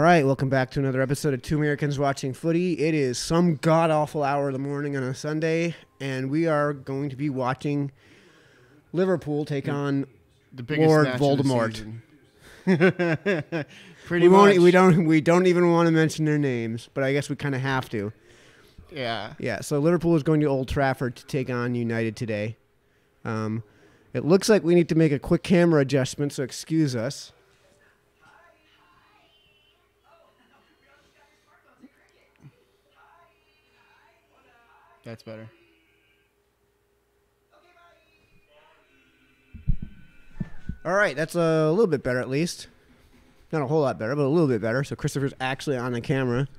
right, welcome back to another episode of Two Americans Watching Footy. It is some god-awful hour of the morning on a Sunday, and we are going to be watching Liverpool take on the biggest Lord match Voldemort. Of the season. Pretty much. We don't even want to mention their names, but I guess we kind of have to. Yeah. Yeah, so Liverpool is going to Old Trafford to take on United today. It looks like we need to make a quick camera adjustment, so excuse us. That's better. All right, that's a little bit better at least. Not a whole lot better, but a little bit better. So Christopher's actually on the camera.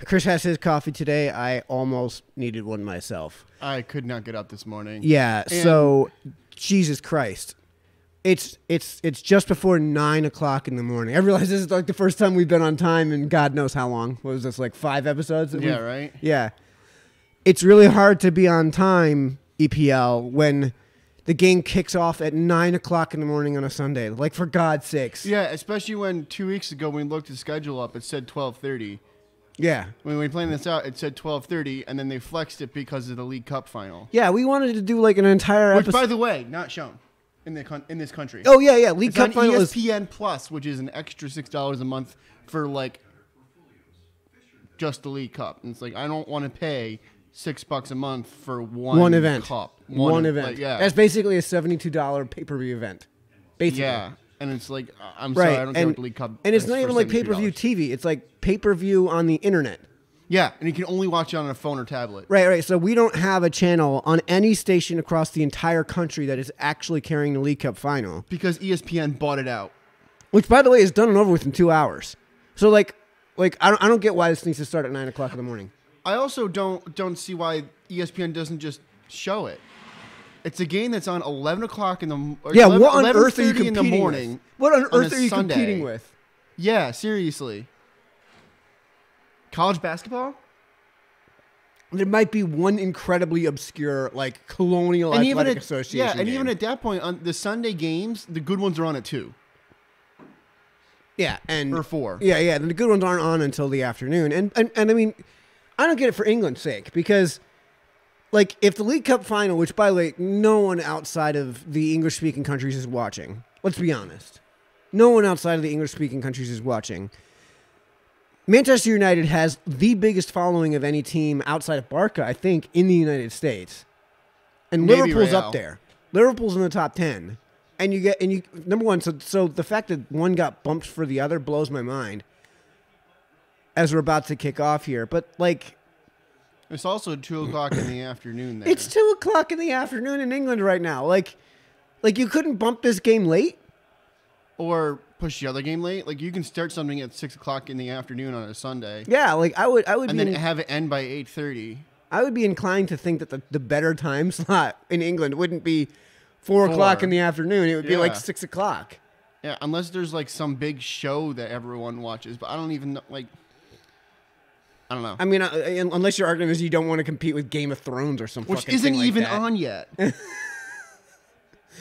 Chris has his coffee today. I almost needed one myself. I could not get up this morning. Yeah, so Jesus Christ. It's just before 9 o'clock in the morning. I realize this is like the first time we've been on time in God knows how long. What was this, like 5 episodes? Yeah, right? Yeah. It's really hard to be on time, EPL, when the game kicks off at 9 o'clock in the morning on a Sunday. Like, for God's sakes. Yeah, especially when 2 weeks ago when we looked the schedule up, it said 12:30. Yeah. When we planned this out, it said 12:30, and then they flexed it because of the League Cup final. Yeah, we wanted to do like an entire episode. Which, by the way, not shown in this country. Oh, yeah. League it's Cup on final is ESPN Plus, which is an extra $6 a month for, like, just the League Cup. And it's like, I don't want to pay $6 a month for one event. Cup. One event. Like, yeah. That's basically a $72 pay-per-view event. Basically. Yeah. And it's like, I'm sorry, I don't care what the League Cup. And it's is not for even like $72. pay-per-view TV. It's like pay-per-view on the internet. Yeah, and you can only watch it on a phone or tablet. Right. So we don't have a channel on any station across the entire country that is actually carrying the League Cup final. Because ESPN bought it out. Which, by the way, is done and over with in 2 hours. So, like I don't get why this needs to start at 9 o'clock in the morning. I also don't see why ESPN doesn't just show it. It's a game that's on 11 o'clock in the morning. Yeah, what on earth are you competing in the morning? With? What on earth a are you Sunday. competing with? Yeah, seriously. College basketball? There might be one incredibly obscure, like, colonial athletic association Yeah, and game. even at that point, on the Sunday games, the good ones are on at 2. Yeah, and or 4. Yeah. The good ones aren't on until the afternoon. And I mean, I don't get it for England's sake because, like, if the League Cup final, which, by the way, no one outside of the English-speaking countries is watching. Let's be honest. No one outside of the English-speaking countries is watching. Manchester United has the biggest following of any team outside of Barca, I think, in the United States. And Maybe Liverpool's Real. up there. Liverpool's in the top 10. And you number one, so the fact that one got bumped for the other blows my mind as we're about to kick off here. But, like, It's also 2 o'clock in the afternoon there. it's 2 o'clock in the afternoon in England right now. Like you couldn't bump this game late? Or push the other game late. Like, you can start something at 6 o'clock in the afternoon on a Sunday. Yeah, like I would And then have it end by 8:30. I would be inclined to think that the better time slot in England wouldn't be 4 o'clock in the afternoon. It would be like 6 o'clock. Yeah, unless there's, like, some big show that everyone watches. But I don't even know, like, I don't know. I mean, unless your argument is you don't want to compete with Game of Thrones or something. Which isn't even on yet.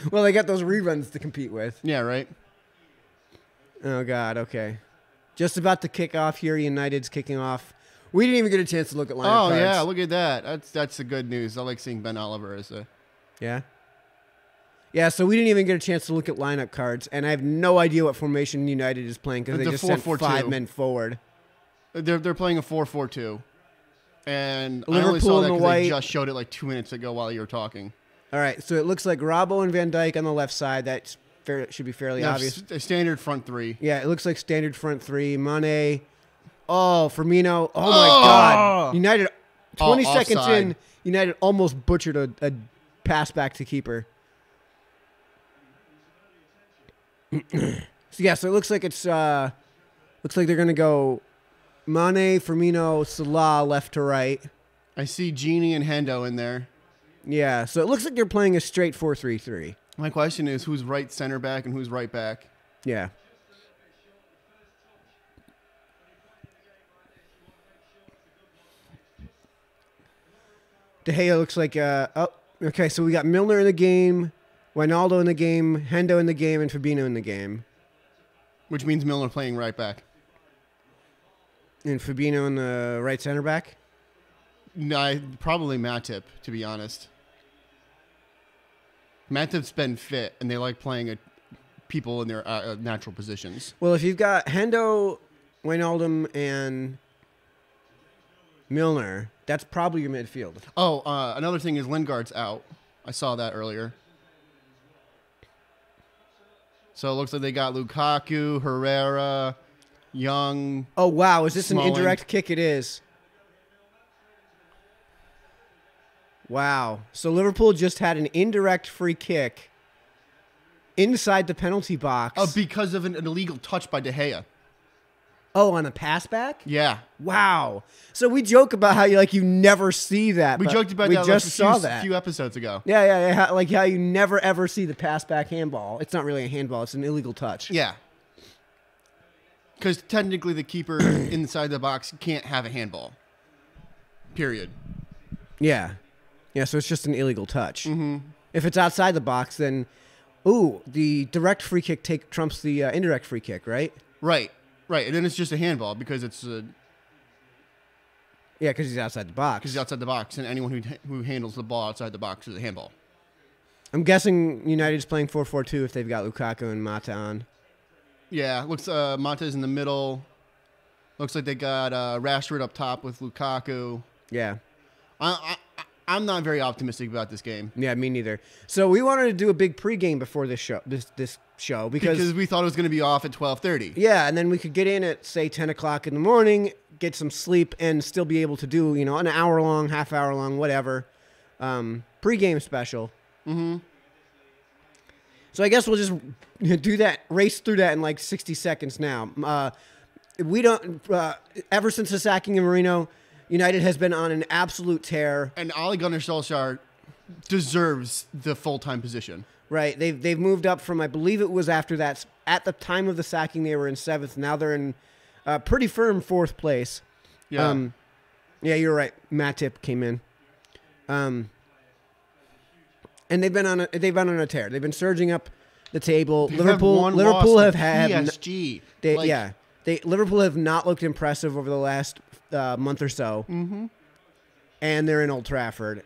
Well, they got those reruns to compete with. Yeah, right? Oh, God, okay. Just about to kick off here. United's kicking off. We didn't even get a chance to look at lineup cards. Oh, yeah, look at that. That's the good news. I like seeing Ben Oliver as a... Yeah? Yeah, so we didn't even get a chance to look at lineup cards, and I have no idea what formation United is playing because they just sent 5 men forward. They're playing a 4-4-2. And Liverpool I only saw that in the because white. they just showed it like 2 minutes ago while you were talking. All right, so it looks like Robbo and Van Dijk on the left side. That should be fairly obvious. A standard front 3. Yeah, it looks like standard front 3. Mane. Oh, Firmino. Oh, my God. United, 20 seconds offside. in, United almost butchered a pass back to keeper. So it looks like they're going to go Mane, Firmino, Salah left to right. I see Genie and Hendo in there. Yeah, so it looks like they're playing a straight 4-3-3. My question is, who's right center back and who's right back? Yeah. De Gea looks like okay, so we got Milner in the game, Wijnaldum in the game, Hendo in the game, and Fabinho in the game. Which means Milner playing right back. And Fabinho in the right center back? No, probably Matip, to be honest. Matip's been fit, and they like playing people in their natural positions. Well, if you've got Hendo, Wijnaldum, and Milner, that's probably your midfield. Oh, another thing is Lingard's out. I saw that earlier. So it looks like they got Lukaku, Herrera, Young. Oh, wow. Is this Smalling. an indirect kick? It is. Wow. So Liverpool just had an indirect free kick inside the penalty box. Because of an illegal touch by De Gea. Oh, on a pass back? Yeah. Wow. So we joke about how you never see that. We joked about that just a few episodes ago. Yeah. Like how you never ever see the pass back handball. It's not really a handball. It's an illegal touch. Yeah. Because technically the keeper inside the box can't have a handball. Period. Yeah. Yeah, so it's just an illegal touch. Mm-hmm. If it's outside the box, then, the direct free kick trumps the indirect free kick, right? Right. And then it's just a handball because it's yeah, because he's outside the box. Because he's outside the box, and anyone who handles the ball outside the box is a handball. I'm guessing United's playing 4-4-2 if they've got Lukaku and Mata on. Yeah, looks Mata's in the middle. Looks like they got Rashford up top with Lukaku. Yeah. I'm not very optimistic about this game. Yeah, me neither. So we wanted to do a big pregame before this show. This show because we thought it was going to be off at 12:30. Yeah, and then we could get in at say 10 o'clock in the morning, get some sleep, and still be able to do an hour long, half hour long, whatever pregame special. Mm-hmm. So I guess we'll just do that, race through that in like 60 seconds now. We don't ever since the sacking of Mourinho, United has been on an absolute tear. And Ole Gunnar Solskjaer deserves the full-time position. Right. They've moved up from, I believe it was after that. At the time of the sacking, they were in 7th. Now they're in pretty firm 4th place. Yeah. Yeah, you're right. Matip came in. And they've been on a tear. They've been surging up the table. Liverpool have had PSG. Liverpool have not looked impressive over the last month or so. Mm-hmm. And they're in Old Trafford.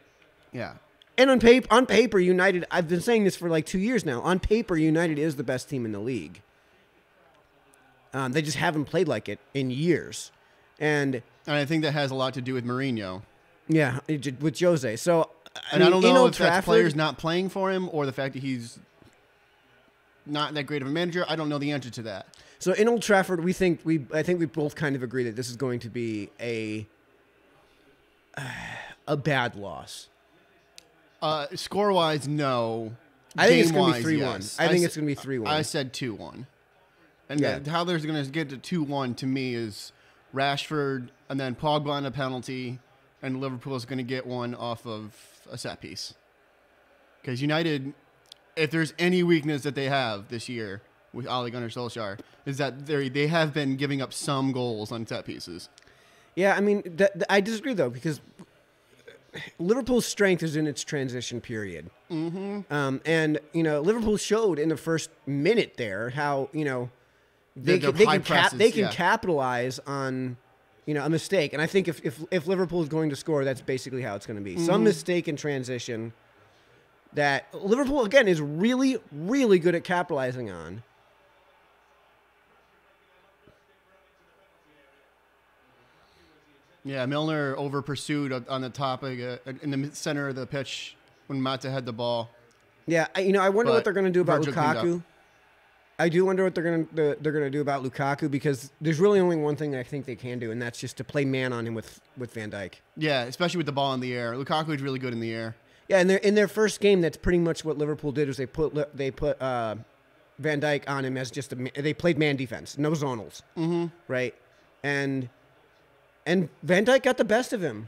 Yeah. And on paper, United, I've been saying this for like 2 years now. On paper, United is the best team in the league. They just haven't played like it in years. And I think that has a lot to do with Mourinho. Yeah, with Jose. So, I don't know if that's players not playing for him or the fact that he's not that great of a manager. I don't know the answer to that. So in Old Trafford, I think we both kind of agree that this is going to be a bad loss. Score-wise, no. I think it's going to be 3-1. Yes. I think it's going to be 3-1. I said 2-1. And how they're going to get to 2-1 to me is Rashford and then Pogba on a penalty, and Liverpool is going to get one off of a set piece. Because United, if there's any weakness that they have this year with Ole Gunnar Solskjaer, is that they have been giving up some goals on set pieces. Yeah, I mean, I disagree, though, because Liverpool's strength is in its transition period. Mm-hmm. And, Liverpool showed in the first minute there how, they can capitalize on, a mistake. And I think if Liverpool is going to score, that's basically how it's going to be. Mm-hmm. Some mistake in transition that Liverpool, again, is really, really good at capitalizing on. Yeah, Milner over pursued on the top in the center of the pitch when Mata had the ball. Yeah, I wonder what they're going to do about Lukaku. I do wonder what they're going to do about Lukaku because there's really only one thing that I think they can do, and that's just to play man on him with Van Dijk. Yeah, especially with the ball in the air. Lukaku is really good in the air. Yeah, and in their first game, that's pretty much what Liverpool did. Was they put Van Dijk on him as just they played man defense, no zonals, right? And Van Dijk got the best of him.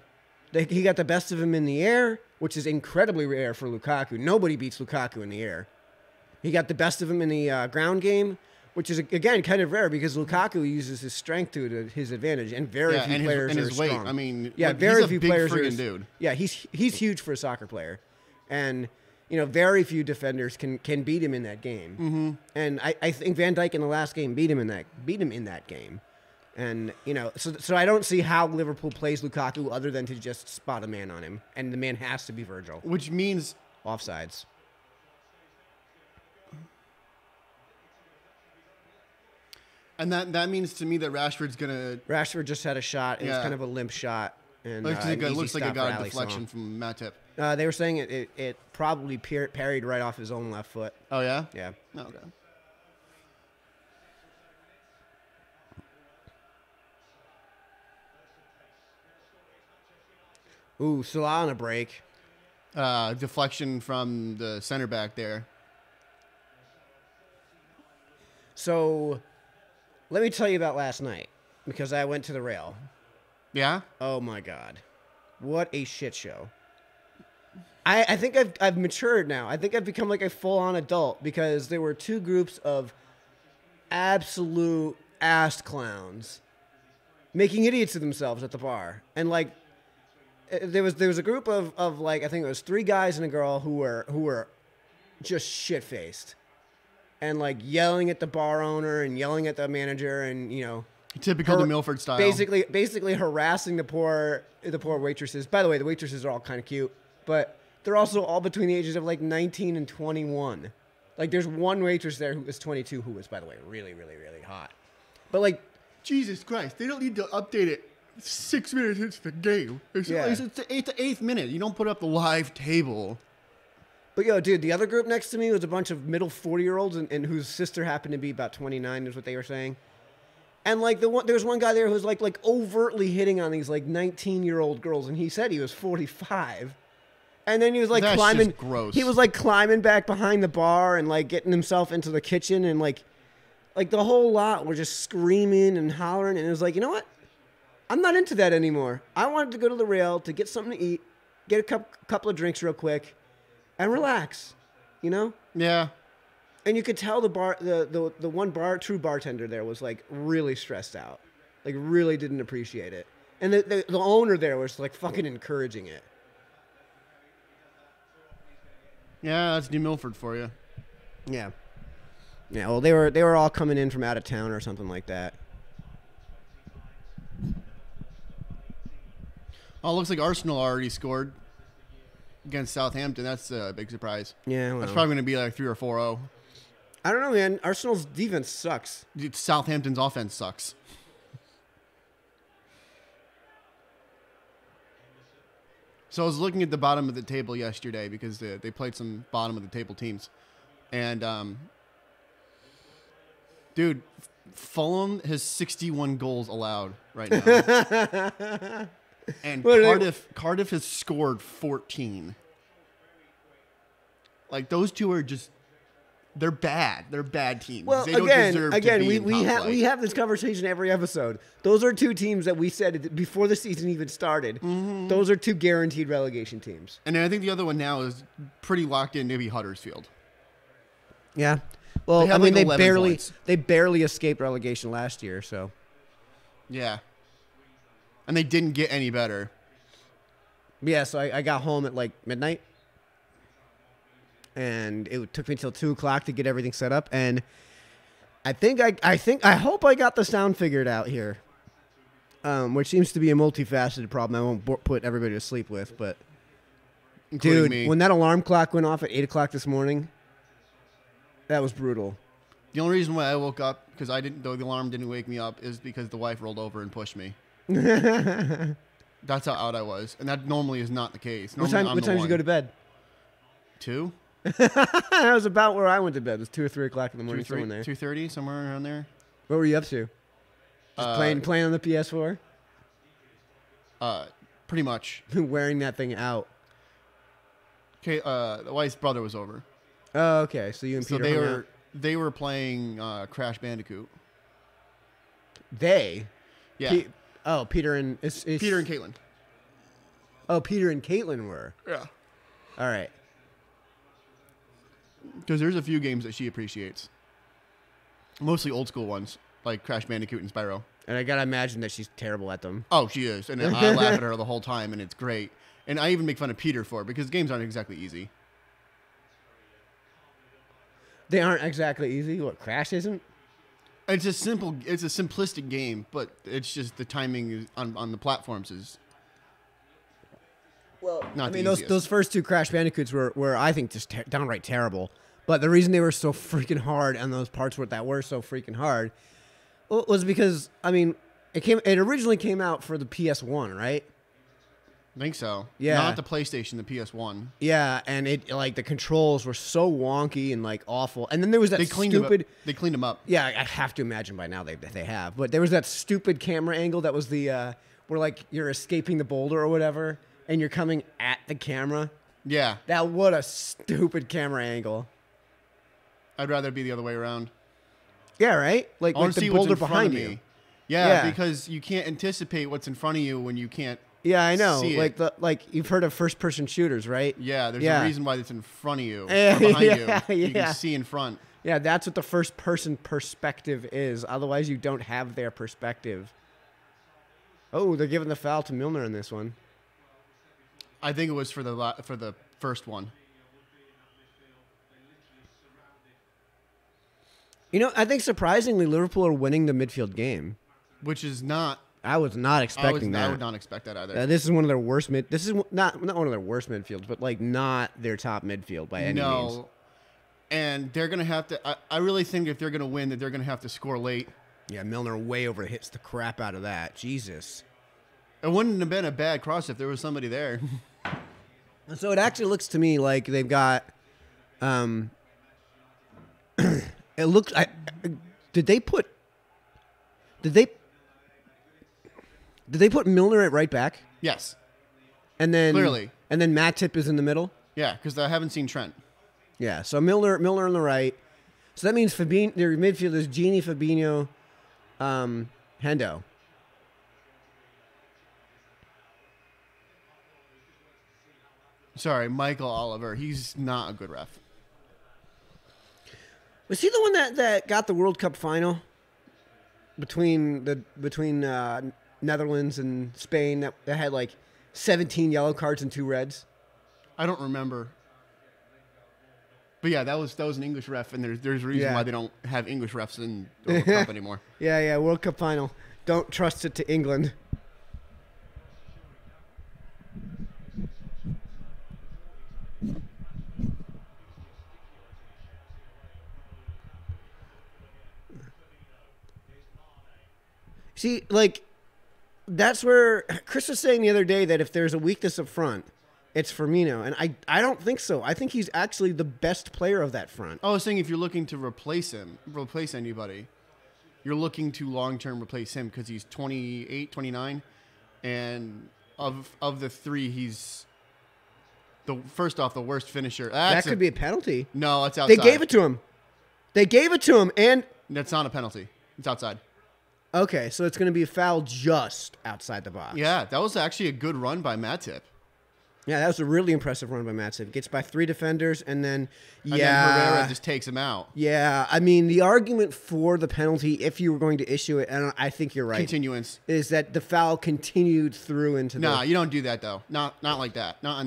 He got the best of him in the air, which is incredibly rare for Lukaku. Nobody beats Lukaku in the air. He got the best of him in the ground game, which is, again, kind of rare because Lukaku uses his strength to his advantage, and very few players are strong. Weight. I mean, very he's few a big players friggin' dude. Yeah, he's huge for a soccer player, and very few defenders can beat him in that game. Mm-hmm. And I think Van Dijk in the last game beat him in that game, And, you know, so I don't see how Liverpool plays Lukaku other than to just spot a man on him. And the man has to be Virgil. Which means... Offsides. And that means to me that Rashford's going to... Rashford just had a shot. It's kind of a limp shot. And looks like it got a deflection from Matip. They were saying it probably parried right off his own left foot. Oh, yeah? Yeah. Oh, okay. Ooh, Salah on a break. Deflection from the center back there. So, let me tell you about last night, because I went to the rail. Yeah? Oh, my God. What a shit show. I think I've matured now. I think I've become like a full-on adult, because there were two groups of absolute ass clowns making idiots of themselves at the bar. And, like, there was a group of like, I think it was 3 guys and a girl who were just shit-faced and like yelling at the bar owner and yelling at the manager and, you know, typical the Milford style. Basically harassing the poor waitresses. By the way, the waitresses are all kind of cute, but they're also all between the ages of like 19 and 21. Like there's one waitress there who is 22 who is, by the way, really, really, really hot. But like, Jesus Christ, they don't need to update it 6 minutes into the game. It's the 8th minute. You don't put up the live table. But yo, dude, the other group next to me was a bunch of middle 40-year-olds and whose sister happened to be about 29 is what they were saying. And like there was one guy there who was like overtly hitting on these like 19-year-old girls, and he said he was 45. And then he was like climbing. Gross. He was like climbing back behind the bar and like getting himself into the kitchen, and like the whole lot were just screaming and hollering, and it was like, you know what? I'm not into that anymore. I wanted to go to the rail to get something to eat, get a couple of drinks real quick, and relax, you know? Yeah. And you could tell the one true bartender there was like really stressed out, like really didn't appreciate it, and the owner there was like fucking encouraging it. Yeah, that's New Milford for you. Yeah. Yeah. Well, they were all coming in from out of town or something like that. Oh, it looks like Arsenal already scored against Southampton. That's a big surprise. Yeah, well. That's probably going to be like 3 or 4-0. I don't know, man. Arsenal's defense sucks. Dude, Southampton's offense sucks. So I was looking at the bottom of the table yesterday because they played some bottom of the table teams. And, dude, Fulham has 61 goals allowed right now. And Cardiff has scored 14. Like, those two are just, they're bad. They're bad teams. Well, they don't deserve to be in we top we have this conversation every episode. Those are two teams that we said before the season even started. Mm-hmm. Those are two guaranteed relegation teams. And I think the other one now is pretty locked in to be Huddersfield. Yeah. Well, I mean, like they barely escaped relegation last year, so. Yeah. And they didn't get any better. Yeah, so I got home at like midnight. And it took me till 2 o'clock to get everything set up. And I hope I got the sound figured out here. Which seems to be a multifaceted problem I won't put everybody to sleep with. But, including dude, me. When that alarm clock went off at 8 o'clock this morning, that was brutal. The only reason why I woke up, because the alarm didn't wake me up, is because the wife rolled over and pushed me. That's how out I was. And that normally is not the case. What time did you go to bed? 2? That was about where I went to bed. It was 2 or 3 o'clock in the morning. 2:30, somewhere around there. What were you up to? Just playing on the PS4? Pretty much. Wearing that thing out. Okay, the wife's brother was over. Oh, okay. So you and Peter they were playing Crash Bandicoot. They? Yeah. Peter and Peter and Caitlin. Oh, Peter and Caitlin were. Yeah. All right. Because there's a few games that she appreciates. Mostly old school ones, like Crash Bandicoot and Spyro. And I gotta imagine that she's terrible at them. Oh, she is. And I laugh at her the whole time, and it's great. And I even make fun of Peter for it, because games aren't exactly easy. They aren't exactly easy. What, Crash isn't? It's a simplistic game, but it's just the timing on the platforms is. Well, not I mean, the easiest. those first two Crash Bandicoots were I think, just downright terrible. But the reason they were so freaking hard and those parts that were so freaking hard was because, I mean, it originally came out for the PS1, right? I think so. Yeah. Not the PlayStation, the PS1. Yeah, and it like the controls were so wonky and like awful. And then there was that They cleaned them up. Yeah, I have to imagine by now they have. But there was that stupid camera angle that was the where like you're escaping the boulder or whatever, and you're coming at the camera. Yeah. What a stupid camera angle. I'd rather be the other way around. Yeah, right? Like the boulder behind you. Yeah, because you can't anticipate what's in front of you when you can't. Yeah, I know. See like you've heard of first-person shooters, right? Yeah, there's a reason why it's in front of you, or behind you. You can see in front. Yeah, that's what the first-person perspective is. Otherwise, you don't have their perspective. Oh, they're giving the foul to Milner in this one. I think it was for the first one. You know, I think surprisingly, Liverpool are winning the midfield game, which is not. I was not expecting that. I would not expect that either. This is one of their worst This is not one of their worst midfields, but like not their top midfield by any means. No, and they're gonna have to. I really think if they're gonna win, that they're gonna have to score late. Yeah, Milner way over hits the crap out of that. Jesus. It wouldn't have been a bad cross if there was somebody there. So it actually looks to me like they've got. It looks. Did they put Milner at right back? Yes. And then clearly. And then Matip is in the middle? Yeah, because I haven't seen Trent. Yeah, so Milner on the right. So that means Fabinho, their midfield is Gini, Fabinho, Hendo. Sorry, Michael Oliver. He's not a good ref. Was he the one that got the World Cup final between Netherlands and Spain that had like 17 yellow cards and 2 reds? I don't remember. But yeah, that was an English ref, and there's a reason why they don't have English refs in the World Cup anymore. Yeah, World Cup final. Don't trust it to England. See, like, that's where Chris was saying the other day that if there's a weakness up front, it's Firmino. And I don't think so. I think he's actually the best player of that front. I was saying if you're looking to replace anybody, you're looking to long-term replace him because he's 28, 29. And of the 3, he's the worst finisher. That could be a penalty. No, it's outside. They gave it to him. And that's not a penalty. It's outside. Okay, so it's going to be a foul just outside the box. Yeah, that was actually a good run by Matip. Yeah, that was a really impressive run by Matip. Gets by 3 defenders, and then Herrera just takes him out. Yeah, I mean, the argument for the penalty, if you were going to issue it, and I think you're right. Continuance. Is that the foul continued through into No, you don't do that, though. Not like that. Not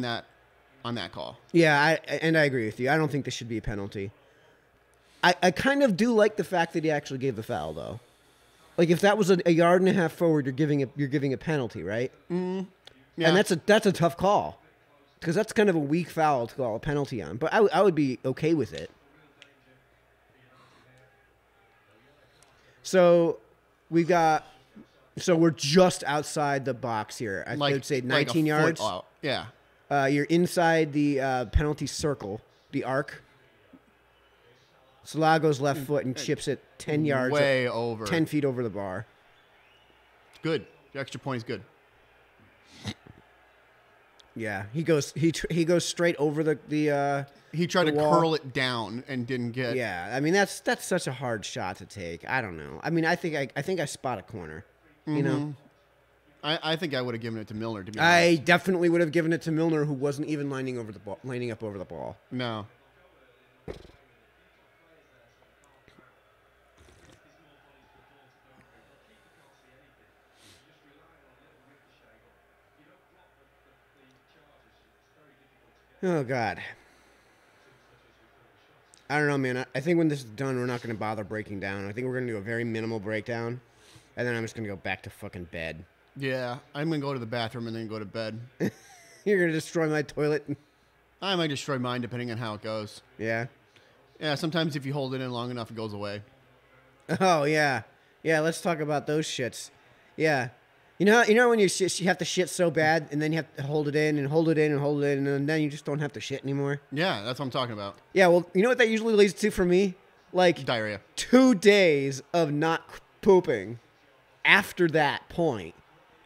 on that call. Yeah, I agree with you. I don't think this should be a penalty. I kind of do like the fact that he actually gave the foul, though. Like if that was a yard and a half forward, you're giving a penalty, right? Yeah. And that's a tough call because that's kind of a weak foul to call a penalty on. But I would be okay with it. So we're just outside the box here. I would say 19 yards. Yeah. You're inside the penalty circle, the arc. Salah goes left foot and chips it 10 yards. Way over. 10 feet over the bar. Good. The extra point is good. Yeah, he goes straight over the he tried to wall. curl it down and didn't get. Yeah, I mean that's such a hard shot to take. I don't know. I mean, I think I spot a corner. Mm-hmm. You know. I think I would have given it to Milner. To be honest, I definitely would have given it to Milner, who wasn't even lining up over the ball. No. Oh God. I don't know, man. I think when this is done, we're not going to bother breaking down. I think we're going to do a very minimal breakdown, and then I'm just going to go back to fucking bed. Yeah, I'm going to go to the bathroom and then go to bed. You're going to destroy my toilet? I might destroy mine depending on how it goes. Yeah? Yeah, sometimes if you hold it in long enough, it goes away. Oh, yeah. Yeah, let's talk about those shits. Yeah. You know when you have to shit so bad, and then you have to hold it in and hold it in and hold it in, and then you just don't have to shit anymore? Yeah, that's what I'm talking about. Yeah, well, you know what that usually leads to for me? Like Diarrhea. 2 days of not pooping after that point.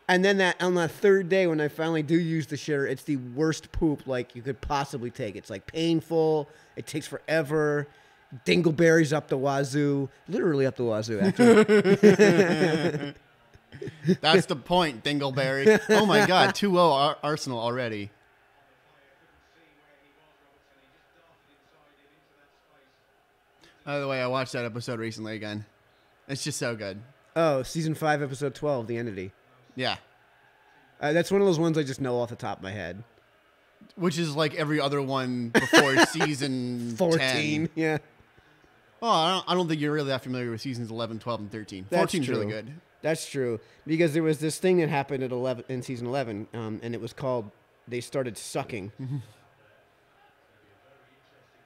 And then on that third day when I finally do use the shitter, it's the worst poop like you could possibly take. It's like painful. It takes forever. Dingleberries up the wazoo. Literally up the wazoo, actually. That's the point, Dingleberry. Oh my God, 2-0 Arsenal already. By the way, I watched that episode recently again. It's just so good. Oh, season 5, episode 12, The Entity. Yeah. That's one of those ones I just know off the top of my head. Which is like every other one before season 14, 10. Yeah. Oh, I don't think you're really that familiar with seasons 11, 12, and 13. 14 is really good. That's true. Because there was this thing that happened in season 11, and it was called, they started sucking.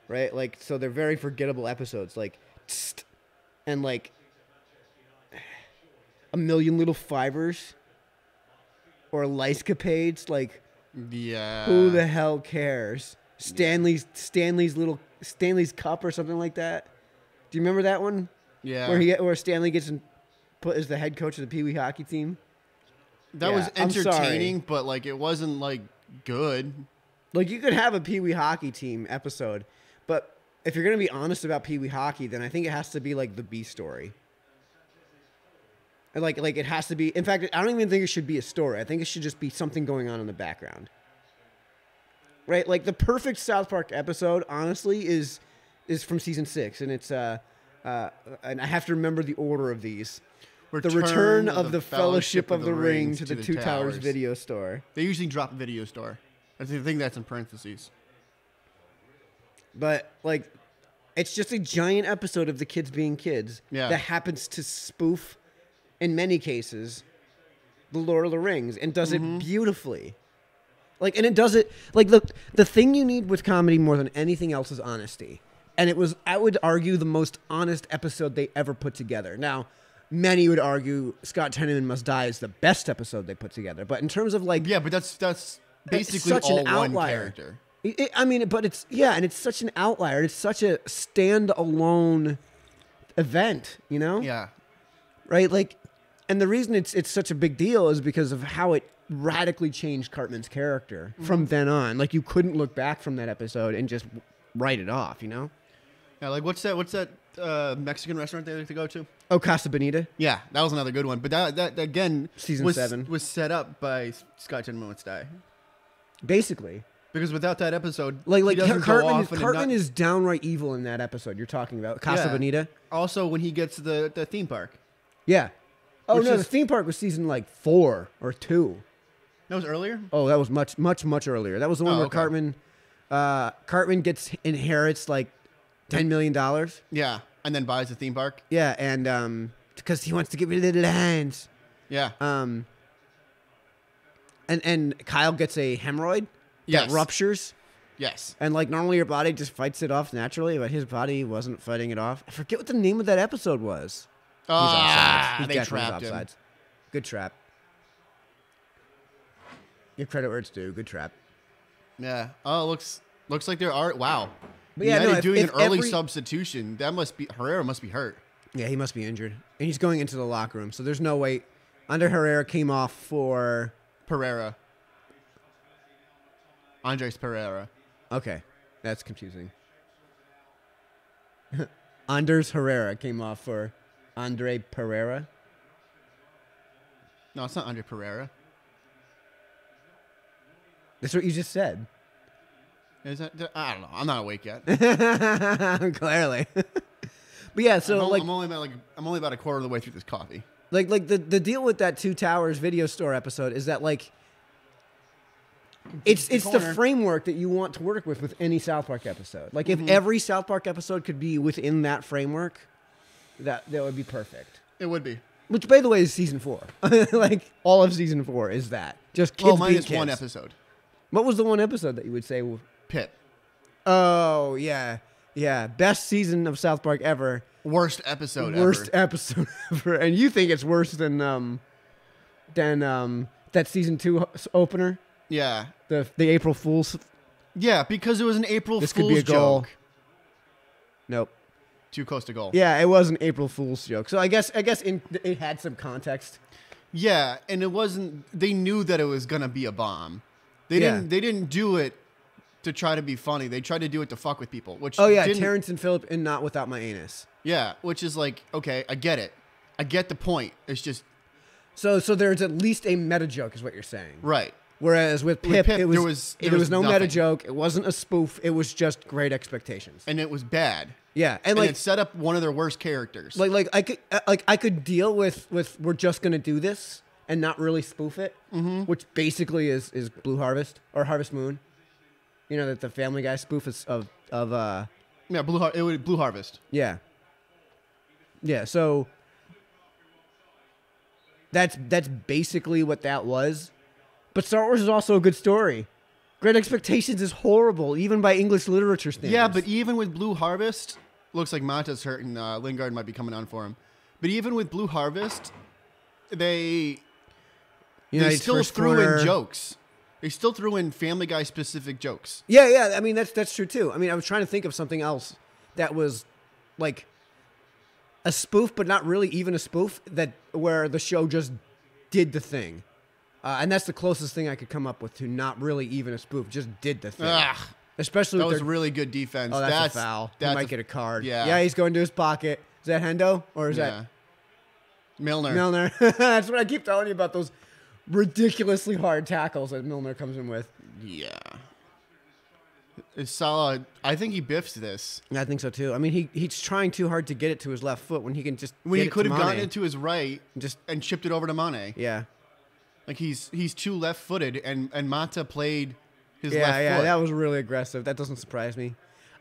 Right? Like, so they're very forgettable episodes. Like, tst, and like, a million little fibers. Or Lyscapades. Like, yeah. Who the hell cares? Stanley's cup or something like that. Do you remember that one? Yeah. Where Stanley gets put as the head coach of the Pee Wee hockey team. That was entertaining, but like it wasn't like good. Like you could have a Pee Wee hockey team episode, but if you're gonna be honest about Pee Wee hockey, then I think it has to be like the B story. Like it has to be. In fact, I don't even think it should be a story. I think it should just be something going on in the background. Right? Like the perfect South Park episode, honestly, is from season 6, and it's and I have to remember the order of these. The Return of the Fellowship of the Ring to the Two Towers video store. They usually drop video store. I think that's in parentheses. But like, it's just a giant episode of the kids being kids that happens to spoof, in many cases, the Lord of the Rings, and does it beautifully. Like, and it does it like the thing you need with comedy more than anything else is honesty. And it was, I would argue, the most honest episode they ever put together. Now, many would argue Scott Tenorman Must Die is the best episode they put together. But in terms of like, yeah, but that's basically all one character. But it's and it's such an outlier. It's such a standalone event, you know? Yeah. Right? Like, and the reason it's such a big deal is because of how it radically changed Cartman's character from then on. Like, you couldn't look back from that episode and just write it off, you know? Yeah, like what's that Mexican restaurant they like to go to? Oh, Casa Bonita? Yeah, that was another good one. But that again, Season 7 was set up by Scott Tenorman Must Die. Basically. Because without that episode, like Cartman is downright evil in that episode you're talking about. Casa Bonita. Also, when he gets to the theme park. Yeah. Oh, the theme park was season like 4 or 2. That was earlier? Oh, that was much earlier. That was the one where okay. Cartman inherits like $10 million. Yeah, and then buys the theme park. Yeah, and because he wants to get rid of the lands. Yeah. And Kyle gets a hemorrhoid that ruptures. Yes. And like normally your body just fights it off naturally, but his body wasn't fighting it off. I forget what the name of that episode was. They trapped him. Good trap. Give credit where it's due. Good trap. Yeah. Oh, looks like there are. Wow. But yeah, United doing an early substitution. That must be Herrera must be hurt. Yeah, he must be injured, and he's going into the locker room. So there's no way. Ander Herrera came off for Pereira. Andres Pereira. Okay, that's confusing. Anders Herrera came off for Andre Pereira. No, it's not Andre Pereira. That's what you just said. Is that? I don't know. I'm not awake yet. Clearly. But yeah, so I'm only about a quarter of the way through this coffee. Like the deal with that Two Towers video store episode is that like It's the framework that you want to work with any South Park episode. Like if every South Park episode could be within that framework, that would be perfect. It would be. Which, by the way, is season 4. Like all of season 4 is that. Just kids minus kids. one episode. What was the one episode that you would say? Pit. Oh yeah, yeah. Best season of South Park ever. Worst episode ever. And you think it's worse than that season 2 opener? Yeah. The April Fool's. Yeah, because it was an April This Fool's could be a goal. joke. Nope. Too close to goal. Yeah, it was an April Fool's joke. So I guess it had some context. Yeah, and it wasn't. They knew that it was gonna be a bomb. They didn't do it to try to be funny. They tried to do it to fuck with people. Which Terrence and Phillip and Not Without My Anus. Yeah, which is like, okay, I get it. I get the point. It's just so there's at least a meta joke, is what you're saying, right? Whereas with Pip, there was no nothing. meta joke. It wasn't a spoof. It was just great expectations, and it was bad. Yeah, and it set up one of their worst characters. I could deal with we're just gonna do this and not really spoof it, which basically is Blue Harvest or Harvest Moon. You know that the Family Guy spoof is of Blue Harvest. Yeah. Yeah, so that's basically what that was. But Star Wars is also a good story. Great Expectations is horrible, even by English literature standards. Yeah, but even with Blue Harvest, looks like Mata's hurt and Lingard might be coming on for him. But even with Blue Harvest, they still threw in jokes. They still threw in Family Guy specific jokes. Yeah. I mean, that's true too. I mean, I was trying to think of something else that was like a spoof, but not really even a spoof, where the show just did the thing. And that's the closest thing I could come up with to not really even a spoof, just did the thing. Ugh. Especially that with was really good defense. Oh, that's a foul. He might get a card. Yeah, he's going to his pocket. Is that Hendo or is that Milner? That's what I keep telling you about, those ridiculously hard tackles that Milner comes in with. Yeah. It's solid. I think he biffs this. I think so too. I mean, he's trying too hard to get it to his left foot when he can just he could have gotten it to his right and chipped it over to Mane. Yeah. Like he's too left-footed, and Mata played his left foot. Yeah, that was really aggressive. That doesn't surprise me.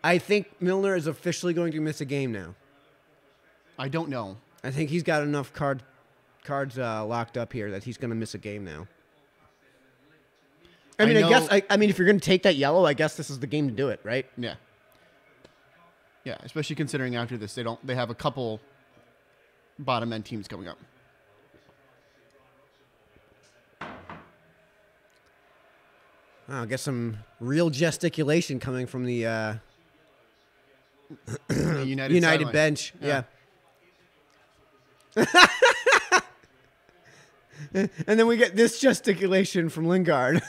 I think Milner is officially going to miss a game now. I don't know. I think he's got enough cards locked up here that he's going to miss a game now. I mean, if you're going to take that yellow, I guess this is the game to do it, right? Yeah. Yeah, especially considering after this they have a couple bottom end teams coming up. I'll get some real gesticulation coming from the United bench. Yeah. And then we get this gesticulation from Lingard.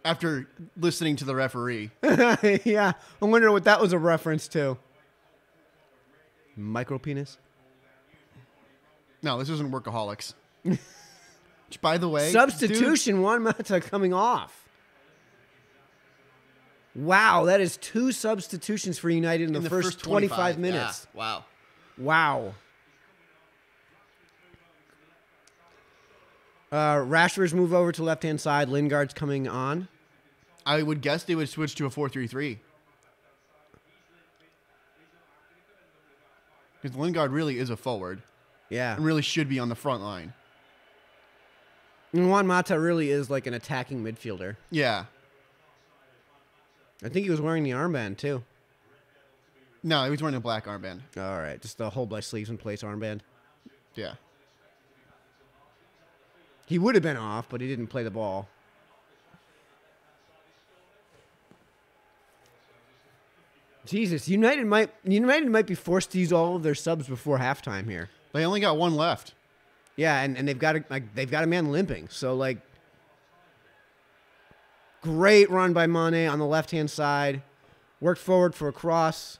After listening to the referee. Yeah. I wonder what that was a reference to. Micro penis? No, this isn't Workaholics. Which, by the way... Substitution, Juan Mata coming off. Wow, that is 2 substitutions for United in the first 25 minutes. Yeah. Wow. Rashford's move over to left-hand side. Lingard's coming on. I would guess they would switch to a 4-3-3. Because Lingard really is a forward. Yeah. And really should be on the front line. And Juan Mata really is like an attacking midfielder. Yeah. I think he was wearing the armband, too. No, he was wearing a black armband. All right. Just the hold by sleeves in place armband. Yeah. He would have been off, but he didn't play the ball. Jesus, United might be forced to use all of their subs before halftime here. They only got one left. Yeah, and they've got a man limping. So like, great run by Mane on the left-hand side. Worked forward for a cross.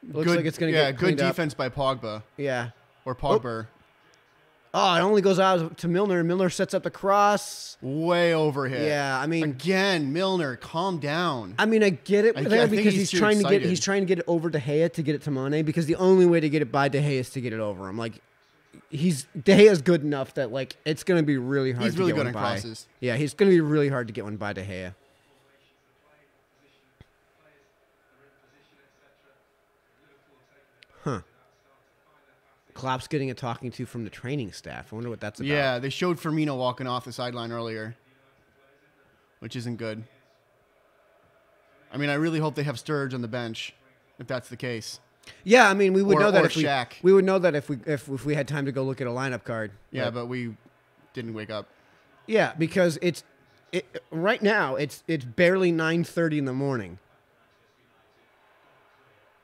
Looks like it's going to get good cleaned defense by Pogba. Yeah. Or Pogba. Oh, it only goes out to Milner. Milner sets up the cross. Way overhit. Yeah, I mean, again, Milner, calm down. I mean, I get it there because he's trying excited. to get it over De Gea to get it to Mane, because the only way to get it by De Gea is to get it over him. Like, De Gea's good enough that like it's going to be really hard. He's really to get good one on by. crosses. Yeah, he's going to be really hard to get one by De Gea. Huh. Klopp's getting a talking to from the training staff. I wonder what that's about. Yeah, they showed Firmino walking off the sideline earlier, which isn't good. I mean, I really hope they have Sturridge on the bench, if that's the case. Yeah, I mean, we would know that if Shaq. we would know that if we had time to go look at a lineup card. Yeah, but we didn't wake up. Yeah, because right now it's barely 9:30 in the morning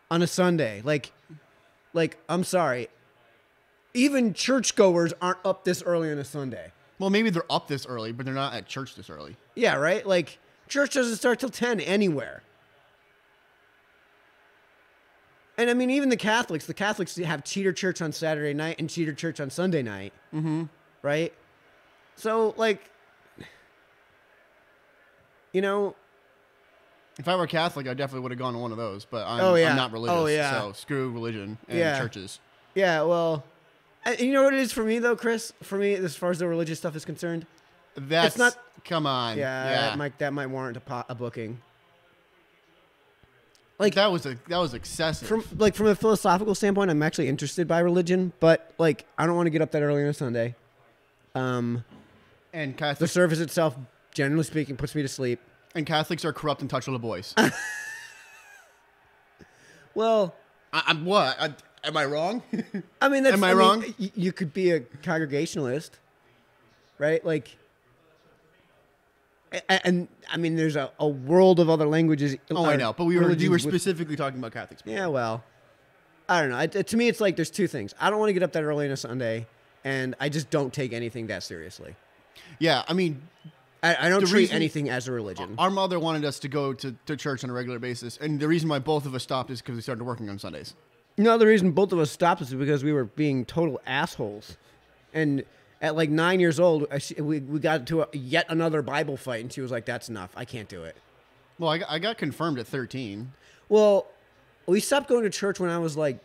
on a Sunday. Like I'm sorry, even churchgoers aren't up this early on a Sunday. Well, maybe they're up this early, but they're not at church this early. Yeah, right. Like church doesn't start till 10 anywhere. And I mean, even the Catholics have cheater church on Saturday night and cheater church on Sunday night. Mm-hmm. Right? So, like, you know. If I were Catholic, I definitely would have gone to one of those, but I'm not religious. Oh, yeah. So screw religion and churches. Yeah, well, you know what it is for me, though, Chris? For me, as far as the religious stuff is concerned, it's not. Come on. Yeah. That might warrant a booking. Like that was excessive. From a philosophical standpoint, I'm actually interested by religion, but like I don't want to get up that early on a Sunday. And Catholics, the service itself, generally speaking, puts me to sleep. And Catholics are corrupt and touch little boys. Well, I'm what? Am I wrong? I mean, am I wrong? You could be a Congregationalist, right? Like. And I mean, there's a world of other languages. Oh, I know, but we were specifically talking about Catholics. Yeah, well, I don't know. To me, it's like there's two things. I don't want to get up that early on a Sunday, and I just don't take anything that seriously. Yeah, I mean, I don't treat anything as a religion. Our mother wanted us to go to church on a regular basis, and the reason why both of us stopped is because we started working on Sundays. No, the reason both of us stopped is because we were being total assholes, and. At like 9 years old, we got to yet another Bible fight, and she was like, "That's enough. I can't do it." Well, I got confirmed at 13. Well, we stopped going to church when I was like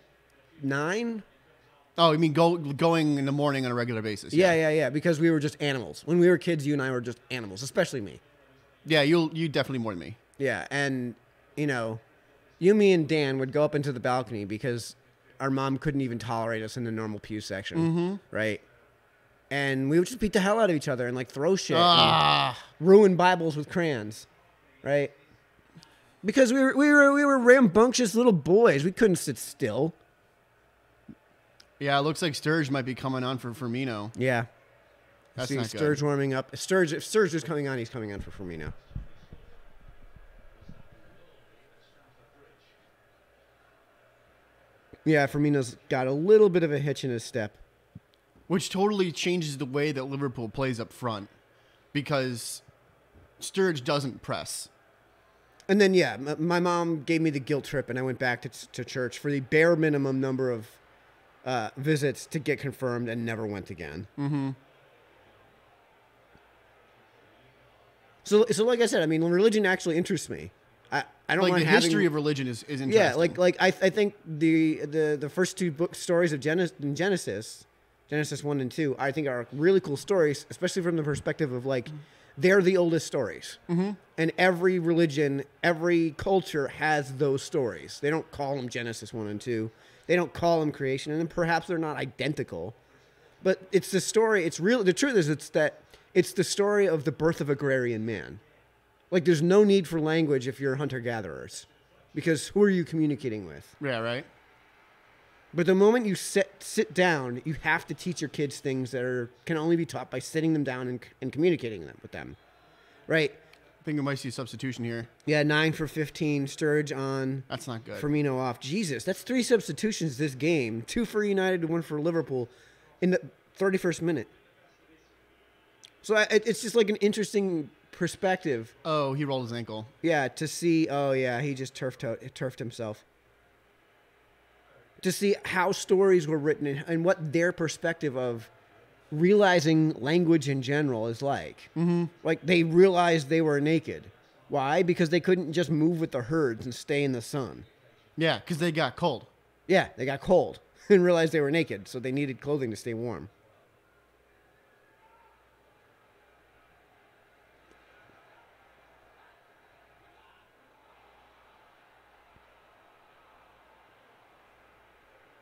9. Oh, you mean going in the morning on a regular basis? Yeah. Because we were just animals. When we were kids, you and I were just animals, especially me. Yeah, you definitely more than me. Yeah, and you, me, and Dan would go up into the balcony because our mom couldn't even tolerate us in the normal pew section, right? And we would just beat the hell out of each other and like throw shit, and ruin Bibles with crayons, right? Because we were rambunctious little boys. We couldn't sit still. Yeah, it looks like Sturridge might be coming on for Firmino. Yeah, that's not good. Sturridge warming up. If Sturridge is coming on, he's coming on for Firmino. Yeah, Firmino's got a little bit of a hitch in his step. Which totally changes the way that Liverpool plays up front because Sturridge doesn't press. And then, yeah, my mom gave me the guilt trip, and I went back to church for the bare minimum number of visits to get confirmed and never went again. Mm-hmm. So like I said, I mean, religion actually interests me. I don't like mind the history of religion is interesting. Yeah, like I think the first two book stories of Genesis 1 and 2, I think are really cool stories, especially from the perspective of like they're the oldest stories. Mm-hmm. And every religion, every culture has those stories. They don't call them Genesis 1 and 2. They don't call them creation, and perhaps they're not identical. But it's the story. It's real. The truth is, it's the story of the birth of agrarian man. Like, there's no need for language if you're hunter-gatherers, because who are you communicating with? Yeah, right. But the moment you sit down, you have to teach your kids things that can only be taught by sitting them down and communicating with them, right? I think we might see a substitution here. Yeah, 9 for 15, Sturridge on. That's not good. Firmino off. Jesus, that's 3 substitutions this game. 2 for United and 1 for Liverpool in the 31st minute. So it's just like an interesting perspective. Oh, he rolled his ankle. Yeah, to see. Oh, yeah, he just turfed himself. To see how stories were written and what their perspective of realizing language in general is like. Mm-hmm. Like, they realized they were naked. Why? Because they couldn't just move with the herds and stay in the sun. Yeah, because they got cold. Yeah, they got cold. and realized they were naked, so they needed clothing to stay warm.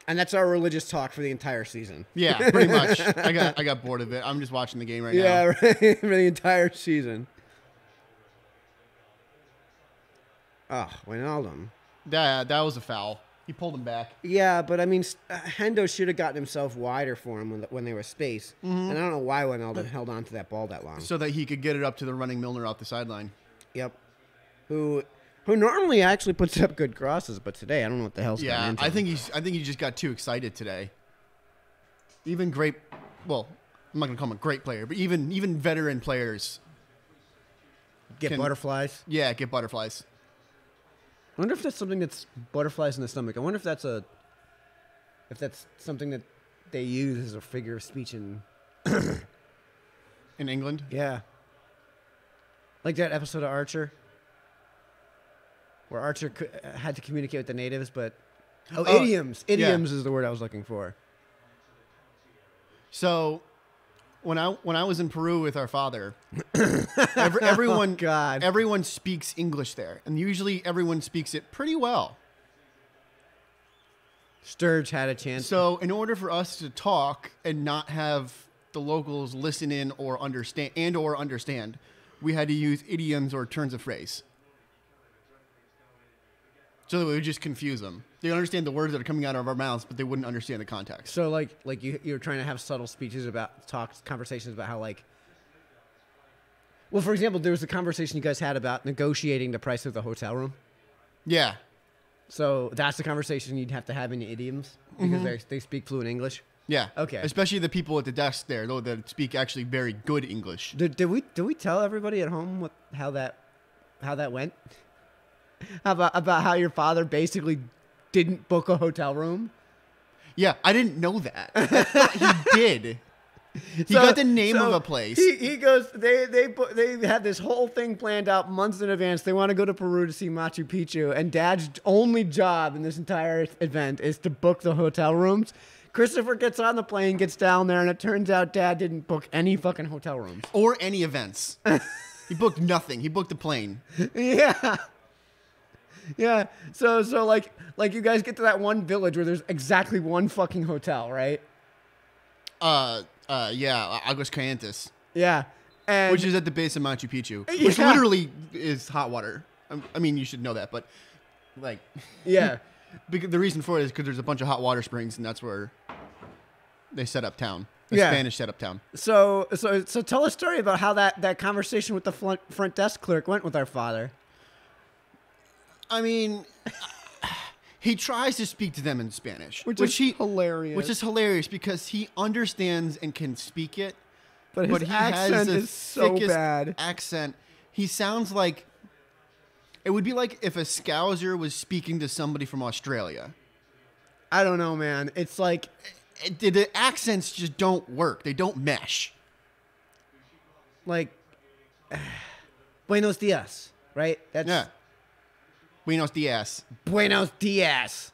And that's our religious talk for the entire season. Yeah, pretty much. I got bored of it. I'm just watching the game right now. Yeah, right. For the entire season. Oh, Wijnaldum. That was a foul. He pulled him back. Yeah, but I mean, Hendo should have gotten himself wider for him when they were spaced. And I don't know why Wijnaldum held on to that ball that long. So that he could get it up to the running Milner off the sideline. Yep. Who normally actually puts up good crosses, but today I don't know what the hell's going on. I think he just got too excited today. Even great, well, I'm not gonna call him a great player, but even veteran players get butterflies. Yeah, get butterflies. I wonder if that's something that's butterflies in the stomach. I wonder if that's something that they use as a figure of speech in England. Yeah. Like that episode of Archer, where Archer had to communicate with the natives, but idioms. Idioms is the word I was looking for. So, when I was in Peru with our father, everyone speaks English there, and usually everyone speaks it pretty well. Sturge had a chance. So, in order for us to talk and not have the locals listen in or understand, we had to use idioms or turns of phrase. So that we would just confuse them. They understand the words that are coming out of our mouths, but they wouldn't understand the context. So like you're trying to have subtle speeches conversations about how well, for example, there was a conversation you guys had about negotiating the price of the hotel room. Yeah. So that's the conversation you'd have to have in idioms because they speak fluent English. Yeah. Okay. Especially the people at the desk there, though, that speak actually very good English. Did we tell everybody at home how that went? About how your father basically didn't book a hotel room? Yeah, I didn't know that. I thought he did. He got the name of a place. He goes. They had this whole thing planned out months in advance. They want to go to Peru to see Machu Picchu, and Dad's only job in this entire event is to book the hotel rooms. Christopher gets on the plane, gets down there, and it turns out Dad didn't book any fucking hotel rooms or any events. He booked nothing. He booked the plane. Yeah. Yeah, so like you guys get to that one village where there's exactly one fucking hotel, right? Yeah, Aguas Calientes. Yeah, which is at the base of Machu Picchu, which literally is hot water. I mean, you should know that, but like, yeah, because the reason for it is because there's a bunch of hot water springs, and that's where they set up town. The Spanish set up town. So tell a story about how that conversation with the front desk clerk went with our father. I mean, he tries to speak to them in Spanish, which is hilarious. Which is hilarious because he understands and can speak it, but his accent is so bad. Accent. He sounds like it would be like if a Scouser was speaking to somebody from Australia. I don't know, man. It's like the accents just don't work. They don't mesh. Like Buenos dias, right? Yeah. Buenos dias. Buenos dias.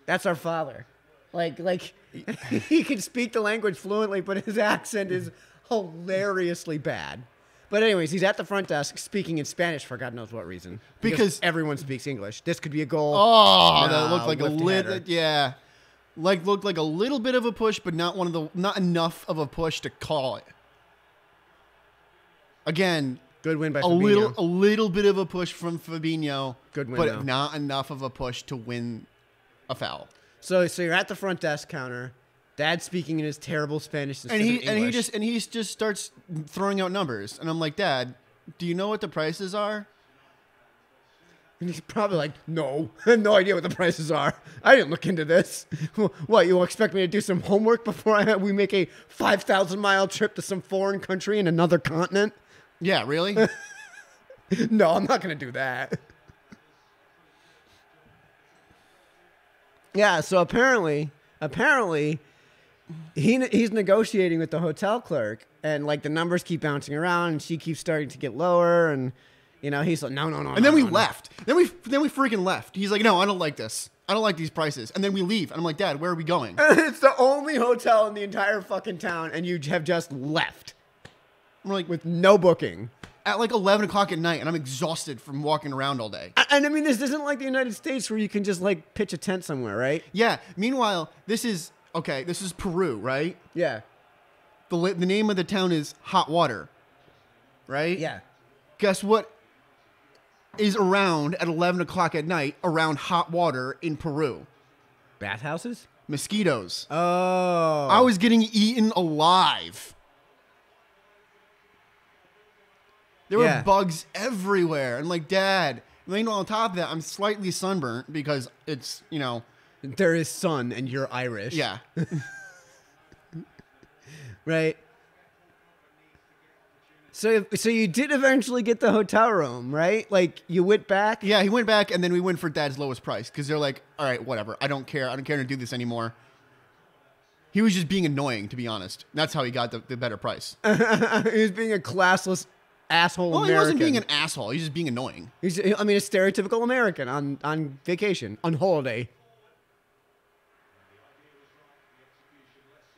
That's our father. Like he can speak the language fluently, but his accent is hilariously bad. But anyways, he's at the front desk speaking in Spanish for God knows what reason. Because everyone speaks English. This could be a goal. Oh, that looked like a little, yeah. Looked like a little bit of a push, but not enough of a push to call it. Again, good win by Fabinho. A little bit of a push from Fabinho. Good win, but though. Not enough of a push to win a foul. So you're at the front desk counter. Dad's speaking in his terrible Spanish and he just starts throwing out numbers, and I'm like, Dad, do you know what the prices are? And he's probably like, no, I have no idea what the prices are. I didn't look into this. What, you expect me to do some homework before we make a 5,000-mile trip to some foreign country in another continent? Yeah, really? No, I'm not going to do that. Yeah, so apparently he's negotiating with the hotel clerk, and like the numbers keep bouncing around, and she keeps starting to get lower, and You know, he's like, no. And then we left. Then we freaking left. He's like, no, I don't like this. I don't like these prices. And then we leave. And I'm like, Dad, where are we going? It's the only hotel in the entire fucking town, and you have just left. I'm like, with no booking. At like 11 o'clock at night, and I'm exhausted from walking around all day. And I mean, this isn't like the United States where you can just like pitch a tent somewhere, right? Yeah. Meanwhile, this is Peru, right? Yeah. The name of the town is Hot Water, right? Yeah. Guess what is around at 11 o'clock at night around hot water in Peru? Bathhouses? Mosquitoes. Oh. I was getting eaten alive. There were bugs everywhere. And like, Dad, meanwhile, on top of that, I'm slightly sunburnt because it's, you know. There is sun and you're Irish. Yeah. Right. So you did eventually get the hotel room, right? Like, you went back? Yeah, he went back, and then we went for Dad's lowest price because they're like, all right, whatever. I don't care. I don't care to do this anymore. He was just being annoying, to be honest. That's how he got the better price. He was being a classless asshole American. He wasn't being an asshole. He's just being annoying. A stereotypical American on vacation, on holiday.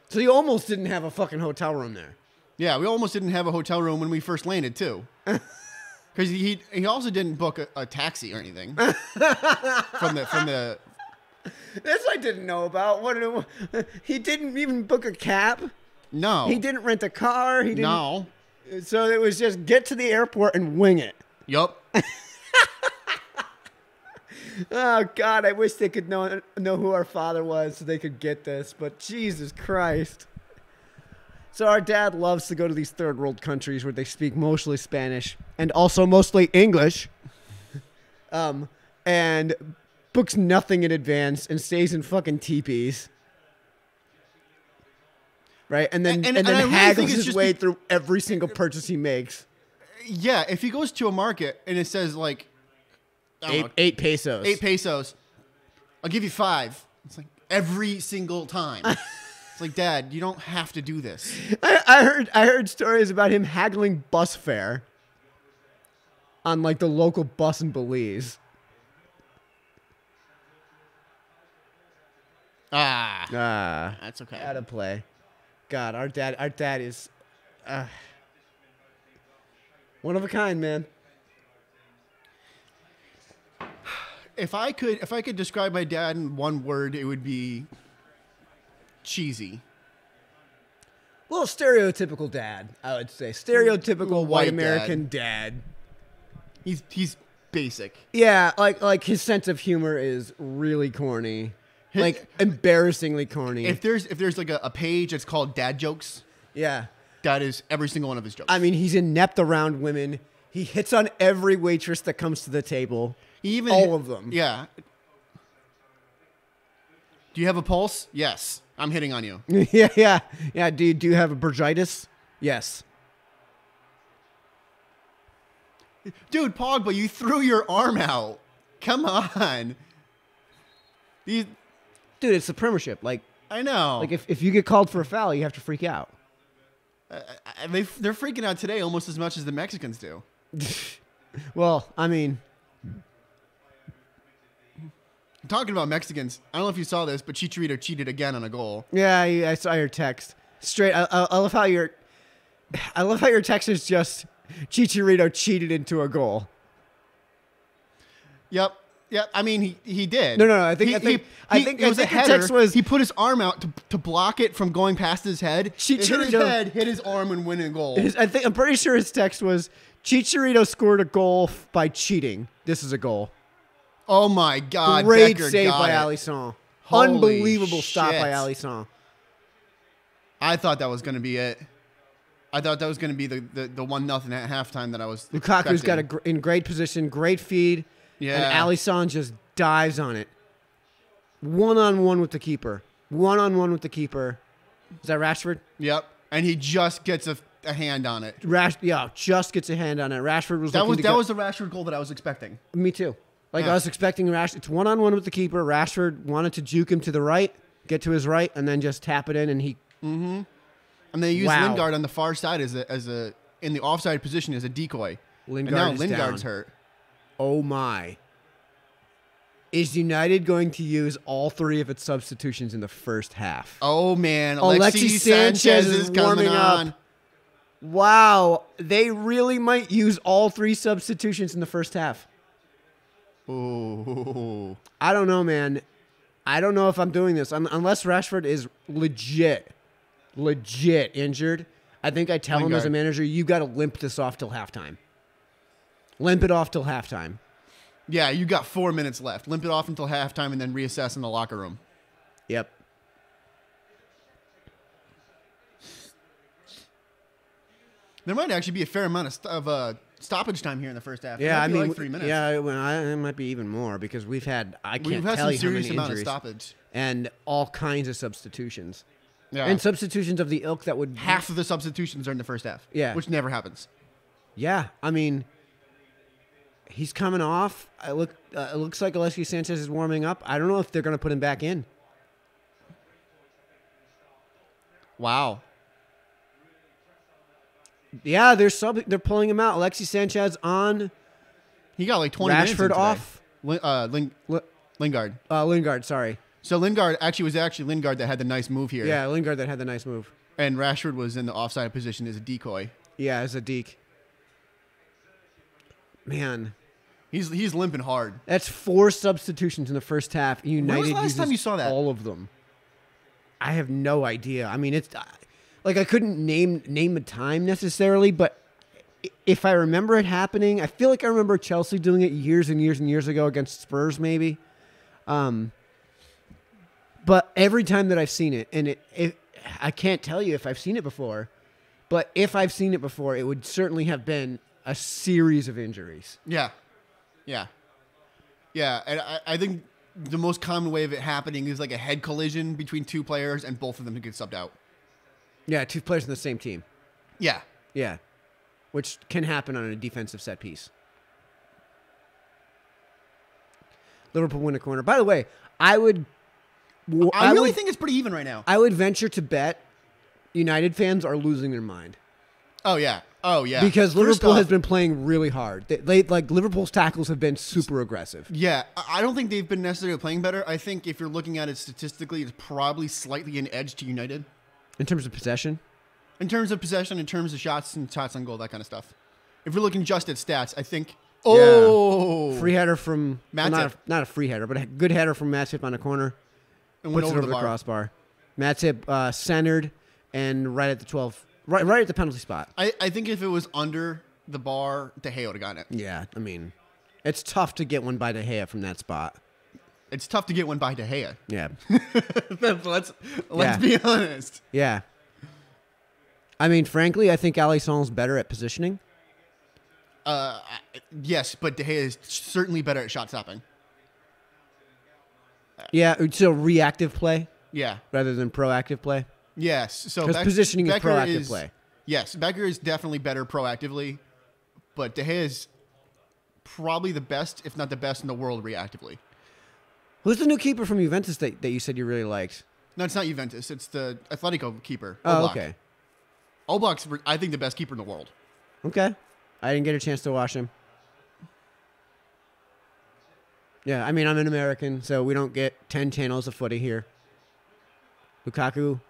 So you almost didn't have a fucking hotel room there. Yeah, we almost didn't have a hotel room when we first landed, too. Because he also didn't book a taxi or anything. from the. This I didn't know about. He didn't even book a cab. No. He didn't rent a car. He didn't. No. So it was just get to the airport and wing it. Yup. Oh, God, I wish they could know who our father was so they could get this. But Jesus Christ. So our dad loves to go to these third world countries where they speak mostly Spanish and also mostly English. And books nothing in advance and stays in fucking teepees. Right? And then haggles his way through every single purchase he makes. Yeah, if he goes to a market and it says like... Eight pesos. 8 pesos. I'll give you 5. It's like every single time. It's like, Dad, you don't have to do this. I heard stories about him haggling bus fare on like the local bus in Belize. That's okay. Out of play. God, our dad is one of a kind, man. If I could describe my dad in one word, it would be cheesy. Well, stereotypical dad, I would say. Stereotypical white American dad. He's basic. Yeah, like his sense of humor is really corny. Like embarrassingly corny. If there's like a page that's called dad jokes, yeah, that is every single one of his jokes. I mean, he's inept around women. He hits on every waitress that comes to the table. All of them. Yeah. Do you have a pulse? Yes. I'm hitting on you. Yeah. Do you have a bursitis? Yes. Dude, Pogba, you threw your arm out. Come on. Dude, it's the Premiership. Like, I know. Like if you get called for a foul, you have to freak out. They're freaking out today almost as much as the Mexicans do. Well, I mean, talking about Mexicans, I don't know if you saw this, but Chicharito cheated again on a goal. Yeah, I saw your text. Straight. I love how your text is just Chicharito cheated into a goal. Yep. I mean, he did. No. I think it was a header. Text was he put his arm out to block it from going past his head. Chicharito hit his arm and win a goal. I'm pretty sure his text was Chicharito scored a goal by cheating. This is a goal. Oh my God! Great Becker save by got Alisson. Holy Unbelievable stop shit. by Alisson. I thought that was going to be it. I thought that was going to be the 1-0 at halftime that I was. Lukaku's got in great position, great feed. Yeah. And Alisson just dives on it. One-on-one with the keeper. One-on-one with the keeper. Is that Rashford? Yep. And he just gets a hand on it. Just gets a hand on it. Rashford was that was the Rashford goal that I was expecting. Me too. I was expecting Rashford. It's one-on-one with the keeper. Rashford wanted to juke him to the right, get to his right, and then just tap it in, and he. Mm-hmm. And they used Lingard on the far side as a in the offside position as a decoy. Lingard and now is Lingard's down. hurt. Oh my. Is United going to use all 3 of its substitutions in the first half? Oh man, Alexis Sanchez is coming warming on. up. Wow, they really might use all 3 substitutions in the first half. Ooh. I don't know, man. I don't know if I'm doing this. Unless Rashford is legit injured, I think I tell him as a manager, you got to limp this off till halftime. Limp it off till halftime. Yeah, you got 4 minutes left. Limp it off until halftime and then reassess in the locker room. Yep. There might actually be a fair amount of stoppage time here in the first half. Yeah, I mean, like 3 minutes. Yeah, it might be even more because we've had We've had some serious amount of stoppage and all kinds of substitutions. Yeah, and substitutions of the ilk that would half of the substitutions are in the first half. Yeah, which never happens. Yeah, I mean, he's coming off. It looks like Alexis Sanchez is warming up. I don't know if they're going to put him back in. Wow. Yeah, they're pulling him out. Alexis Sanchez on. He got like 20 minutes. Rashford off. Lingard. Lingard, sorry. So Lingard was Lingard that had the nice move here. Yeah, Lingard that had the nice move. And Rashford was in the offside position as a decoy. Yeah, as a deke. Man. He's limping hard. That's 4 substitutions in the first half. United when was the last time you saw that? All of them. I have no idea. I mean, it's like I couldn't name a time necessarily, but if I remember it happening, I feel like I remember Chelsea doing it years and years and years ago against Spurs, maybe. But every time that I've seen it, and I can't tell you if I've seen it before, but if I've seen it before, it would certainly have been a series of injuries. Yeah. And I think the most common way of it happening is like a head collision between 2 players and both of them get subbed out. Yeah, 2 players in the same team. Yeah. Yeah. Which can happen on a defensive set piece. Liverpool win a corner. By the way, I really think it's pretty even right now. I would venture to bet United fans are losing their mind. Oh, yeah. Because Liverpool has been playing really hard. Liverpool's tackles have been super aggressive. Yeah, I don't think they've been necessarily playing better. I think if you're looking at it statistically, it's probably slightly an edge to United. In terms of possession? In terms of possession, in terms of shots and shots on goal, that kind of stuff. If we're looking just at stats, I think... Oh! Free header from... Matip. Not a free header, but a good header from Matip on a corner. And puts it over the crossbar. Matip centered and right at the 12... Right at the penalty spot. I think if it was under the bar, De Gea would have gotten it. Yeah, I mean, it's tough to get one by De Gea from that spot. It's tough to get one by De Gea. Yeah. let's be honest. Yeah. I mean, frankly, I think Alisson's better at positioning. Yes, but De Gea is certainly better at shot stopping. Yeah, so reactive play. Yeah. Rather than proactive play. Yes, so because positioning is proactive play. Yes, Becker is definitely better proactively, but De Gea is probably the best, if not the best in the world reactively. Who's the new keeper from Juventus that you said you really liked? No, it's not Juventus. It's the Atletico keeper. Oh, Oblak. okay. Oblak's, I think, the best keeper in the world. Okay. I didn't get a chance to watch him. Yeah, I mean, I'm an American, so we don't get 10 channels of footy here. Lukaku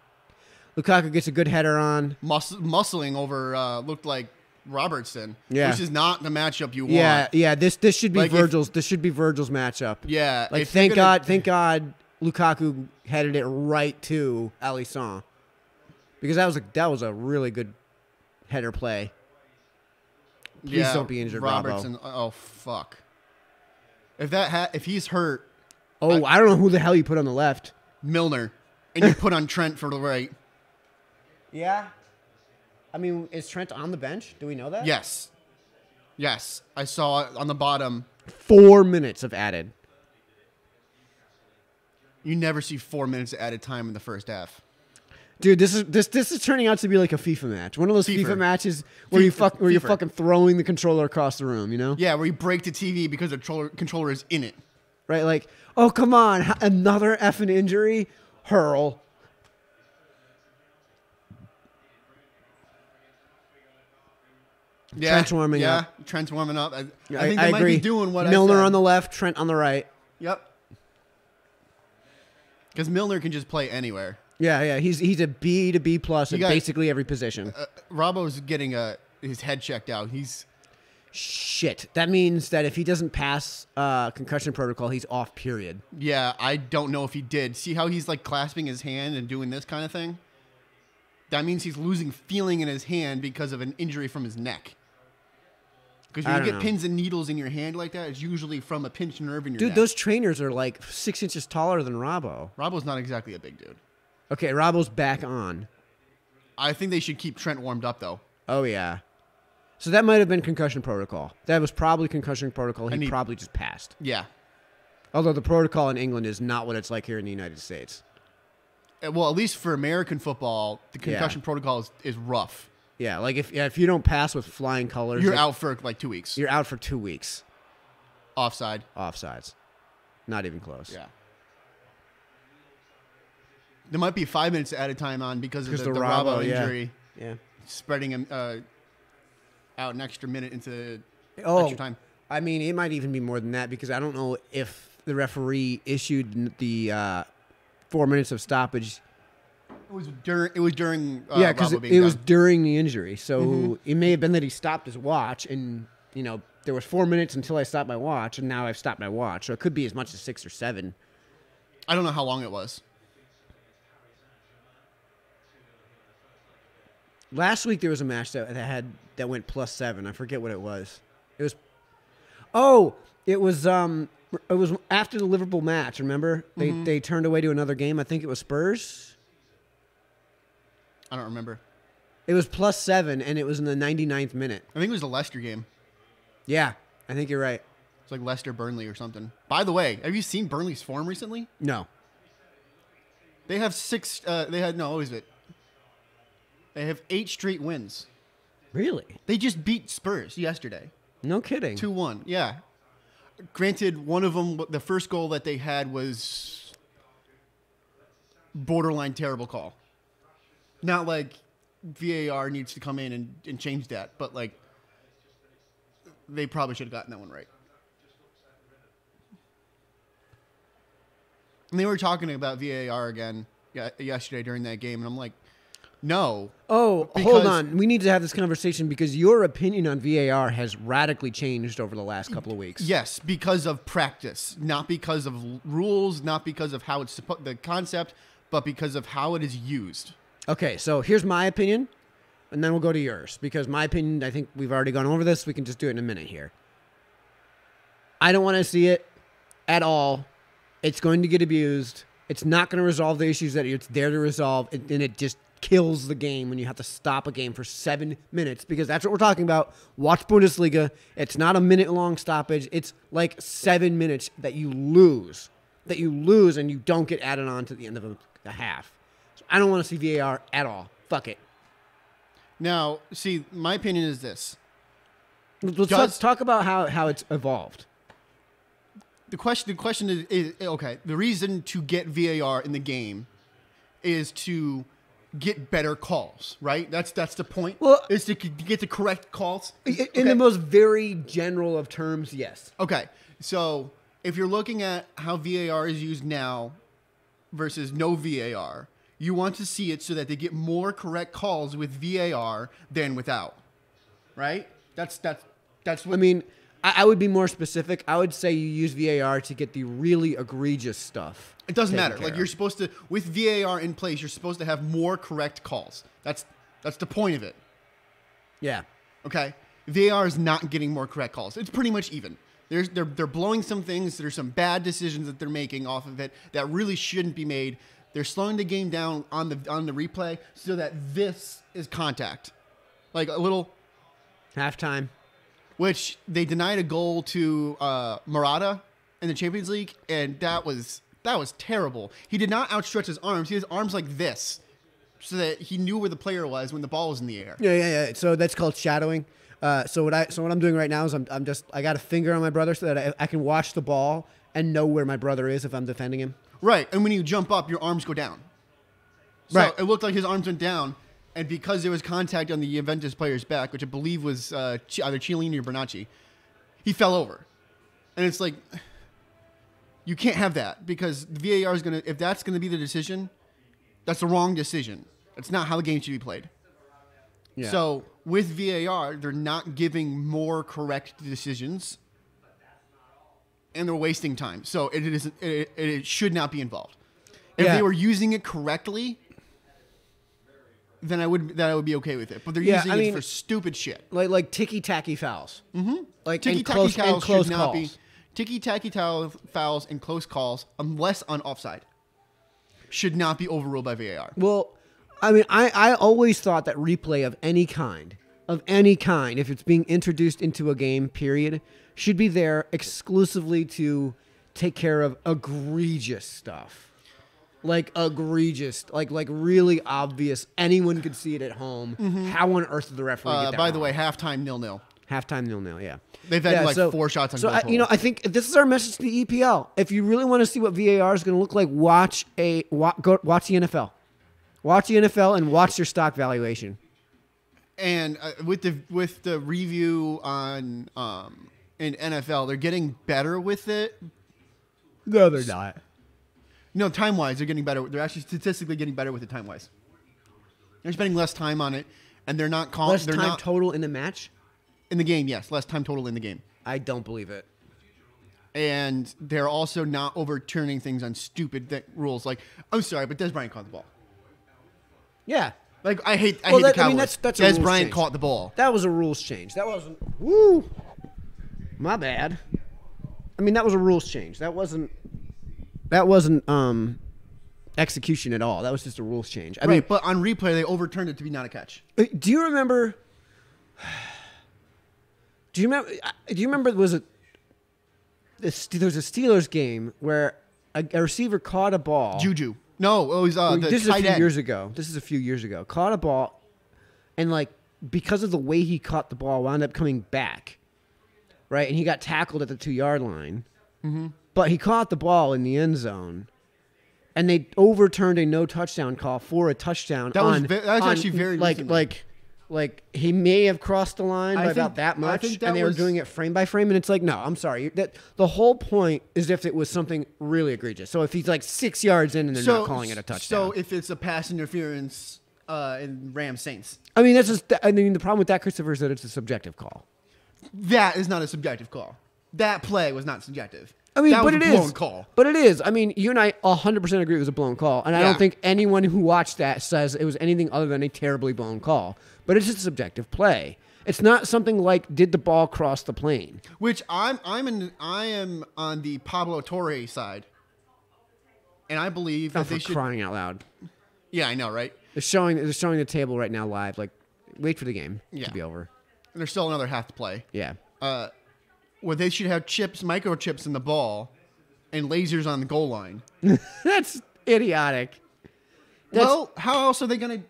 gets a good header on. Muscling over looked like Robertson. Yeah. Which is not the matchup you want. Yeah. This should be this should be Virgil's matchup. Yeah. Like thank God Lukaku headed it right to Alisson. Because that was a really good header play. Please don't be injured, Robertson. Robbo. Oh fuck. If he's hurt. Oh, I don't know who the hell you put on the left. Milner. And you put on Trent for the right. Yeah. I mean, is Trent on the bench? Do we know that? Yes. I saw it on the bottom. 4 minutes of added. You never see 4 minutes of added time in the first half. Dude, this is turning out to be like a FIFA match. One of those FIFA matches where you're fucking throwing the controller across the room, you know? Yeah, where you break the TV because the controller is in it. Right, like, oh, come on, another effing injury? Hurl. Yeah, Trent's warming up. Yeah, Trent's warming up. I think I they might agree. be doing what Milner I said. on the left, Trent on the right. Yep. Because Milner can just play anywhere. Yeah. He's a B to B plus at basically every position. Robbo's getting his head checked out. Shit. That means that if he doesn't pass concussion protocol, he's off, period. Yeah, I don't know if he did. See how he's like clasping his hand and doing this kind of thing? That means he's losing feeling in his hand because of an injury from his neck. Because when you get pins and needles in your hand like that, it's usually from a pinched nerve in your neck. Dude, those trainers are like 6 inches taller than Robbo. Robbo's not exactly a big dude. Okay, Robbo's back on. I think they should keep Trent warmed up, though. Oh, yeah. So that might have been concussion protocol. That was probably concussion protocol. He probably just passed. Yeah. Although the protocol in England is not what it's like here in the United States. Well, at least for American football, the concussion protocol is rough. Yeah, like if you don't pass with flying colors, you're out for like 2 weeks. You're out for 2 weeks. Offsides. Not even close. Yeah. There might be 5 minutes added time on because of the Robbo injury. Yeah. Spreading him out an extra minute into extra time. I mean, it might even be more than that because I don't know if the referee issued the 4 minutes of stoppage. It was during. Yeah, because it was during the injury, so it may have been that he stopped his watch, and there was 4 minutes until I stopped my watch, and now I've stopped my watch, so it could be as much as 6 or 7. I don't know how long it was. Last week there was a match that went +7. I forget what it was. It was after the Liverpool match. Remember they turned away to another game. I think it was Spurs. I don't remember. It was +7, and it was in the 99th minute. I think it was the Leicester game. Yeah, I think you're right. It's like Leicester Burnley or something. By the way, have you seen Burnley's form recently? No. They have 6. They have 8 straight wins. Really? They just beat Spurs yesterday. No kidding. 2-1. Yeah. Granted, one of them, the first goal that they had was borderline terrible call. Not like VAR needs to come in and change that, but like they probably should have gotten that one right. And they were talking about VAR again yesterday during that game, and I'm like, no. Oh, hold on. We need to have this conversation because your opinion on VAR has radically changed over the last couple of weeks. Yes, because of practice, not because of rules, not because of how it's the concept, but because of how it is used. Okay, so here's my opinion, and then we'll go to yours. Because my opinion, I think we've already gone over this. We can just do it in a minute here. I don't want to see it at all. It's going to get abused. It's not going to resolve the issues that it's there to resolve, and it just kills the game when you have to stop a game for 7 minutes, because that's what we're talking about. Watch Bundesliga. It's not a minute-long stoppage. It's like 7 minutes that you lose, and you don't get added on to the end of a half. So I don't want to see VAR at all. Fuck it. Now, see, my opinion is this. Let's talk about how it's evolved. The question is okay. The reason to get VAR in the game is to get better calls, right? That's the point. Well, is to get the correct calls. In the most very general of terms, yes. Okay, so if you're looking at how VAR is used now versus no VAR, you want to see it so that they get more correct calls with VAR than without, right? That's what I mean. I would be more specific. I would say you use VAR to get the really egregious stuff. It doesn't matter. Like you're supposed to, with VAR in place, you're supposed to have more correct calls. That's the point of it. Yeah. Okay. VAR is not getting more correct calls. It's pretty much even. They're blowing some things. There's some bad decisions that they're making off of it that really shouldn't be made. They're slowing the game down on the replay so that this is contact, like a little halftime. Which they denied a goal to Morata in the Champions League, and that was terrible. He did not outstretch his arms. He had his arms like this, so that he knew where the player was when the ball was in the air. Yeah. So that's called shadowing. So what I'm doing right now is I got a finger on my brother so that I can watch the ball and know where my brother is if I'm defending him. Right, and when you jump up, your arms go down. So right. It looked like his arms went down, and because there was contact on the Juventus player's back, which I believe was either Chiellini or Bernacchi, he fell over. And it's like, you can't have that because the VAR is going to, if that's going to be the decision, that's the wrong decision. That's not how the game should be played. Yeah. So with VAR, they're not giving more correct decisions, and they're wasting time. So it should not be involved. If they were using it correctly, then I would be okay with it. But they're using it for stupid shit, like ticky-tacky fouls. Mm-hmm. Like ticky-tacky fouls should not be ticky-tacky fouls and close calls, unless on offside, should not be overruled by VAR. Well, I mean, I always thought that replay of any kind, if it's being introduced into a game, period, should be there exclusively to take care of egregious stuff. Like egregious, like really obvious. Anyone could see it at home. Mm-hmm. How on earth did the referee get that By wrong? the way, halftime 0-0. Halftime 0-0, yeah. They've had 4 shots on goal. So I think this is our message to the EPL. If you really want to see what VAR is going to look like, watch the NFL. Watch the NFL and watch your stock valuation. And with the review on in NFL, they're getting better with it. No, they're not. No, time-wise, they're getting better. They're actually statistically getting better with it time-wise. They're spending less time on it, and they're not calling. Less time total in the match? In the game, yes. Less time total in the game. I don't believe it. And they're also not overturning things on stupid rules. Like, I'm sorry, but Des Bryant caught the ball. Yeah. Like, I hate the Cowboys. I mean, that's Des Bryant caught the ball. That was a rules change. That wasn't... Woo! My bad. I mean, that was a rules change. That wasn't execution at all. That was just a rules change. I mean, but on replay, they overturned it to be not a catch. Do you remember... Do you remember there was a Steelers game where a receiver caught a ball. Juju. No, it was the this is tight a few end. years ago. This is a few years ago. Caught a ball, and like because of the way he caught the ball, wound up coming back, right? And he got tackled at the 2-yard line. Mm-hmm. But he caught the ball in the end zone, and they overturned a no touchdown call for a touchdown. That was actually very like he may have crossed the line by about that much, and they were doing it frame by frame. And it's like, no, I'm sorry. That the whole point is if it was something really egregious. So if he's like 6 yards in and they're not calling it a touchdown. So if it's a pass interference in Rams Saints, I mean the problem with that, Christopher, is that it's a subjective call. That is not a subjective call. That play was not subjective. I mean, that but was it a blown is. Call. But it is. I mean, you and I 100% agree it was a blown call, and I don't think anyone who watched that says it was anything other than a terribly blown call. But it's just a subjective play. It's not something like did the ball cross the plane. Which I am on the Pablo Torre side, and I believe that they should. Crying out loud. Yeah, I know, right? They're showing the table right now live. Like, wait for the game to be over. And there's still another half to play. Yeah. Where they should have microchips in the ball, and lasers on the goal line. That's idiotic. Well, how else are they gonna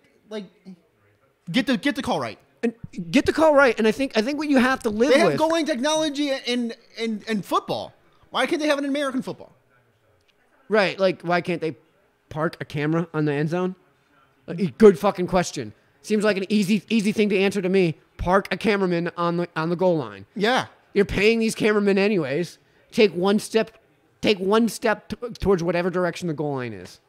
get the call right? And get the call right, and I think what you have to live with. They have goal line technology in football. Why can't they have it in American football? Right, like why can't they park a camera on the end zone? Good fucking question. Seems like an easy thing to answer to me. Park a cameraman on the goal line. Yeah. You're paying these cameramen anyways. Take one step towards whatever direction the goal line is.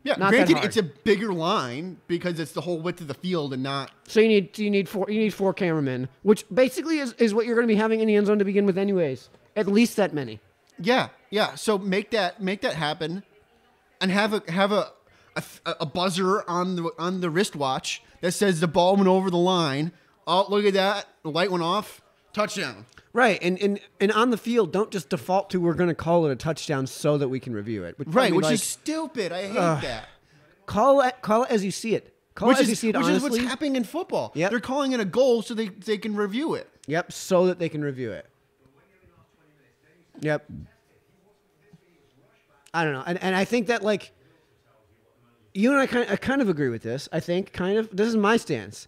Yeah, not granted, that hard. it's a bigger line because it's the whole width of the field and not. So you need four cameramen, which basically is what you're going to be having in the end zone to begin with, anyways. At least that many. Yeah. So make that happen, and have a buzzer on the wristwatch that says the ball went over the line. Oh, look at that! The light went off. Touchdown. Right, and on the field, don't just default to we're going to call it a touchdown so that we can review it. Which is stupid. I hate that. Call it as you see it. Call it as you see it honestly. Which is what's happening in football. Yep. They're calling it a goal so they can review it. Yep, so that they can review it. Yep. I don't know. And I think that, like, you and I kind of agree with this. I think, kind of. This is my stance.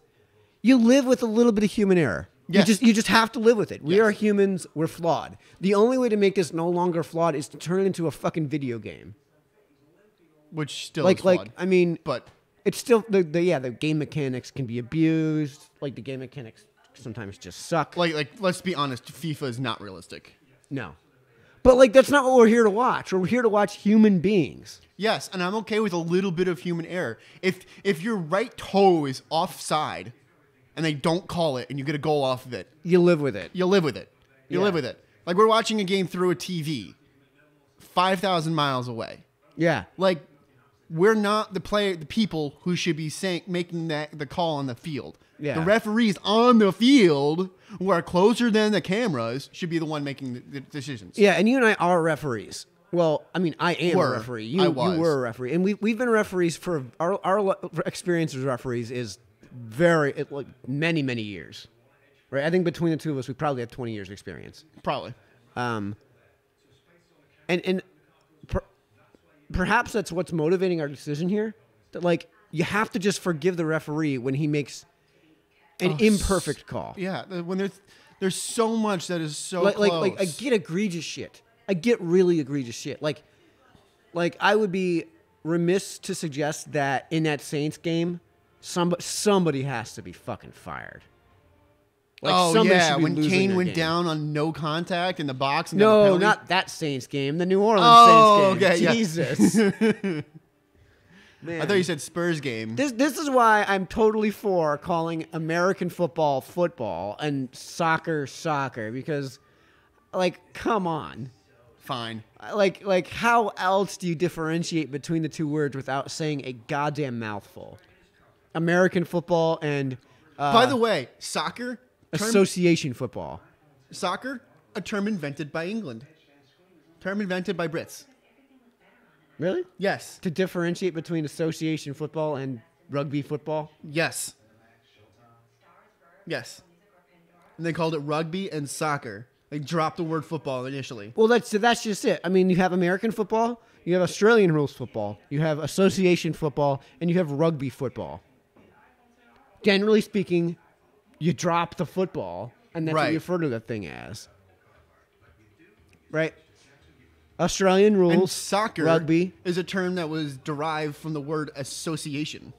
You live with a little bit of human error. Yes. You just have to live with it. We are humans. We're flawed. The only way to make this no longer flawed is to turn it into a fucking video game. Which still is flawed. I mean, but it's still the game mechanics can be abused. Like the game mechanics sometimes just suck. Like let's be honest, FIFA is not realistic. No. But like that's not what we're here to watch. We're here to watch human beings. Yes, and I'm okay with a little bit of human error. If your right toe is offside and they don't call it and you get a goal off of it, you live with it. You live with it. You live with it. Like we're watching a game through a TV 5,000 miles away. Yeah. Like we're not the people who should be making the call on the field. Yeah. The referees on the field who are closer than the cameras should be the one making the decisions. Yeah, and you and I are referees. Well, I mean, I am a referee. You were a referee. And we've been referees for our experience as referees is like many, many years. Right? I think between the two of us, we probably have 20 years experience. Probably. Perhaps that's what's motivating our decision here. That like you have to just forgive the referee when he makes an imperfect call. Yeah, when there's so much that is so close. Like I get egregious shit. I get really egregious shit. Like I would be remiss to suggest that in that Saints game, somebody has to be fucking fired. Like when Kane went down on no contact in the box. And no, not that Saints game. The New Orleans Saints game. Okay, Jesus. Man. I thought you said Spurs game. This is why I'm totally for calling American football and soccer because, like, come on. Fine. Like how else do you differentiate between the two words without saying a goddamn mouthful? American football and by the way, soccer. Association football. Soccer, a term invented by England. Term invented by Brits. Really? Yes. To differentiate between association football and rugby football? Yes. Yes. And they called it rugby and soccer. They dropped the word football initially. Well, that's just it. I mean, you have American football, you have Australian rules football, you have association football, and you have rugby football. Generally speaking, you drop the football, and that's what you refer to the thing as. Right? Australian rules, and soccer rugby is a term that was derived from the word association.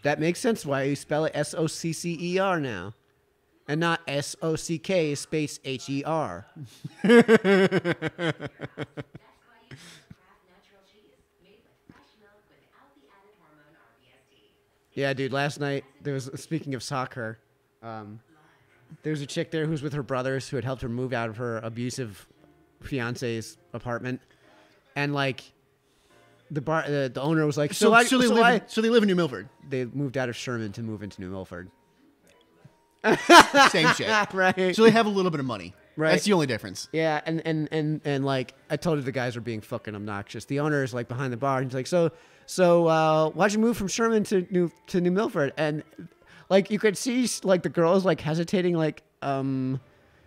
That makes sense why you spell it S-O-C-C-E-R now. And not S-O-C-K space H-E-R. Yeah, dude, last night, speaking of soccer, there was a chick there who was with her brothers who had helped her move out of her abusive fiance's apartment. And, like, the owner was like, so they live in New Milford. They moved out of Sherman to move into New Milford. Same shit. Right. So they have a little bit of money. Right. That's the only difference. Yeah, and like, I told her the guys were being fucking obnoxious. The owner is, like, behind the bar, and he's like, So why'd you move from Sherman to New Milford? And like you could see like the girls like hesitating, like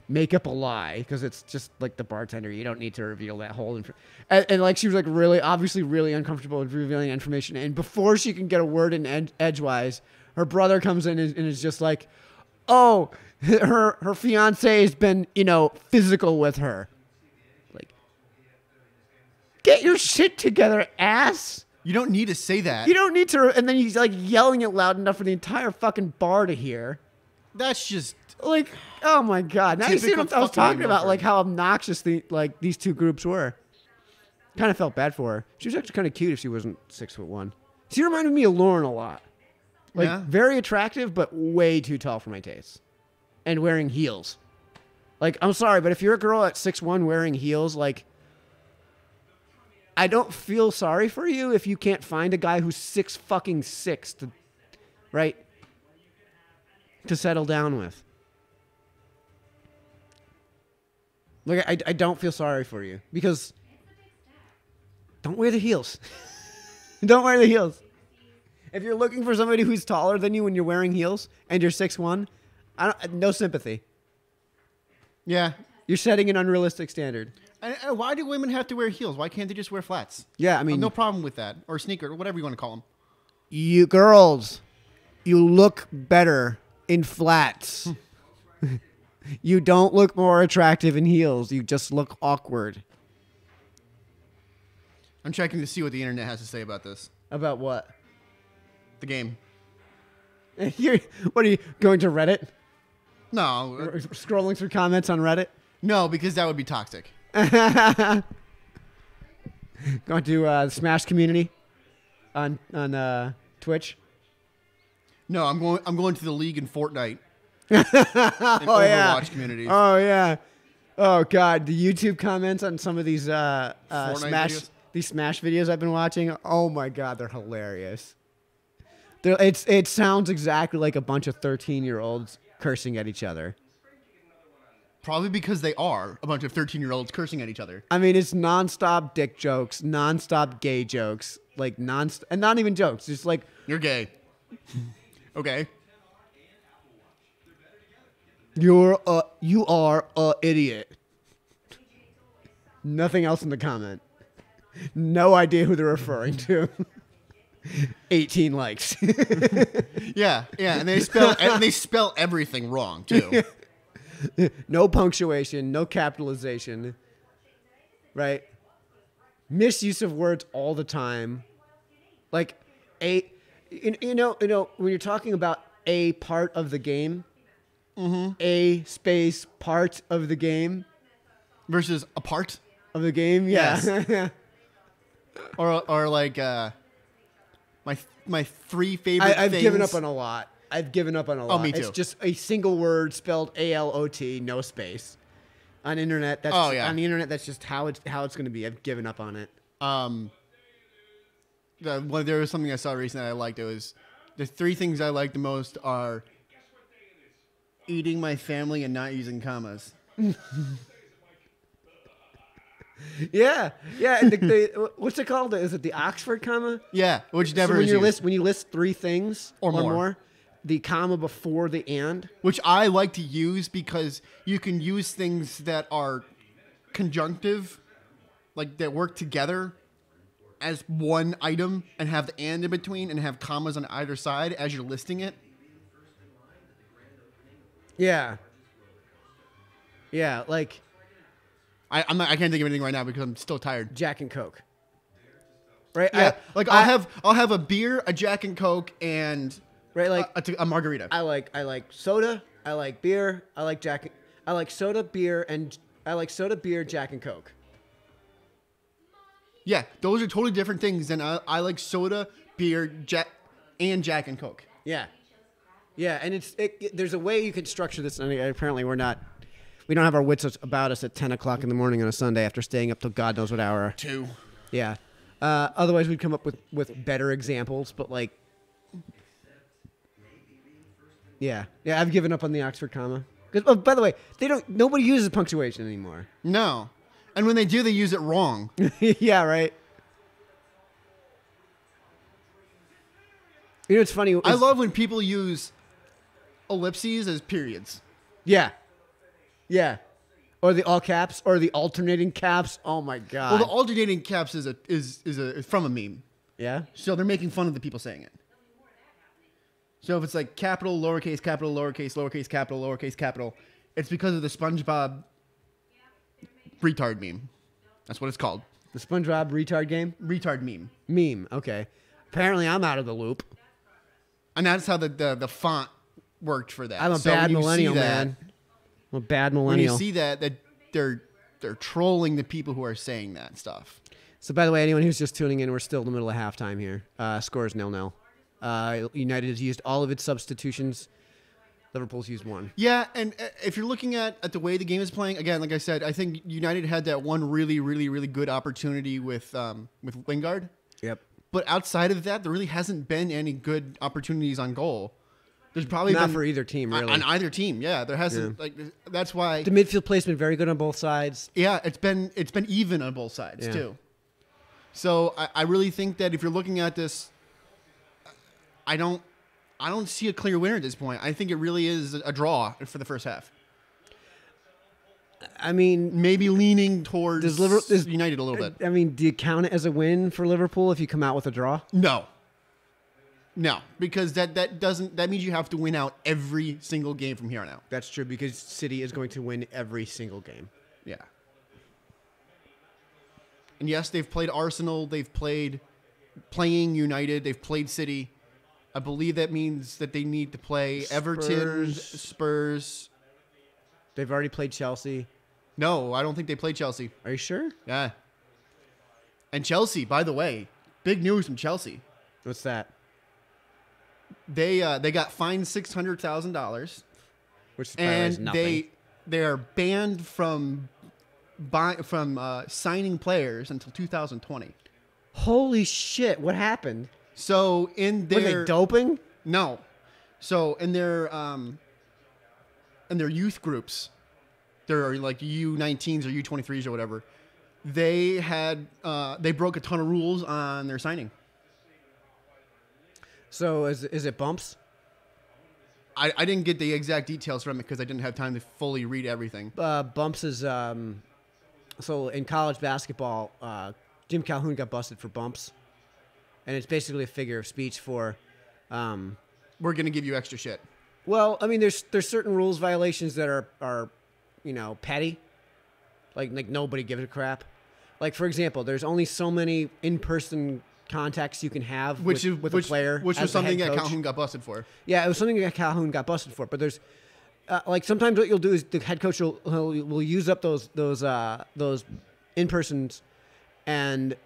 make up a lie because it's just like the bartender. You don't need to reveal that whole and like she was like really obviously really uncomfortable with revealing information. And before she can get a word in edgewise, her brother comes in and is just like, oh, her fiance has been physical with her. Like, get your shit together, ass. You don't need to say that. You don't need to, and then he's like yelling it loud enough for the entire fucking bar to hear. That's just like, oh my god! Now you see what I was talking about, like how obnoxious these two groups were. Kind of felt bad for her. She was actually kind of cute if she wasn't 6'1". She reminded me of Lauren a lot. Like very attractive, but way too tall for my taste, and wearing heels. Like, I'm sorry, but if you're a girl at 6'1" wearing heels, like, I don't feel sorry for you if you can't find a guy who's 6'6" to settle down with. Like, I don't feel sorry for you because don't wear the heels. Don't wear the heels. If you're looking for somebody who's taller than you when you're wearing heels and you're 6'1", no sympathy. Yeah. You're setting an unrealistic standard. And why do women have to wear heels? Why can't they just wear flats? Yeah, I mean, no problem with that, or sneaker, or whatever you want to call them. You girls, you look better in flats. You don't look more attractive in heels. You just look awkward. I'm checking to see what the internet has to say about this. About what? The game. What are you going to Reddit? No. Or scrolling through comments on Reddit? No, because that would be toxic. Going to the Smash community on Twitch? No, I'm going to the League and Fortnite. Overwatch communities. Oh yeah. Oh god, the YouTube comments on some of these Smash videos? These Smash videos I've been watching. Oh my god, they're hilarious. It sounds exactly like a bunch of 13-year-olds cursing at each other. Probably because they are a bunch of 13-year-olds cursing at each other. I mean, it's nonstop dick jokes, nonstop gay jokes, like and not even jokes, just like You're gay. Okay. you are a idiot. Nothing else in the comment. No idea who they're referring to. 18 likes. Yeah, and they spell everything wrong too. No punctuation, no capitalization. Right? Misuse of words all the time. Like you know when you're talking about a part of the game, a space part of the game Versus a part of the game, yeah. Yes. or like my three favorite I've things. given up on a lot. I've given up on a lot. Oh, me too. It's just a single word spelled ALOT, no space. On internet, that's on the internet. That's just how it's going to be. I've given up on it. There was something I saw recently that I liked. It was the three things I like the most are eating my family and not using commas. Yeah. And what's it called? Is it the Oxford comma? Yeah, which never So is used. when you list three things Or more. the comma before the and. Which I like to use because you can use things that are conjunctive, like that work together as one item and have the and in between and have commas on either side as you're listing it. Yeah. Yeah, like I can't think of anything right now because I'm still tired. Jack and Coke. Right? Yeah, I'll have a beer, a Jack and Coke, and right, like a margarita. I like soda, I like beer, I like soda, beer, Jack and Coke. Yeah, those are totally different things. And I like soda, beer, Jack and Coke. Yeah, and there's a way you can structure this. And apparently, we don't have our wits about us at 10 o'clock in the morning on a Sunday after staying up till God knows what hour. 2. Yeah. Otherwise, we'd come up with better examples. But like, yeah, I've given up on the Oxford comma. Oh, by the way, nobody uses punctuation anymore. No. And when they do, they use it wrong. Yeah, right. You know, it's funny. I love when people use ellipses as periods. Yeah. Or the all caps, or the alternating caps. Oh my god. Well, the alternating caps is from a meme. Yeah. So they're making fun of the people saying it. So if it's like capital, lowercase, capital, lowercase, lowercase, capital, lowercase, capital, it's because of the SpongeBob retard meme. That's what it's called. The SpongeBob retard game? Retard meme. Meme, okay. Apparently I'm out of the loop. And that's how the font worked for that. I'm a bad millennial, man. I'm a bad millennial. When you see that they're trolling the people who are saying that stuff. So by the way, anyone who's just tuning in, we're still in the middle of halftime here. Score is 0-0. United has used all of its substitutions. Liverpool's used one. Yeah, and if you're looking at the way the game is playing, again, like I said, I think United had that one really, really, really good opportunity with Lingard. Yep. But outside of that, there really hasn't been any good opportunities on goal. There's probably not been, for either team, really. On either team, yeah, there hasn't. Yeah. Like that's why the midfield placement very good on both sides. Yeah, it's been even on both sides too. So I really think that if you're looking at this, I don't see a clear winner at this point. I think it really is a draw for the first half. I mean, maybe leaning towards United a little bit. I mean, do you count it as a win for Liverpool if you come out with a draw? No, because that means you have to win out every single game from here on out. That's true, because City is going to win every single game. Yeah. And yes, they've played Arsenal, they've played United, they've played City. I believe that means that they need to play Everton, Spurs. They've already played Chelsea. No, I don't think they played Chelsea. Are you sure? Yeah. And Chelsea, by the way, big news from Chelsea. What's that? They got fined $600,000, Which and is nothing. they are banned from signing players until 2020. Holy shit! What happened? So in their Were they doping? No. So in their youth groups, they're like U19s or U23s or whatever. They broke a ton of rules on their signing. So is it bumps? I didn't get the exact details from it because I didn't have time to fully read everything. Bumps is so in college basketball, Jim Calhoun got busted for bumps, and it's basically a figure of speech for. We're gonna give you extra shit. Well, I mean, there's certain rules violations that are petty, like nobody gives a crap. Like for example, there's only so many in-person contacts you can have with a player, which was something that Calhoun got busted for. Yeah, it was something that Calhoun got busted for. But there's like sometimes what you'll do is the head coach will use up those in-persons and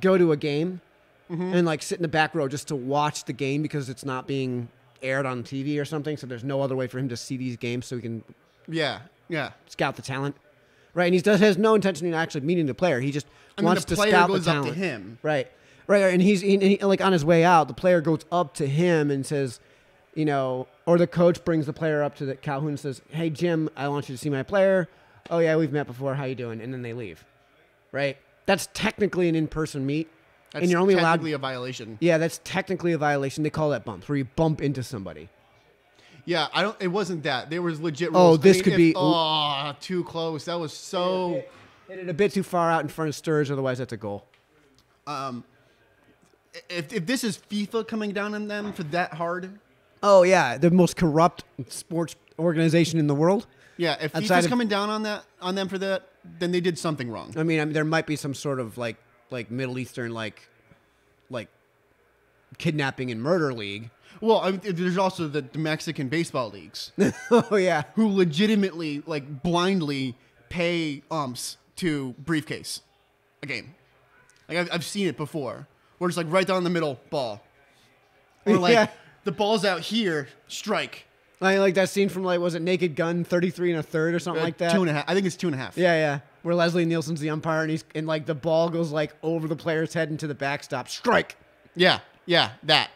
go to a game and like sit in the back row just to watch the game because it's not being aired on TV or something. So there's no other way for him to see these games so he can scout the talent. Right, and he has no intention of actually meeting the player. He just wants to scout the talent. The player goes up to him. Right, and he like on his way out, the player goes up to him and says, or the coach brings the player up to the Calhoun and says, "Hey Jim, I want you to see my player." "Oh yeah, we've met before. How you doing?" And then they leave. Right, that's technically an in-person meet, and you're only allowed a violation. Yeah, that's technically a violation. They call that bumps, where you bump into somebody. Yeah, it wasn't that. There was legit rules. Oh, this could be... too close. That was so... Hit it a bit too far out in front of Sturridge, otherwise that's a goal. If this is FIFA coming down on them for that hard... Oh, yeah, the most corrupt sports organization in the world. Yeah, if FIFA's coming down on them for that, then they did something wrong. I mean, there might be some sort of like Middle Eastern like kidnapping and murder league. Well, there's also the Mexican baseball leagues. Oh yeah, who legitimately like blindly pay umps to briefcase a game. Like I've seen it before, where it's like right down the middle ball, or like the ball's out here, strike. Like that scene from was it Naked Gun 33 1/3 or something like that? 2.5. I think it's 2.5. Yeah. Where Leslie Nielsen's the umpire and like the ball goes like over the player's head into the backstop. Strike. Yeah, that.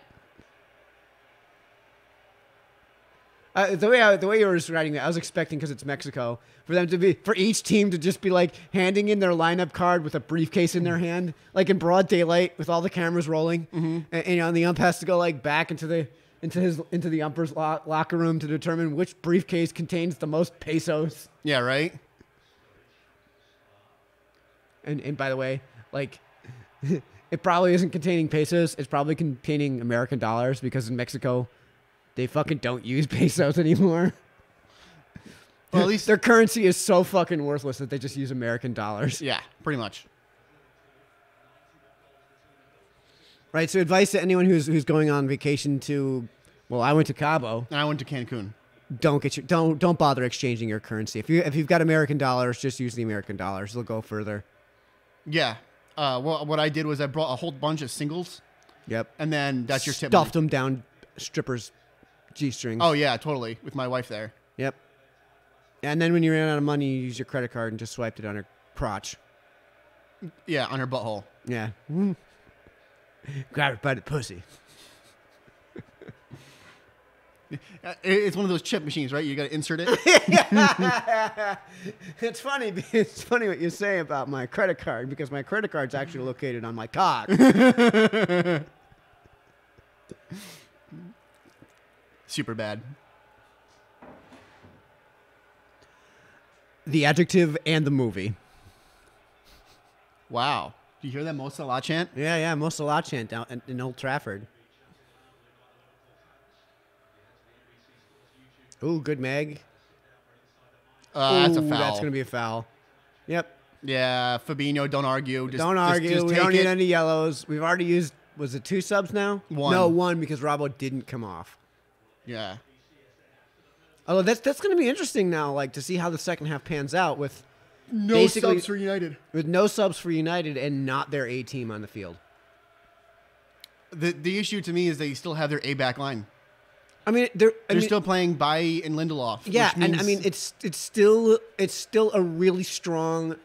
The way you were describing that, I was expecting, because it's Mexico, for each team to just be like handing in their lineup card with a briefcase in their hand, like in broad daylight with all the cameras rolling, and the ump has to go like back into the umpire's locker room to determine which briefcase contains the most pesos. Yeah, right. And by the way, like it probably isn't containing pesos. It's probably containing American dollars, because in Mexico, they fucking don't use pesos anymore. Well, at least their currency is so fucking worthless that they just use American dollars. Yeah, pretty much. Right. So, advice to anyone who's going on vacation to, well, I went to Cabo. And I went to Cancun. Don't bother exchanging your currency. If you've got American dollars, just use the American dollars. They'll go further. Yeah. Well, what I did was I brought a whole bunch of singles. Yep. And then that's your tip. Stuffed them down strippers' G-strings. Oh yeah, totally. With my wife there. Yep. And then when you ran out of money, you used your credit card and just swiped it on her crotch. Yeah, on her butthole. Yeah. Grab her by the pussy. It's one of those chip machines, right? You got to insert it. It's funny. It's funny what you say about my credit card, because my credit card's actually located on my cock. Super bad. The adjective and the movie. Wow. Do you hear that Mo Salah chant? Yeah, Mo Salah chant down in Old Trafford. Ooh, good Meg. That's a foul. That's going to be a foul. Yep. Yeah, Fabinho, don't argue. Don't argue. We don't need any yellows. We've already used Was it 2 subs now? One. No, 1 because Robbo didn't come off. Yeah. Although that's going to be interesting now, like to see how the second half pans out with No subs for United. With no subs for United and not their A team on the field. The issue to me is they still have their A back line. I mean, they're still playing Bailly and Lindelof. Yeah, and I mean it's still a really strong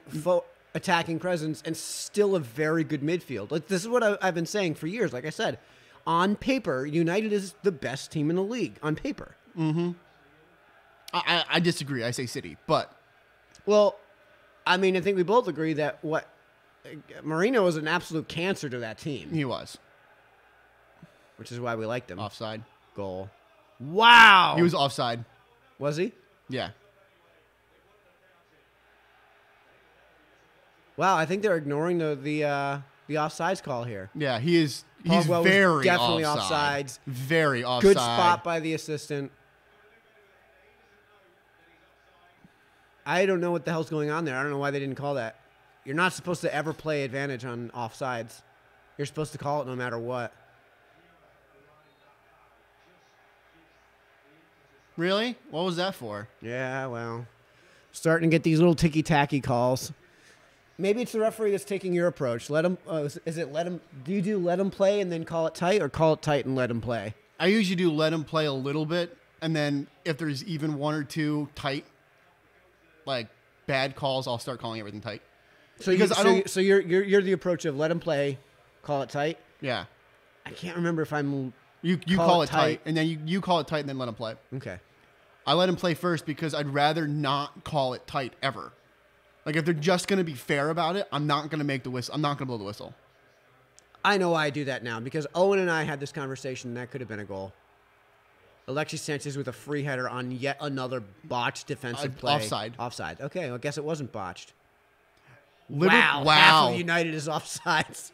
attacking presence and still a very good midfield. Like this is what I've been saying for years. Like I said, on paper, United is the best team in the league. On paper. Mm-hmm. I disagree. I say City, but well, I mean, I think we both agree that Mourinho was an absolute cancer to that team. He was, which is why we liked him. Offside goal. Wow, he was offside. Was he? Yeah. Wow, I think they're ignoring the offsides call here. Yeah, he is. He's very definitely offside. offsides. Very offside. Good spot by the assistant. I don't know what the hell's going on there. I don't know why they didn't call that. You're not supposed to ever play advantage on offsides. You're supposed to call it no matter what. Really? What was that for? Yeah, well, starting to get these little ticky-tacky calls. Maybe it's the referee that's taking your approach. Let him. Is it let him? Do you let him play and then call it tight, or call it tight and let him play? I usually do let him play a little bit, and then if there's even 1 or 2 tight, like bad calls, I'll start calling everything tight. So you're the approach of let him play, call it tight. Yeah. I can't remember if I'm. You call it tight, and then you call it tight, and then let him play. Okay. I let him play first because I'd rather not call it tight ever. Like if they're just going to be fair about it, I'm not going to make the whistle. I'm not going to blow the whistle. I know why I do that now because Owen and I had this conversation, and that could have been a goal. Alexis Sanchez with a free header on yet another botched defensive play. Offside. Offside. Okay, well, I guess it wasn't botched. Wow. Half of United is offsides.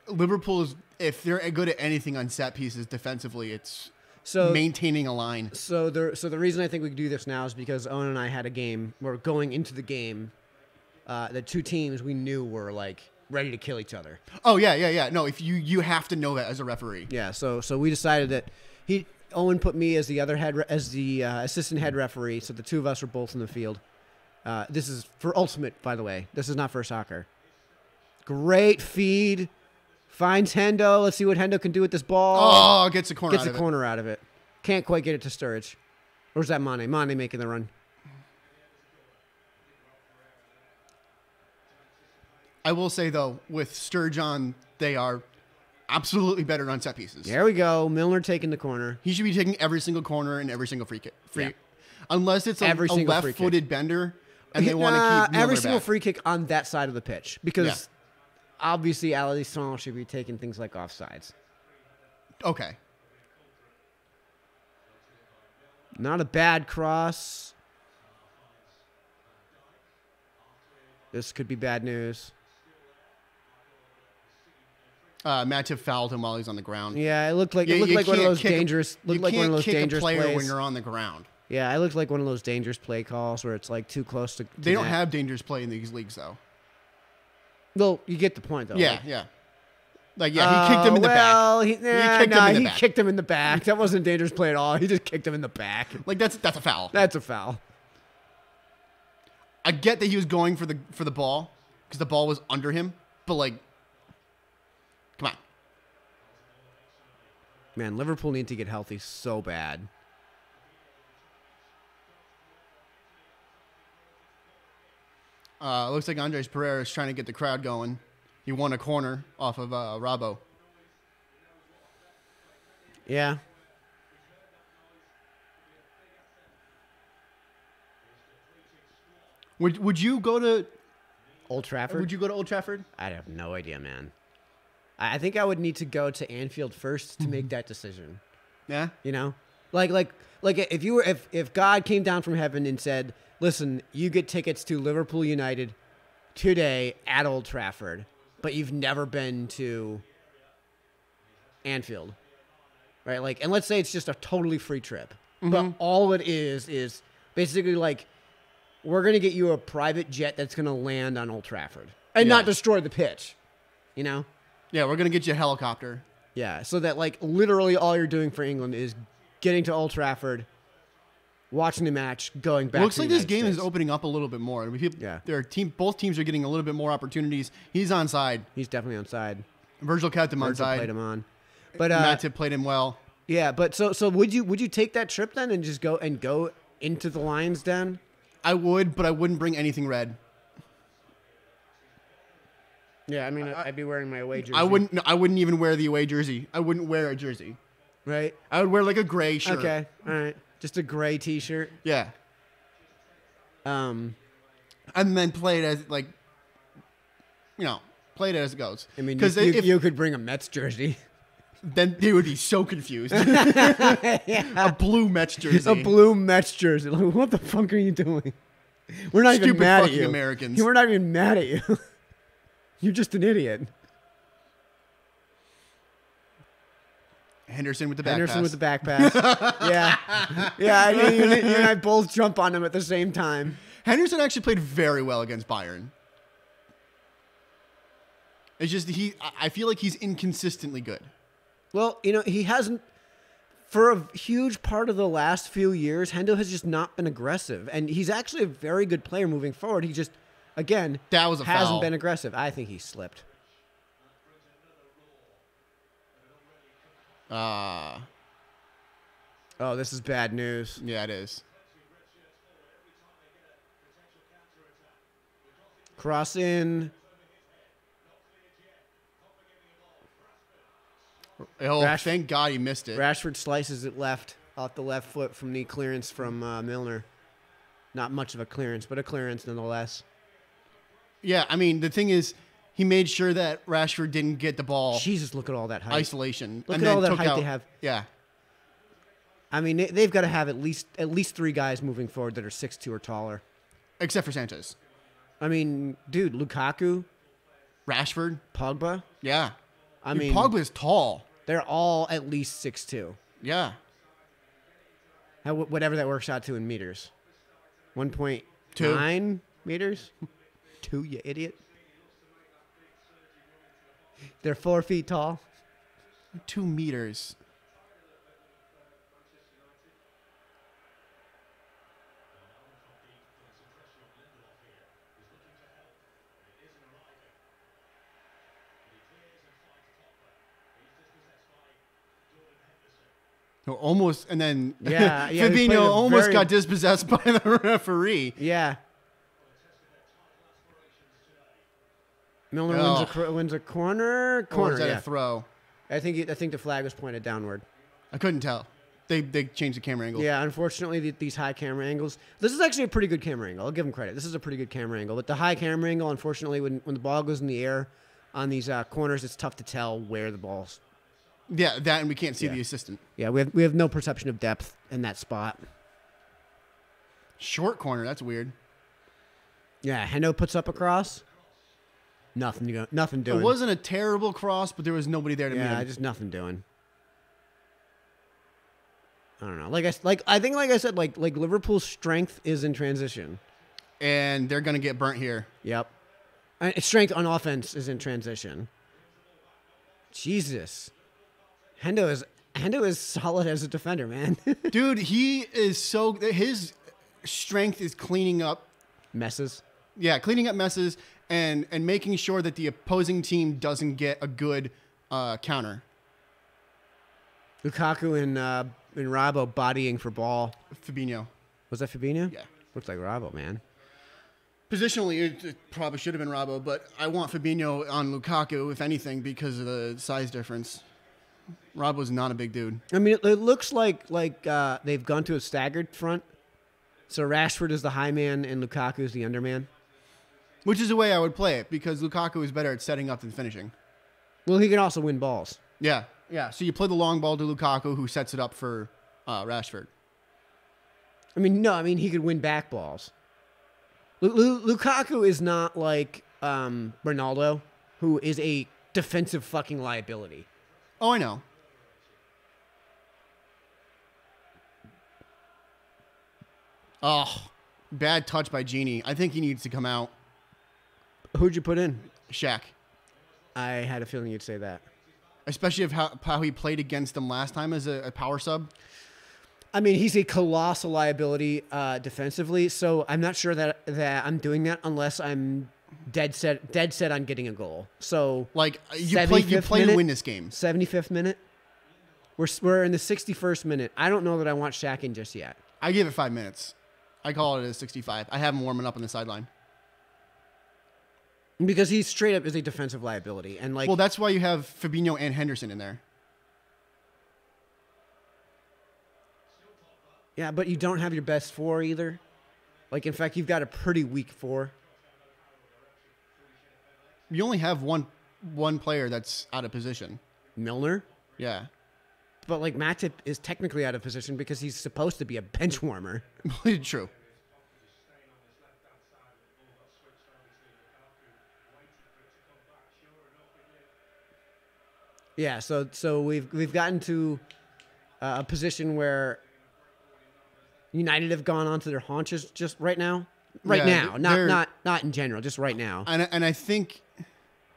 Liverpool is, if they're good at anything on set pieces defensively, it's maintaining a line. So the reason I think we can do this now is because Owen and I had a game where going into the game, the 2 teams we knew were like ready to kill each other. Oh yeah. No, if you have to know that as a referee. Yeah. So we decided that Owen put me as the assistant head referee. So the 2 of us were both in the field. This is for Ultimate, by the way. This is not for soccer. Great feed. Finds Hendo. Let's see what Hendo can do with this ball. Oh, gets a corner out of it. Can't quite get it to Sturridge. Or is that Mane? Mane making the run. I will say, though, with Sturridge on, they are absolutely better on set pieces. There we go. Milner taking the corner. He should be taking every single corner and every single free kick. Yeah. Unless it's a left-footed bender and they want to keep Milner every single back. free kick on that side of the pitch. Because obviously Alisson should be taking things like offsides. Okay. Not a bad cross. This could be bad news. Matip fouled him while he's on the ground. Yeah, it looked like one of those dangerous. Looked like one of those dangerous player plays when you're on the ground. Yeah, it looked like one of those dangerous play calls where it's like too close to. They don't have dangerous play in these leagues, though. Well, you get the point, though. Yeah. Like, he kicked him in the back. He kicked him in the back. That wasn't a dangerous play at all. He just kicked him in the back. Like that's a foul. That's a foul. I get that he was going for the ball because the ball was under him, but like, come on. Man, Liverpool need to get healthy so bad. Looks like Andres Pereira is trying to get the crowd going. He won a corner off of Robbo. Yeah. Would you go to Old Trafford? Would you go to Old Trafford? I have no idea, man. I think I would need to go to Anfield first to make that decision. Yeah. You know, like if God came down from heaven and said, "Listen, you get tickets to Liverpool United today at Old Trafford, but you've never been to Anfield," right? Like, and let's say it's just a totally free trip, but all it is basically like, we're gonna get you a private jet that's gonna land on Old Trafford and not destroy the pitch, you know. Yeah, we're going to get you a helicopter. Yeah, so that like literally all you're doing for England is getting to Old Trafford, watching the match, going back. Looks to like the this United game States. is opening up a little bit more. I mean, both teams are getting a little bit more opportunities. He's onside. He's definitely onside. Virgil kept him Virgil onside. played him on, but Matip played him well. Yeah, but so would you take that trip then and just go into the Lions Den? I would, but I wouldn't bring anything red. Yeah, I mean, I'd be wearing my away jersey. I wouldn't. No, I wouldn't even wear the away jersey. I wouldn't wear a jersey. Right. I would wear like a gray shirt. Okay. All right. Just a gray T-shirt. Yeah. And then play it as like, play it as it goes. I mean, if you could bring a Mets jersey, then they would be so confused. A blue Mets jersey. A blue Mets jersey. Like, what the fuck are you doing? We're not even mad at you. Americans. We're not even mad at you. You're just an idiot. Henderson with the back Henderson pass. with the back pass. Yeah. You and I both jump on him at the same time. Henderson actually played very well against Bayern. It's just I feel like he's inconsistently good. Well, he hasn't. For a huge part of the last few years, Hendo has just not been aggressive, and he's actually a very good player moving forward. He just, again, that was a hasn't foul. been aggressive. I think he slipped. Oh, this is bad news. Yeah, it is. Cross in. Oh, thank God he missed it. Rashford slices it left, off the left foot from the clearance from Milner. Not much of a clearance, but a clearance nonetheless. Yeah, I mean, the thing is, he made sure that Rashford didn't get the ball. Jesus, look at all that height. Isolation. Look at all that height they have. Yeah. I mean, they've got to have at least three guys moving forward that are 6'2" or taller. Except for Sanchez. I mean, dude, Lukaku. Rashford. Pogba. Yeah. I mean, Pogba's tall. They're all at least 6'2". Yeah. Whatever that works out to in meters. 1.9 meters? 2, you idiot. They're 4 feet tall. 2 meters. Almost, and then Fabinho almost got dispossessed by the referee. Yeah. Milner wins a corner. Or is that a throw? I think the flag was pointed downward. I couldn't tell. They changed the camera angle. Yeah, unfortunately, these high camera angles. This is actually a pretty good camera angle. I'll give them credit. This is a pretty good camera angle. But the high camera angle, unfortunately, when the ball goes in the air on these corners, it's tough to tell where the ball's. Yeah, that, and we can't see the assistant. Yeah, we have no perception of depth in that spot. Short corner, that's weird. Yeah, Hendo puts up a cross. Nothing doing. It wasn't a terrible cross, but there was nobody there to meet him. Yeah, just nothing doing. I don't know. I think I said, Liverpool's strength is in transition. And they're gonna get burnt here. Yep. Strength on offense is in transition. Jesus. Hendo is solid as a defender, man. Dude, he is his strength is cleaning up messes. Yeah, cleaning up messes and making sure that the opposing team doesn't get a good counter. Lukaku and Rabo bodying for ball. Fabinho. Was that Fabinho? Yeah. Looks like Rabo, man. Positionally, it probably should have been Rabo, but I want Fabinho on Lukaku, if anything, because of the size difference. Rabo's not a big dude. I mean, it looks like they've gone to a staggered front. So Rashford is the high man and Lukaku is the underman. Which is the way I would play it, because Lukaku is better at setting up than finishing. Well, he can also win balls. Yeah. So you play the long ball to Lukaku, who sets it up for Rashford. I mean, he could win back balls. Lukaku is not like Ronaldo, who is a defensive fucking liability. Oh, I know. Oh, bad touch by Genie. I think he needs to come out. Who'd you put in? Shaq. I had a feeling you'd say that. Especially of how he played against them last time as a power sub. I mean, he's a colossal liability defensively, so I'm not sure that I'm doing that unless I'm dead set on getting a goal. So like you play to win this game. 75th minute. We're in the 61st minute. I don't know that I want Shaq in just yet. I give it 5 minutes. I call it a 65. I have him warming up on the sideline. Because he's straight up is a defensive liability. And well, that's why you have Fabinho and Henderson in there. Yeah, but you don't have your best four either. Like, in fact, you've got a pretty weak four. You only have one player that's out of position. Milner? Yeah. But, like, Matip is technically out of position because he's supposed to be a bench warmer. True. Yeah, so we've gotten to a position where United have gone onto their haunches just right now. Not in general, just right now. And I think,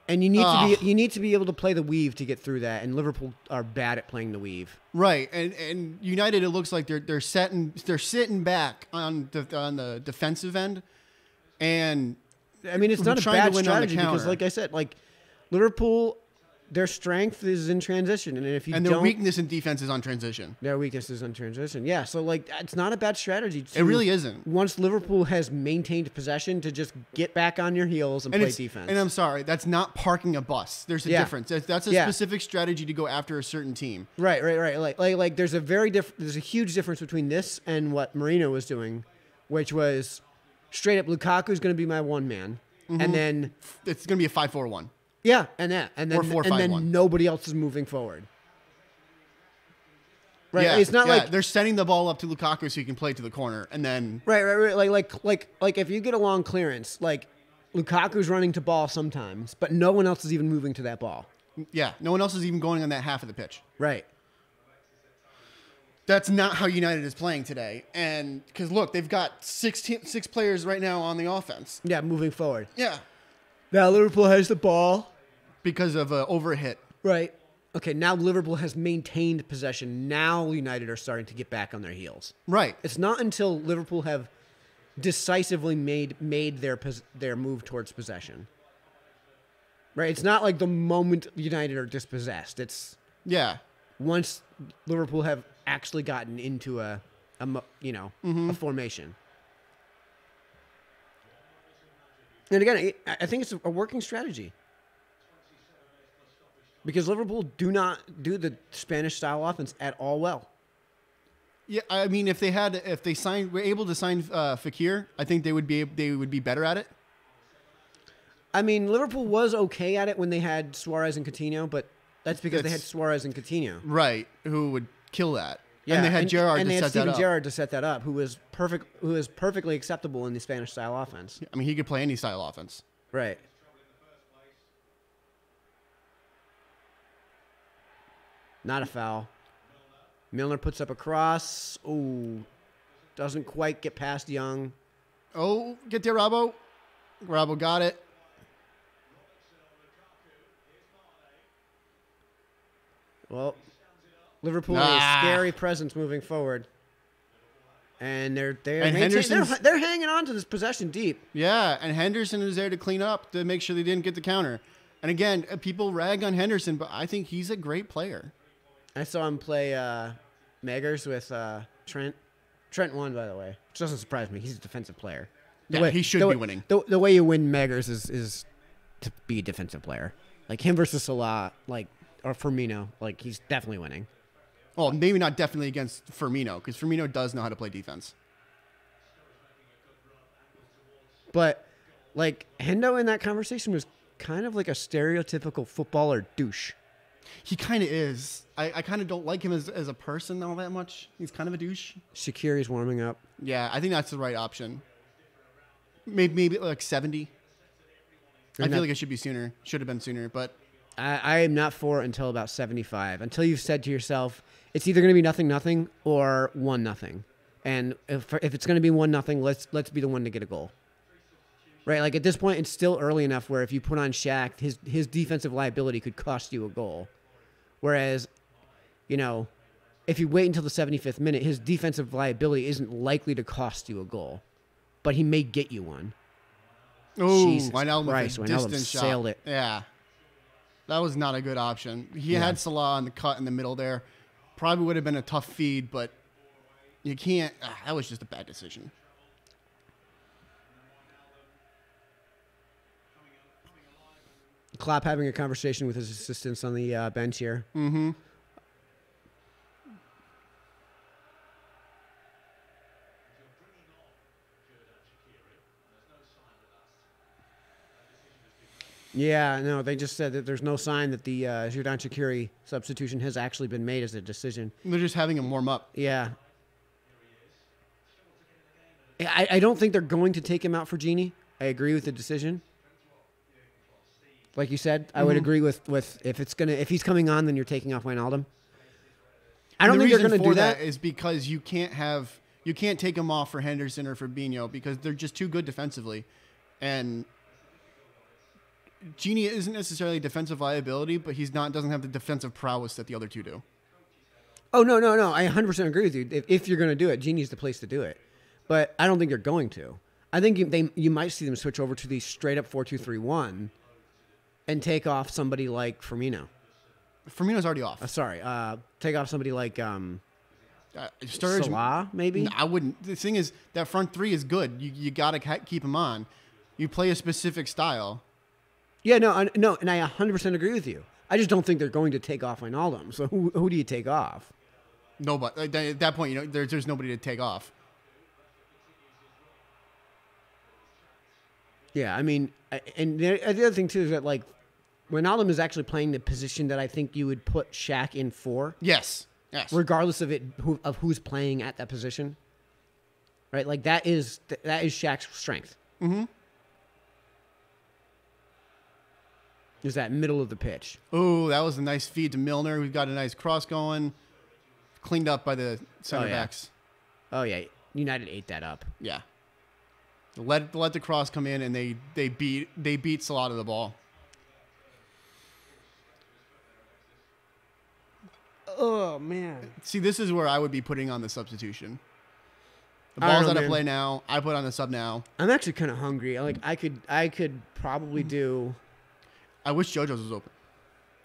and you need to be able to play the weave to get through that. And Liverpool are bad at playing the weave. Right, and United, it looks like they're sitting back on the defensive end, and I mean it's not a bad strategy because, like I said, like Liverpool. Their strength is in transition, and their weakness in defense is on transition. Their weakness is on transition. Yeah, so like it's not a bad strategy. It really isn't. Once Liverpool has maintained possession, to just get back on your heels and play defense. And I'm sorry, that's not parking a bus. There's a difference. That's a specific strategy to go after a certain team. Right. Like there's a huge difference between this and what Mourinho was doing, which was straight up Lukaku's going to be my one man, and then it's going to be a 5-4-1. Yeah, and then nobody else is moving forward. Right, yeah, it's not like they're sending the ball up to Lukaku so he can play to the corner, and then right. Like if you get a long clearance, like Lukaku's running to ball sometimes, but no one else is even moving to that ball. Yeah, no one else is even going on that half of the pitch. Right. That's not how United is playing today, and because look, they've got six players right now on the offense. Yeah, moving forward. Yeah. Now Liverpool has the ball. Because of an overhit. Right. Okay, now Liverpool has maintained possession. Now United are starting to get back on their heels. Right. It's not until Liverpool have decisively made their move towards possession. Right? It's not like the moment United are dispossessed. It's once Liverpool have actually gotten into a formation. And again, I think it's a working strategy. Because Liverpool do not do the Spanish style offense at all well. Yeah, I mean, if they were able to sign Fekir, I think they would be better at it. I mean, Liverpool was okay at it when they had Suarez and Coutinho, but that's because they had Suarez and Coutinho, right? Who would kill that? Yeah, and they had Gerrard and to they had set Steven that up. Gerrard to set that up, who was perfectly acceptable in the Spanish style offense. I mean, he could play any style offense. Right. Not a foul. Milner puts up a cross. Ooh. Doesn't quite get past Young. Oh, get there, Robbo. Robbo got it. Well, Liverpool is a scary presence moving forward. And they're hanging on to this possession deep. Yeah, and Henderson is there to clean up to make sure they didn't get the counter. And again, people rag on Henderson, but I think he's a great player. I saw him play Meggers with Trent. Trent won, by the way, which doesn't surprise me. He's a defensive player. He should be winning. The way you win Meggers is to be a defensive player. Like him versus Salah, or Firmino, he's definitely winning. Well, maybe not definitely against Firmino, because Firmino does know how to play defense. But, Hendo in that conversation was kind of like a stereotypical footballer douche. He kind of is. I kind of don't like him as a person all that much. He's kind of a douche. Shaqiri's warming up. Yeah, I think that's the right option. Maybe 70. I feel like it should be sooner. Should have been sooner, but I am not for it until about 75. Until you've said to yourself, it's either going to be 0-0 or 1-0. And if it's going to be 1-0, let's be the one to get a goal. Right, like at this point, it's still early enough where if you put on Shaq, his defensive liability could cost you a goal. Whereas, if you wait until the 75th minute, his defensive liability isn't likely to cost you a goal, but he may get you one. Oh, Wijnaldum sailed it. Yeah, that was not a good option. He had Salah on the cut in the middle there. Probably would have been a tough feed, but you can't. That was just a bad decision. Klopp having a conversation with his assistants on the bench here. Mm-hmm. Yeah, no, they just said that there's no sign that the Xherdan Shaqiri substitution has actually been made as a decision. They're just having him warm up. Yeah. I don't think they're going to take him out for Genie. I agree with the decision. Like you said, I would agree with if he's coming on, then you're taking off Wijnaldum. I don't think they're going to do that. Is because you can't take him off for Henderson or Fabinho because they're just too good defensively, and Genie isn't necessarily a defensive liability, but doesn't have the defensive prowess that the other two do. Oh no! I 100% agree with you. If you're going to do it, Genie's the place to do it, but I don't think they're going to. I think you might see them switch over to the straight up 4-2-3-1. And take off somebody like Firmino. Firmino's already off. Take off somebody like Sturridge, Salah, maybe? I wouldn't. The thing is, that front three is good. You got to keep him on. You play a specific style. Yeah, no, and I 100% agree with you. I just don't think they're going to take off Wijnaldum. So who do you take off? Nobody. At that point, there's nobody to take off. Yeah, I mean, and the other thing, too, is that, like, Wijnaldum is actually playing the position that I think you would put Shaq in for. Yes. Regardless of who's playing at that position. Right? Like, that is Shaq's strength. Mm-hmm. Is that middle of the pitch. Oh, that was a nice feed to Milner. We've got a nice cross going. Cleaned up by the center backs. Oh, yeah. United ate that up. Yeah. Let the cross come in, and they beat Salah to the ball. Oh man! See, this is where I would be putting on the substitution. The ball's out of play now. I put on the sub now. I'm actually kind of hungry. Like I could probably do. I wish JoJo's was open.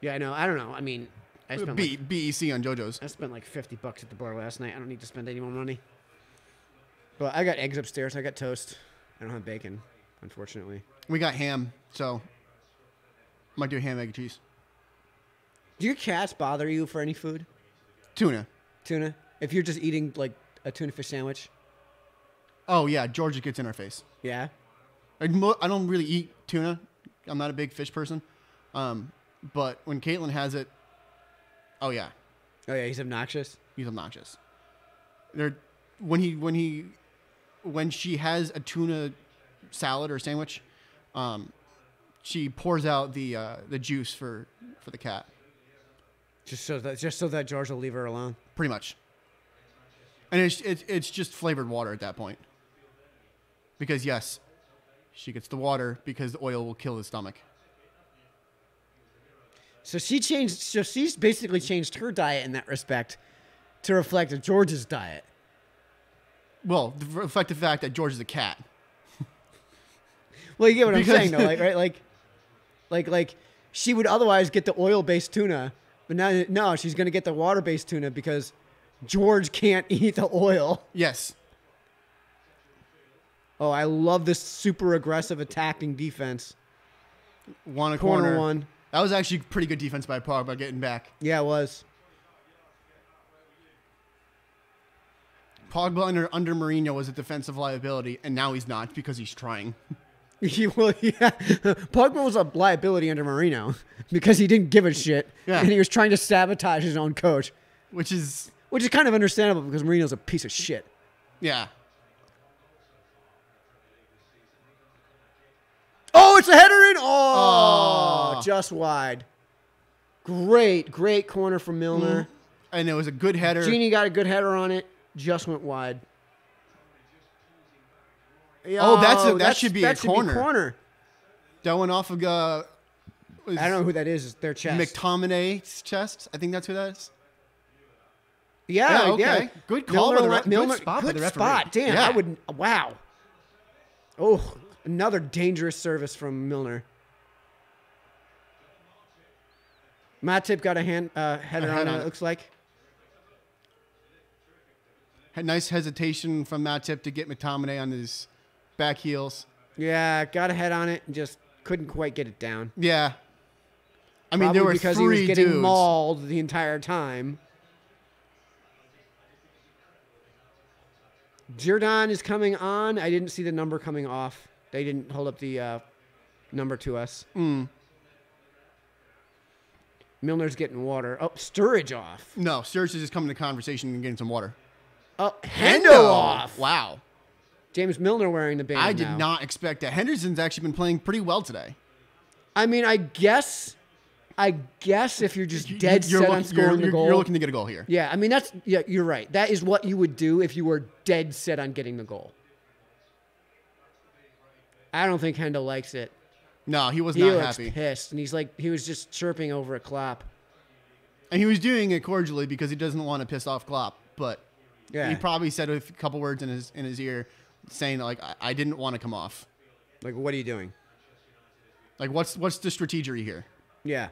Yeah, I know. I don't know. I mean, I spent BEC on JoJo's. I spent like $50 at the bar last night. I don't need to spend any more money. But I got eggs upstairs. I got toast. I don't have bacon, unfortunately. We got ham, so might do ham, egg, and cheese. Do your cats bother you for any food? Tuna. If you're just eating like a tuna fish sandwich? Oh, yeah. Georgia gets in our face. Yeah? I don't really eat tuna. I'm not a big fish person. But when Caitlin has it, oh, yeah. Oh, yeah. He's obnoxious? He's obnoxious. When she has a tuna salad or sandwich, she pours out the juice for the cat. Just so that George will leave her alone. Pretty much. And it's just flavored water at that point. Because yes, she gets the water because the oil will kill the stomach. So she's basically changed her diet in that respect to reflect George's diet. Well, reflect the fact that George is a cat. Well, you get what I'm saying, though, right? Like she would otherwise get the oil-based tuna, but now she's going to get the water-based tuna because George can't eat the oil. Yes. Oh, I love this super aggressive attacking defense. Corner one. That was actually pretty good defense by Pogba getting back. Yeah, it was. Pogba under Mourinho was a defensive liability, and now he's not because he's trying. Well, yeah. Pogba was a liability under Mourinho because he didn't give a shit, and he was trying to sabotage his own coach. Which is kind of understandable because Mourinho's a piece of shit. Yeah. Oh, it's a header in! Oh, just wide. Great corner from Milner. And it was a good header. Genie got a good header on it. Just went wide. Oh, that should be a corner. corner. That went off of I don't know who that is. It's their chest. McTominay's chest. I think that's who that is. Yeah, okay. Good call by the referee. Good spot by the referee. Damn, Yeah. I would. Wow. Oh, another dangerous service from Milner. Matip got a header on it, it looks like. Had nice hesitation from Matip to get McTominay on his back heels. Yeah, got a head on it and just couldn't quite get it down. Yeah. I mean, Probably there were because three he was getting dudes. mauled the entire time. Jordan is coming on. I didn't see the number coming off. They didn't hold up the number to us. Milner's getting water. Oh, Sturridge off. No, Sturridge is just coming to conversation and getting some water. Oh, Hendo off. Wow. James Milner wearing the band I did now. not expect that. Henderson's actually been playing pretty well today. I mean, I guess if you're just dead set on scoring the goal. You're looking to get a goal here. Yeah, I mean, you're right. That is what you would do if you were dead set on getting the goal. I don't think Hendo likes it. No, he was He not looks happy. pissed, and he was just chirping over a Klopp. And he was doing it cordially because he doesn't want to piss off Klopp, but Yeah. he probably said a couple words in his ear saying, like, I didn't want to come off. Like, what are you doing? Like, what's the strategy here? Yeah.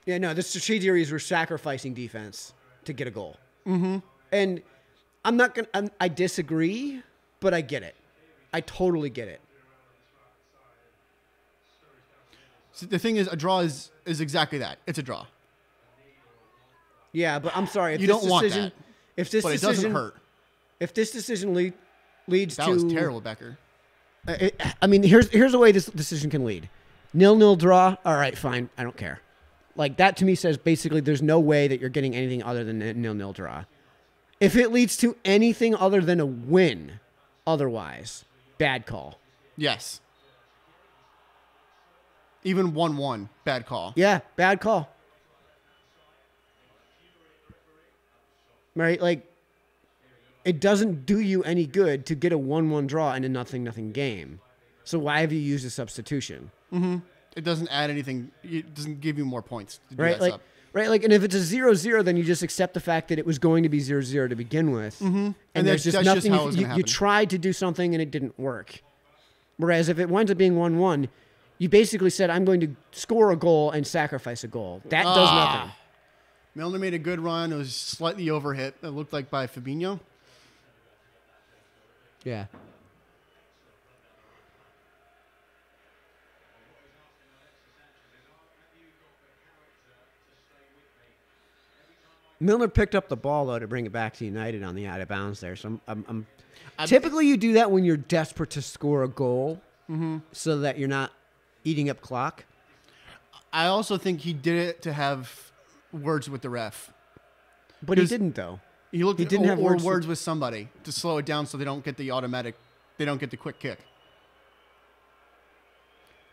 Yeah, no, the strategies were sacrificing defense to get a goal. Mm-hmm. And I disagree, but I get it. I totally get it. So the thing is, a draw is exactly that. It's a draw. Yeah, but I'm sorry. If You this don't want decision, that. If this But it decision doesn't hurt. If this decision leads That to was terrible, Becker. I mean, here's the way this decision can lead. 0-0 draw. All right, fine. I don't care. Like, that to me says basically there's no way that you're getting anything other than a 0-0 draw. If it leads to anything other than a win, otherwise, bad call. Yes. Even 1-1, bad call. Yeah, bad call. Right? Like, it doesn't do you any good to get a 1-1 draw in a 0-0 game. So why have you used a substitution? Mm-hmm. It doesn't add anything. It doesn't give you more points to do Right? that Like, sub. right? Like, and if it's a 0-0, then you just accept the fact that it was going to be 0-0 to begin with. Mm-hmm. And there's just that's nothing. how it was gonna You happen. tried to do something and it didn't work. Whereas if it winds up being 1-1, you basically said, I'm going to score a goal and sacrifice a goal. That does nothing. Milner made a good run. It was slightly overhit. It looked like by Fabinho. Yeah. Milner picked up the ball, though, to bring it back to United on the out of bounds there. So typically you do that when you're desperate to score a goal so that you're not eating up clock. I also think he did it to have words with the ref. But he didn't, though. He didn't have words with somebody to slow it down so they don't get the quick kick.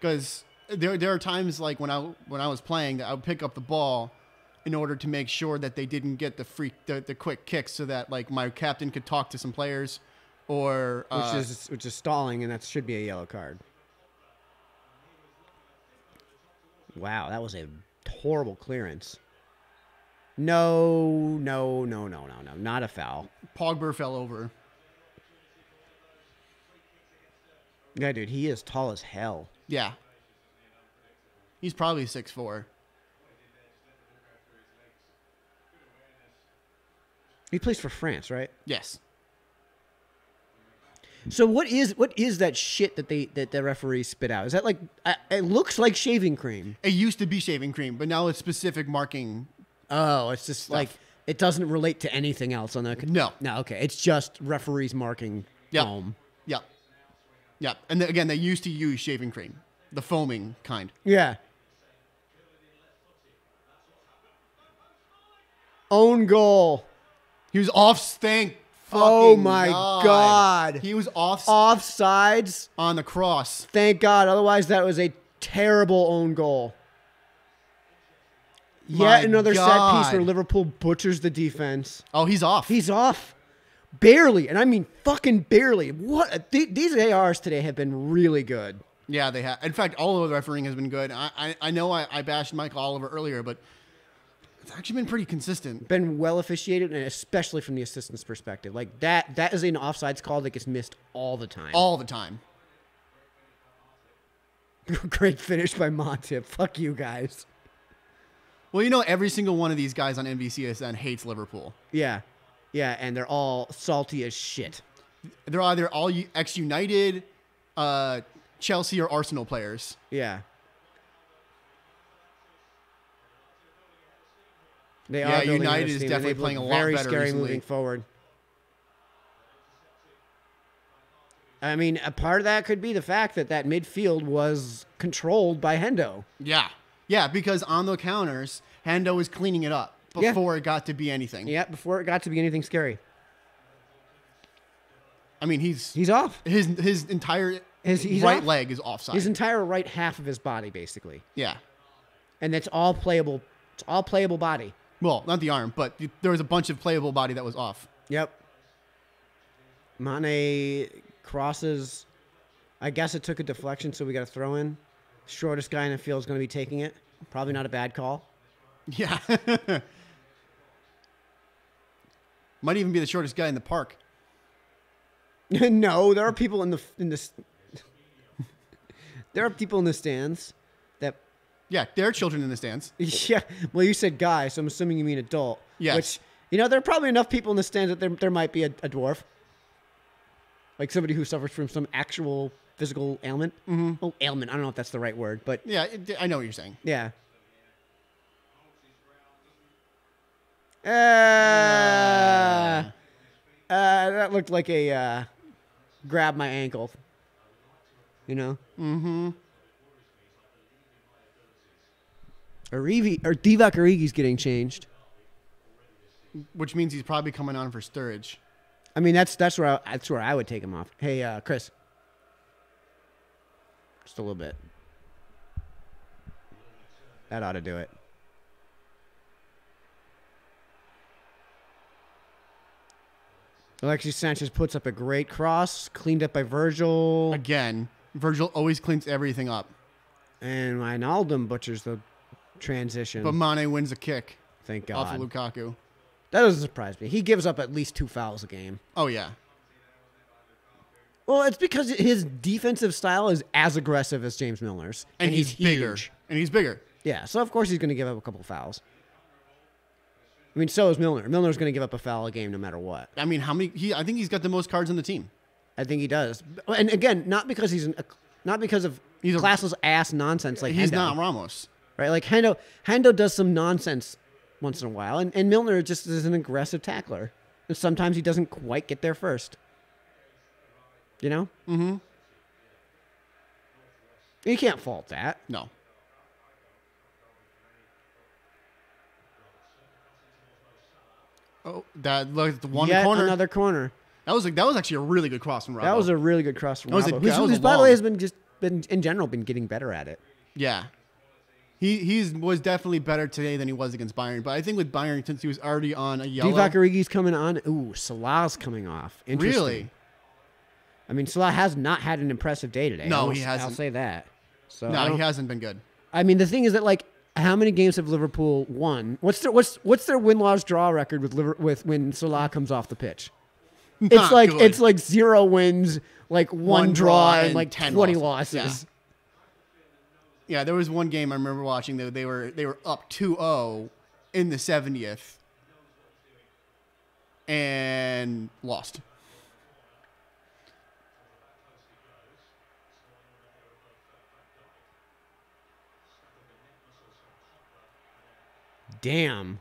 Because there are times like when I was playing that I would pick up the ball in order to make sure that they didn't get the quick kick, so that like my captain could talk to some players, or which is stalling, and that should be a yellow card. Wow, that was a horrible clearance. No, not a foul. Pogba fell over. Yeah, dude, he is tall as hell. Yeah. He's probably 6'4". He plays for France, right? Yes. So what is that shit that the referees spit out? Is that like it looks like shaving cream? It used to be shaving cream, but now it's specific marking. Oh, it's just stuff. like it doesn't relate to anything else on the No. Okay, it's just referees marking foam. Yep. Yep. And again, they used to use shaving cream, the foaming kind. Yeah. Own goal. He was off stink. Oh my God. He was Offsides on the cross. Thank God. Otherwise, that was a terrible own goal. Yet another set piece where Liverpool butchers the defense. Oh, he's off. He's off. Barely, and I mean fucking barely. What these ARs today have been really good. Yeah, they have. In fact, all of the refereeing has been good. I know I bashed Mike Oliver earlier, but it's actually been pretty consistent. Been well officiated, and especially from the assistant's perspective. Like that is an offsides call that gets missed all the time. All the time. Great finish by Montip. Fuck you guys. Well, you know, every single one of these guys on NBCSN hates Liverpool. Yeah. Yeah, and they're all salty as shit. They're either all ex-United, Chelsea, or Arsenal players. Yeah. Yeah, United is definitely playing a lot better very scary recently. moving forward. I mean, a part of that could be the fact that midfield was controlled by Hendo. Yeah. Yeah, because on the counters, Hendo was cleaning it up before it got to be anything. Yeah, before it got to be anything scary. I mean, he's off. His entire He's right off. leg is offside. His entire right half of his body, basically. Yeah. And that's all playable. It's all playable body. Well, not the arm, but there was a bunch of playable body that was off. Yep. Mane crosses. I guess it took a deflection, so we got to throw in. Shortest guy in the field is going to be taking it. Probably not a bad call. Yeah. Might even be the shortest guy in the park. No, there are people in the there are people in the stands that. Yeah, there are children in the stands. Yeah, well, you said guy, so I'm assuming you mean adult. Yes. Which, there are probably enough people in the stands that there might be a dwarf, like somebody who suffers from some actual physical ailment. Mm-hmm. Oh, ailment. I don't know if that's the right word, but yeah, I know what you're saying. Yeah. That looked like a grab my ankle. Mm-hmm. Divock Origi's getting changed. Which means he's probably coming on for Sturridge. I mean, that's where I would take him off. Hey, Chris. Just a little bit. That ought to do it. Alexis Sanchez puts up a great cross, cleaned up by Virgil. Again, Virgil always cleans everything up. And Wijnaldum butchers the transition. But Mane wins a kick. Thank God. Off of Lukaku. That doesn't surprise me. He gives up at least 2 fouls a game. Oh, yeah. Well, it's because his defensive style is as aggressive as James Milner's. And he's bigger. Huge. And he's bigger. Yeah, so of course he's going to give up a couple fouls. I mean, so is Milner. Milner's going to give up a foul a game no matter what. I mean, how many? I think he's got the most cards on the team. I think he does. And again, not because of classless ass nonsense like he's Hendo. not Ramos. Right? Like Hendo does some nonsense once in a while, and Milner just is an aggressive tackler. And sometimes he doesn't quite get there first. Mm-hmm. You can't fault that. No. Oh, that look the one Yet corner. Another corner. That was actually a really good cross from Robbo. That was a really good cross from Robbo. Who's by the way has been in general getting better at it. Yeah. He was definitely better today than he was against Bayern. But I think with Bayern, since he was already on a yellow. Divock Origi's coming on. Ooh, Salah's coming off. Interesting. Really? I mean, Salah has not had an impressive day today. No, he hasn't. I'll say that. So no, he hasn't been good. I mean, the thing is that, like, how many games have Liverpool won? What's their win-loss draw record with when Salah comes off the pitch? It's like 0 wins, like one draw, and like 20 losses. Yeah, there was one game I remember watching that they were up 2-0 in the 70th and lost. Damn.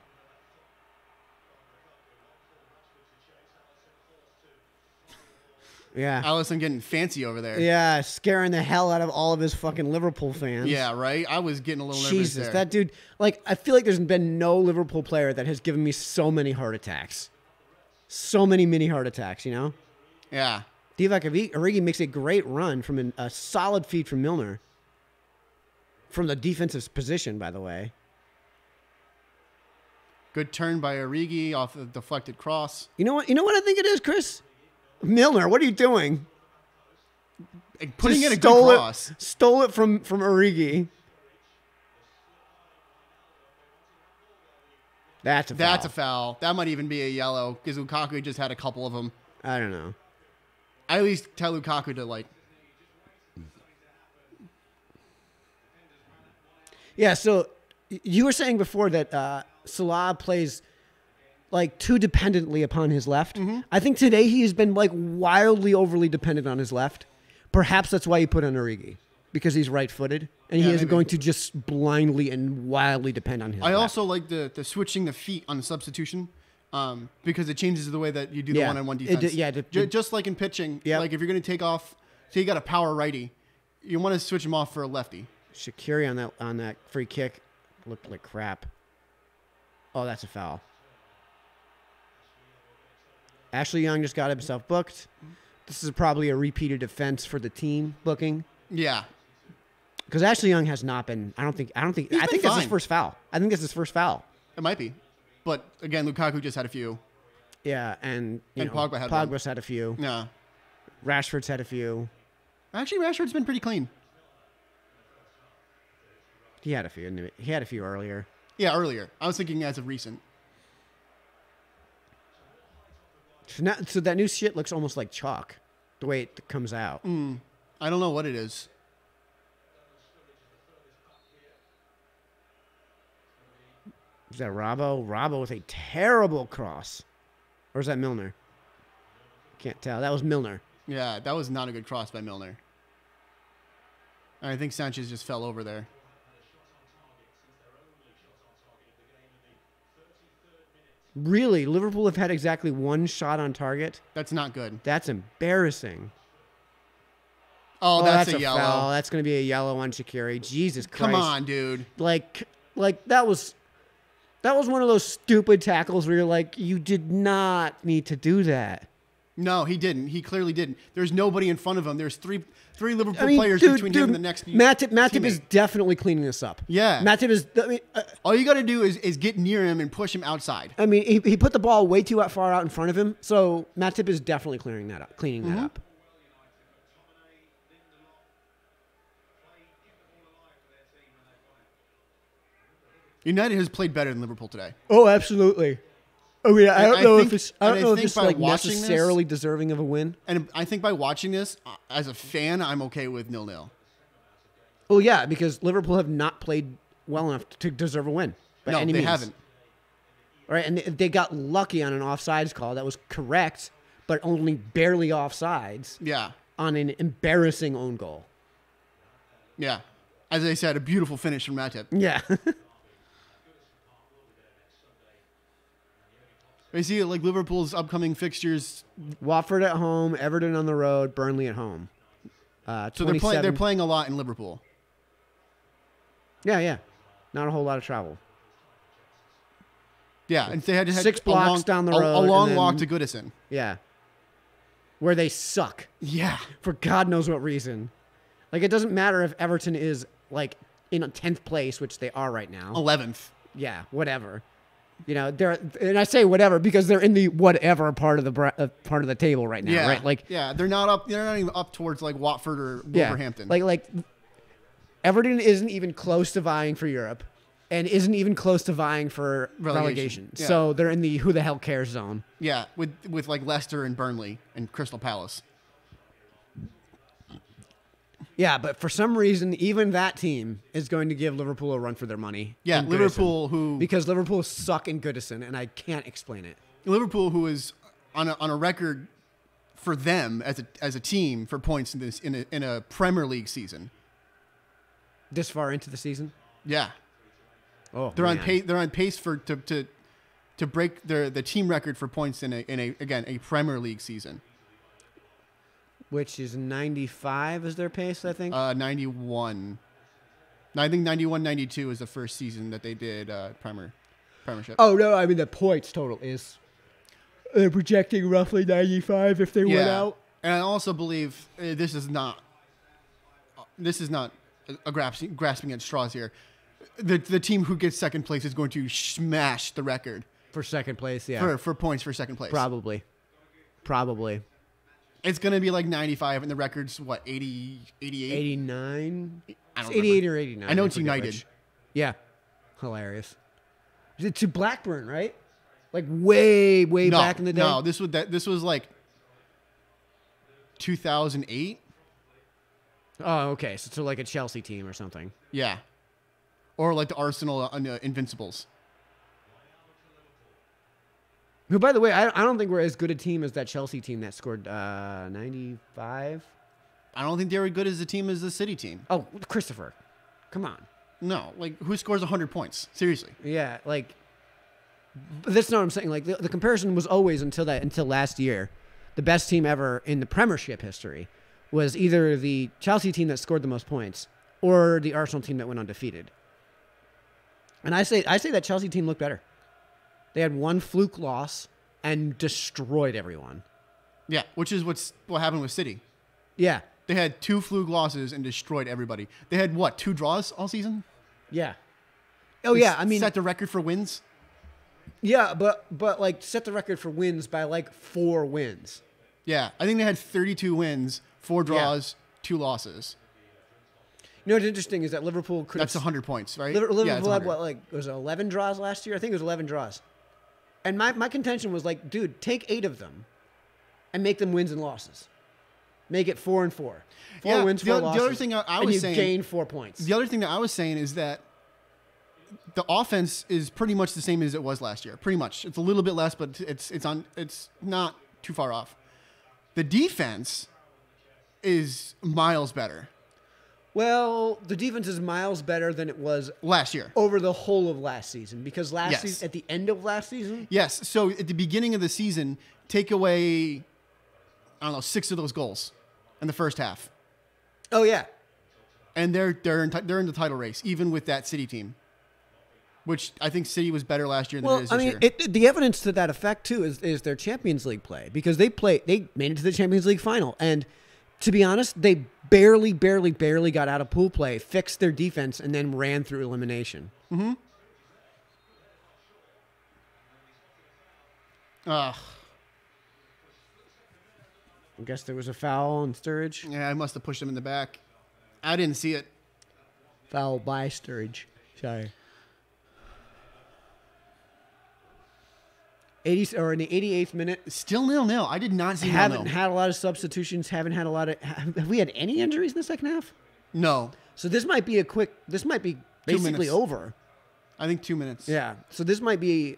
Yeah. Allison getting fancy over there. Yeah, scaring the hell out of all of his fucking Liverpool fans. Yeah, right? I was getting a little nervous Jesus, there. that dude, like, I feel like there's been no Liverpool player that has given me so many heart attacks. So many mini heart attacks, Yeah. Divock Origi makes a great run from a solid feed from Milner. From the defensive position, by the way. Good turn by Origi off the deflected cross. You know what? You know what I think it is, Chris? Milner, what are you doing? Putting in a good cross. Stole it from Origi. That's a foul. That's a foul. That might even be a yellow because Lukaku just had a couple of them. I don't know. I at least tell Lukaku to like. Yeah, so you were saying before that Salah plays like too dependently upon his left. Mm-hmm. I think today he has been like wildly overly dependent on his left. Perhaps that's why he put on Origi, because he's right-footed and he isn't going to just blindly and wildly depend on his left. I also like the switching the feet on the substitution because it changes the way that you do the one-on-one defense. Just like in pitching, like if you're going to take off, so you got a power righty, you want to switch him off for a lefty. Shaqiri on that free kick looked like crap. Oh, that's a foul. Ashley Young just got himself booked. This is probably a repeated offense for the team booking. Yeah. Because Ashley Young has not been, I think that's his first foul. I think that's his first foul. It might be. But again, Lukaku just had a few. Yeah, and Pogba's had a few. Yeah. Rashford's had a few. Actually, Rashford's been pretty clean. He had a few. He had a few earlier. Yeah, earlier. I was thinking as of recent. So that new shit looks almost like chalk, the way it comes out. I don't know what it is. Is that Robbo? Robbo with a terrible cross. Or is that Milner? Can't tell. That was Milner. Yeah, that was not a good cross by Milner. I think Sanchez just fell over there. Really? Liverpool have had exactly one shot on target? That's not good. That's embarrassing. Oh, that's a yellow. Foul. That's going to be a yellow on Shaqiri. Jesus Christ. Come on, dude. Like that was one of those stupid tackles where you're like, you did not need to do that. No, he didn't. He clearly didn't. There's nobody in front of him. There's three Liverpool players between him and the next. Matip is definitely cleaning this up. Yeah, Matip is. All you got to do is get near him and push him outside. I mean, he put the ball way too far out in front of him, so Matip is definitely cleaning that up. United has played better than Liverpool today. Oh, absolutely. I mean, I don't know if it's like necessarily deserving of a win. And I think by watching this, as a fan, I'm okay with 0-0. Well, yeah, because Liverpool have not played well enough to deserve a win. No, they haven't. All right, and they got lucky on an offsides call that was correct, but only barely offsides. Yeah. On an embarrassing own goal. Yeah. As I said, a beautiful finish from Matip. Yeah. I see like Liverpool's upcoming fixtures. Watford at home, Everton on the road, Burnley at home. So they're playing a lot in Liverpool. Yeah. Not a whole lot of travel. Yeah, and they had 6 blocks down the road. A long walk to Goodison. Yeah. Where they suck. Yeah. For God knows what reason. Like, it doesn't matter if Everton is, like, in 10th place, which they are right now. 11th. Yeah, whatever. You know, and I say whatever because they're in the whatever part of the table right now, right? Like, yeah, they're not up. They're not even up towards like Watford or Wolverhampton. Like Everton isn't even close to vying for Europe, and isn't even close to vying for relegation. Yeah. So they're in the who the hell cares zone. Yeah, with like Leicester and Burnley and Crystal Palace. Yeah, but for some reason, even that team is going to give Liverpool a run for their money. Yeah, Liverpool because Liverpool suck in Goodison, and I can't explain it. Liverpool, who is on a record for them as a team for points in a Premier League season. This far into the season? Yeah. Oh, they're on pace. They're on pace to break the team record for points in a Premier League season. Which is 95 is their pace, I think? 91. I think 91-92 is the first season that they did Premiership. Oh, no, I mean the points total is... They're projecting roughly 95 if they win out. And I also believe this is not a grasping at straws here. the team who gets second place is going to smash the record for second place. Yeah, for points for second place. Probably. It's going to be like 95, and the record's what, 80, 88? 89? I don't 88 remember. or 89. I know it's forget United. which. Yeah. Hilarious. To Blackburn, right? Like way back in the day? No, this was like 2008. Oh, okay. So like a Chelsea team or something. Yeah. Or like the Arsenal Invincibles. Who, by the way, I don't think we're as good a team as that Chelsea team that scored 95. I don't think they were good as a team as the City team. Oh, Christopher. Come on. No, like who scores 100 points? Seriously. Yeah, like that's not what I'm saying. Like the comparison was always until last year, the best team ever in the Premiership history was either the Chelsea team that scored the most points or the Arsenal team that went undefeated. And I say that Chelsea team looked better. They had one fluke loss and destroyed everyone. Yeah, which is what happened with City. Yeah. They had 2 fluke losses and destroyed everybody. They had what, 2 draws all season? Yeah. Oh yeah, I mean, set the record for wins. Yeah, but like set the record for wins by like 4 wins. Yeah, I think they had 32 wins, 4 draws, 2 losses. You know what's interesting is that Liverpool could. That's 100 points, right? Liverpool yeah, had what, like, was it 11 draws last year? I think it was 11 draws. And my contention was like, dude, take 8 of them and make them wins and losses. Make it 4 and 4. 4 wins, 4 losses. The other thing I was saying, gain 4 points. The other thing that I was saying is that the offense is pretty much the same as it was last year. Pretty much, it's a little bit less, but it's not too far off. The defense is miles better. Well, the defense is miles better than it was last year over the whole of last season because yes. season, at the end of last season. Yes. So at the beginning of the season, take away, I don't know, 6 of those goals in the first half. Oh yeah, and they're in the title race even with that City team, which I think City was better last year than it is this year. The evidence to that effect too is their Champions League play because they made it to the Champions League final and. To be honest, they barely got out of pool play, fixed their defense, and then ran through elimination. Mm-hmm. I guess there was a foul on Sturridge. Yeah, I must have pushed him in the back. I didn't see it. Foul by Sturridge. Sorry. In the 88th minute. Still 0-0. I did not see 0-0. Haven't had a lot of substitutions. Haven't had a lot of. Have we had any injuries in the second half? No. So this might be basically over. I think 2 minutes. Yeah. So this might be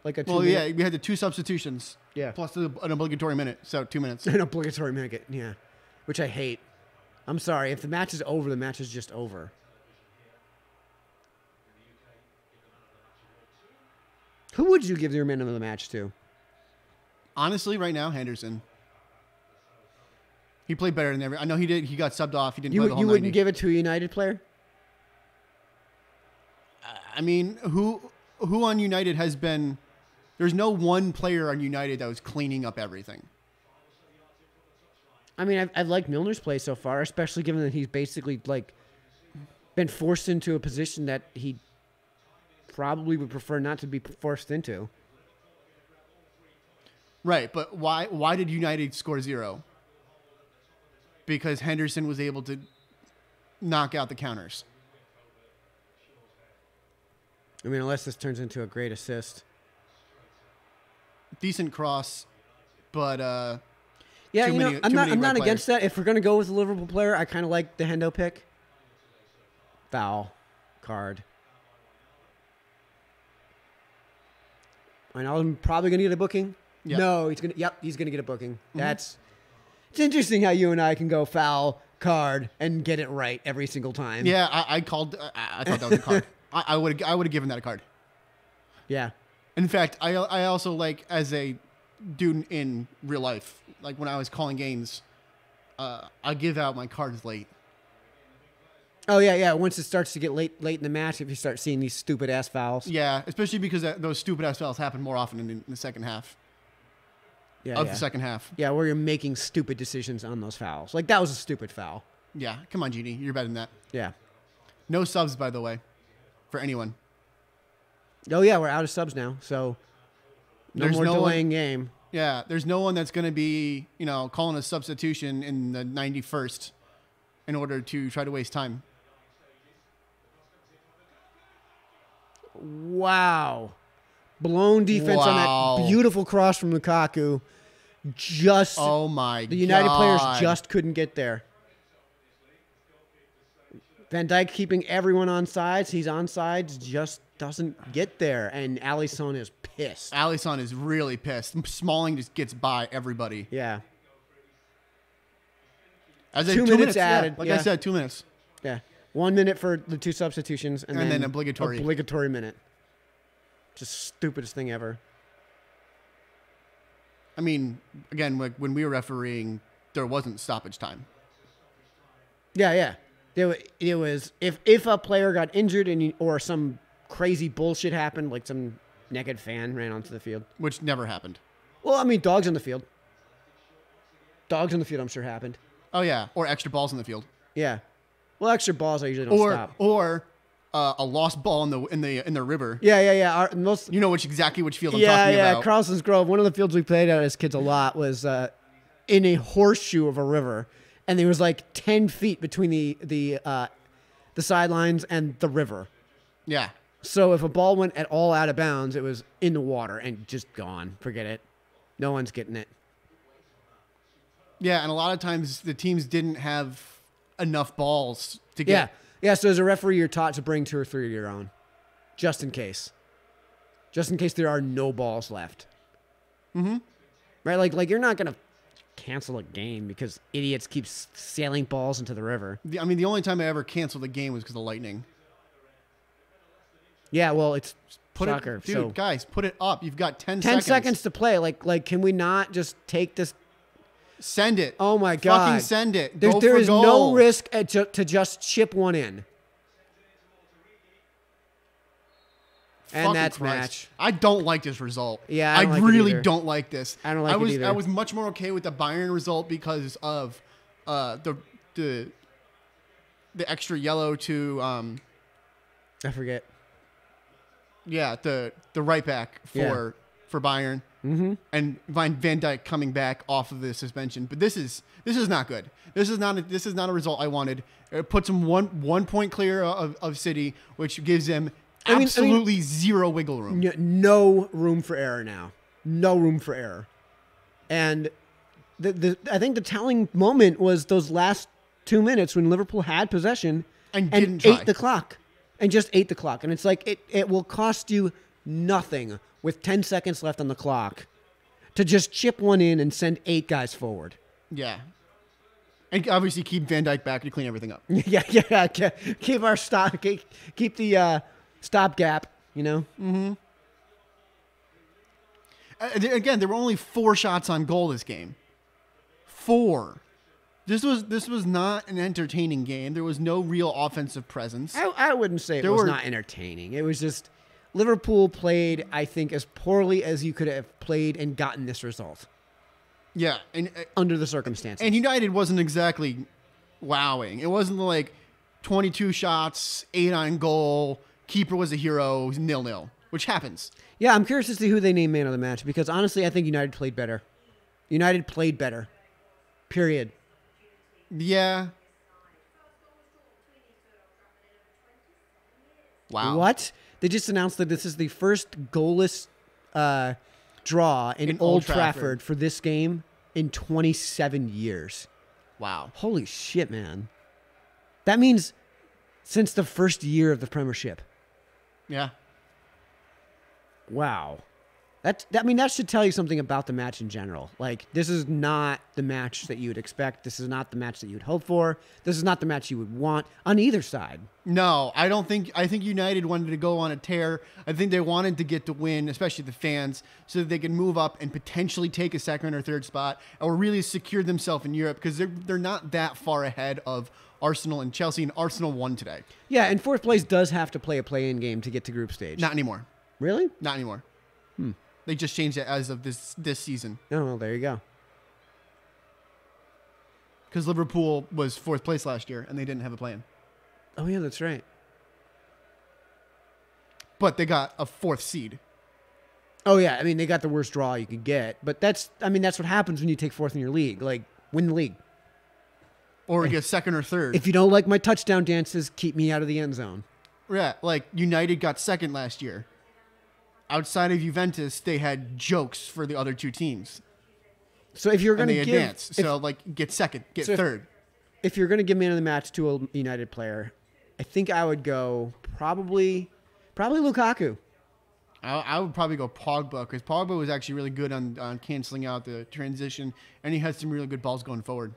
like a 2 minute. Well, yeah, we had the 2 substitutions. Yeah. Plus an obligatory minute, so 2 minutes. An obligatory minute. Yeah. Which I hate. I'm sorry. If the match is over, the match is just over. Who would you give your man of the match to? Honestly, right now, Henderson. He played better than I know he did. He got subbed off. He didn't play the whole 90. You wouldn't give it to a United player? I mean, who on United has been... There's no one player on United that was cleaning up everything. I mean, I've liked Milner's play so far, especially given that he's basically been forced into a position that he probably would prefer not to be forced into. Right, but why did United score 0? Because Henderson was able to knock out the counters. I mean, unless this turns into a great assist. Decent cross, but yeah, I'm not against that. If we're gonna go with a Liverpool player, I kind of like the Hendo pick. Foul, card. I know I'm probably gonna get a booking. Yep. No, he's gonna get a booking. Mm-hmm. It's interesting how you and I can go foul, card, and get it right every single time. Yeah, I called. I thought that was a card. I would have given that a card. Yeah. In fact, I also like as a dude in real life, like when I was calling games, I give out my cards late. Oh yeah. Once it starts to get late in the match, if you start seeing these stupid ass fouls. Yeah, especially because those stupid ass fouls happen more often in the second half. The second half. Yeah, where you're making stupid decisions on those fouls. Like that was a stupid foul. Yeah, come on, Genie, you're better than that. Yeah. No subs, by the way. for anyone. Oh yeah, we're out of subs now, so There's more no delaying one, game. Yeah, there's no one that's going to be, calling a substitution in the 91st in order to try to waste time. Wow. Blown defense on Wow. that beautiful cross from Lukaku. Oh my god. The United players just couldn't get there. Van Dijk keeping everyone on sides. He's on sides, just doesn't get there. And Alisson is pissed. Alisson is really pissed. Smalling just gets by everybody. Yeah. As 2 minutes yeah, added. like yeah. I said, 2 minutes. Yeah. 1 minute for the 2 substitutions. And then obligatory. Obligatory minute. Just stupidest thing ever. I mean, again, like when we were refereeing, there wasn't stoppage time. Yeah. It was if a player got injured or some crazy bullshit happened, like some naked fan ran onto the field. Which never happened. Well, I mean, dogs in the field. Dogs in the field, I'm sure happened. Oh, yeah. Or extra balls in the field. Yeah. Well, extra balls I usually don't stop. Or a lost ball in the river. Yeah. You know exactly which field I'm talking about. Yeah. Carlson's Grove, one of the fields we played at as kids a lot was in a horseshoe of a river. And there was like 10 feet between the sidelines and the river. Yeah. So if a ball went at all out of bounds, it was in the water and just gone. Forget it. No one's getting it. Yeah, and a lot of times the teams didn't have enough balls to get. Yeah, so as a referee, you're taught to bring 2 or 3 of your own. Just in case. Just in case there are no balls left. Mm-hmm. Right? Like you're not going to cancel a game because idiots keep sailing balls into the river. The only time I ever canceled a game was because of lightning. Yeah, well, it's Put soccer. it, dude, so guys, put it up. You've got 10 10 seconds. seconds to play. Like, can we not just take this? Send it. Oh my God. Fucking send it. There is no risk to just chip one in. And Fucking that's Christ. match. I don't like this result. Yeah, I don't like it really either. don't like this. I don't like it either. I was much more okay with the Bayern result because of the extra yellow to I forget. the right back for Bayern. Mm-hmm. And Van Dijk coming back off of the suspension. But this is not good. This is not a result I wanted. It puts them one point clear of City, which gives them absolutely zero wiggle room. No room for error now. No room for error. And I think the telling moment was those last 2 minutes when Liverpool had possession and didn't try. ate the clock. And just ate the clock. And it's like it will cost you nothing with 10 seconds left on the clock to just chip one in and send 8 guys forward. Yeah. And obviously keep Van Dijk back to clean everything up. Yeah. Keep our stop. Keep the stopgap. Mm-hmm. Again, there were only 4 shots on goal this game. 4. This was not an entertaining game. There was no real offensive presence. I wouldn't say it was not entertaining. It was just Liverpool played, I think, as poorly as you could have played and gotten this result. Yeah, and under the circumstances. And United wasn't exactly wowing. It wasn't like 22 shots, 8 on goal, keeper was a hero, 0-0, which happens. Yeah, I'm curious to see who they name man of the match because honestly, I think United played better. United played better. Period. Yeah. Wow. What? They just announced that this is the first goalless draw in Old Trafford for this game in 27 years. Wow. Holy shit, man. That means since the first year of the Premiership. Yeah. Wow. That should tell you something about the match in general. Like, this is not the match that you would expect. This is not the match that you would hope for. This is not the match you would want on either side. No, I think United wanted to go on a tear. I think they wanted to get the win, especially the fans, so that they can move up and potentially take a second or third spot or really secure themselves in Europe because they're not that far ahead of Arsenal and Chelsea, and Arsenal won today. Yeah, and fourth place does have to play a play-in game to get to group stage. Not anymore. Really? Not anymore. They just changed it as of this season. Oh, well, there you go. Because Liverpool was 4th place last year, and they didn't have a plan. Oh, yeah, that's right. but they got a 4th seed. Oh yeah, I mean they got the worst draw you could get, but that's what happens when you take 4th in your league. Like win the league, or get 2nd or 3rd. If you don't like my touchdown dances, keep me out of the end zone. Yeah, like United got 2nd last year. Outside of Juventus, they had jokes for the other 2 teams. So if you're going to advance, so like get 2nd, get 3rd. If you're going to give man of the match to a United player, I think I would go probably Lukaku. I would probably go Pogba, because Pogba was actually really good on canceling out the transition, and he had some really good balls going forward.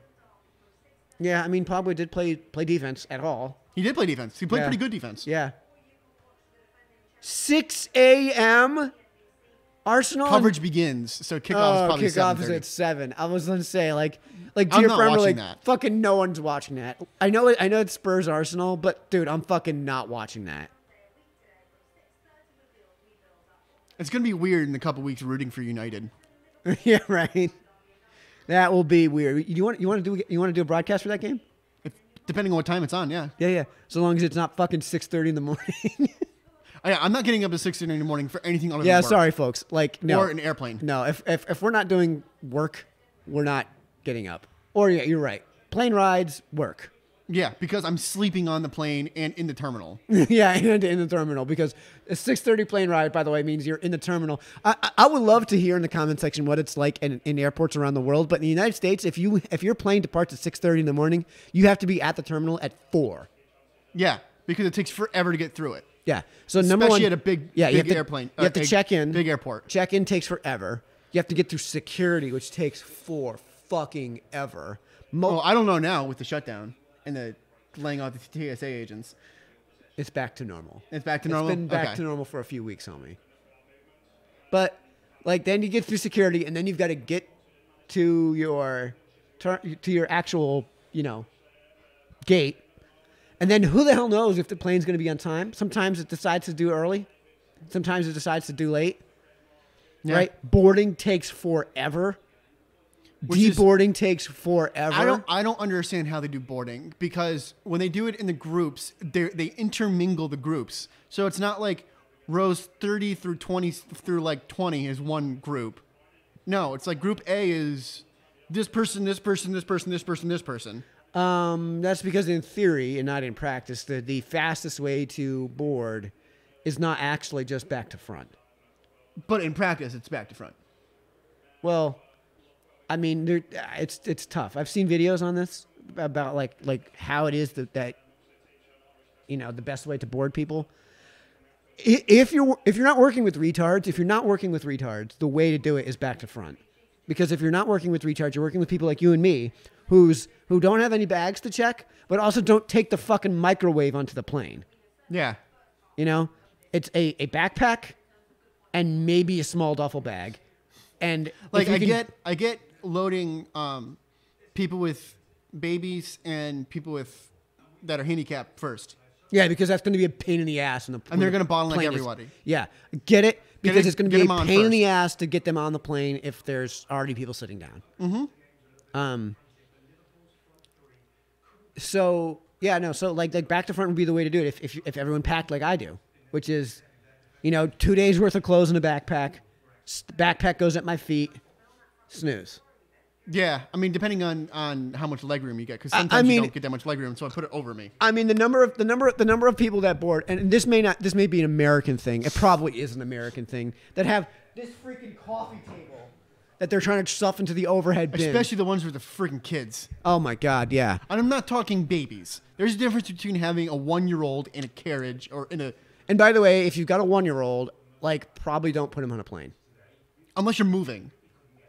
Yeah, I mean, Pogba did play defense at all. He did play defense. He played pretty good defense. Yeah. 6 a.m. Arsenal coverage begins, so kickoff is probably 7:30. Kickoff is at 7. I was going to say, like dear friend, like that. Fucking no one's watching that. I know it's Spurs Arsenal, but dude, I'm fucking not watching that. It's gonna be weird in a couple weeks rooting for United. Yeah, right. That will be weird. You want to do a broadcast for that game? Depending on what time it's on, yeah. Yeah. So long as it's not fucking 6:30 in the morning. I'm not getting up at 6:30 in the morning for anything other than Yeah, work. sorry, folks. Like no, or an airplane. No, if we're not doing work, we're not getting up. Or yeah, you're right. Plane rides, work. Yeah, because I'm sleeping on the plane and in the terminal. Yeah, and in the terminal, because a 6:30 plane ride, by the way, means you're in the terminal. I would love to hear in the comment section what it's like in airports around the world. But in the United States, if your plane departs at 6:30 in the morning, you have to be at the terminal at 4. Yeah, because it takes forever to get through it. Yeah. So number one, especially at a big airplane. You have to check in. Big airport. Check in takes forever. You have to get through security, which takes fucking ever. Well, I don't know now with the shutdown and the laying off the TSA agents. It's back to normal. It's back to normal? It's been back to normal for a few weeks, homie. But, like, then you get through security, and then you've got to get to your actual, gate. And then who the hell knows if the plane's going to be on time? Sometimes it decides to do early. Sometimes it decides to do late. Yeah. Right? Boarding takes forever. Deboarding takes forever. I don't understand how they do boarding, because when they do it in the groups, they intermingle the groups. So it's not like rows 30 through 20 through like 20 is one group. No, it's like group A is this person, this person, this person, this person, this person. That's because in theory and not in practice, the fastest way to board is not actually just back to front. But in practice, it's back to front. Well, I mean, it's tough. I've seen videos on this about like how it is that the best way to board people. If you're not working with retards, the way to do it is back to front. Because if you're not working with retards, you're working with people like you and me who don't have any bags to check, but also don't take the fucking microwave onto the plane. Yeah. It's a backpack and maybe a small duffel bag. And like I get loading people with babies and people that are handicapped first. Yeah, because that's going to be a pain in the ass. And they're going to bottleneck everybody. Yeah, get it? Because it's going to be a pain in the ass to get them on the plane if there's already people sitting down. Mm-hmm. So like back to front would be the way to do it if everyone packed like I do, which is, 2 days worth of clothes in a backpack. The backpack goes at my feet. Snooze. Yeah, I mean, depending on how much legroom you get, because sometimes you don't get that much legroom, so I put it over me. I mean, the number of people that board, and this may be an American thing. It probably is an American thing, that have this freaking coffee table that they're trying to stuff into the overhead bin. Especially the ones with the freaking kids. Oh my God, yeah. And I'm not talking babies. There's a difference between having a 1-year-old in a carriage or in a. And by the way, if you've got a 1-year-old, probably don't put him on a plane. Unless you're moving.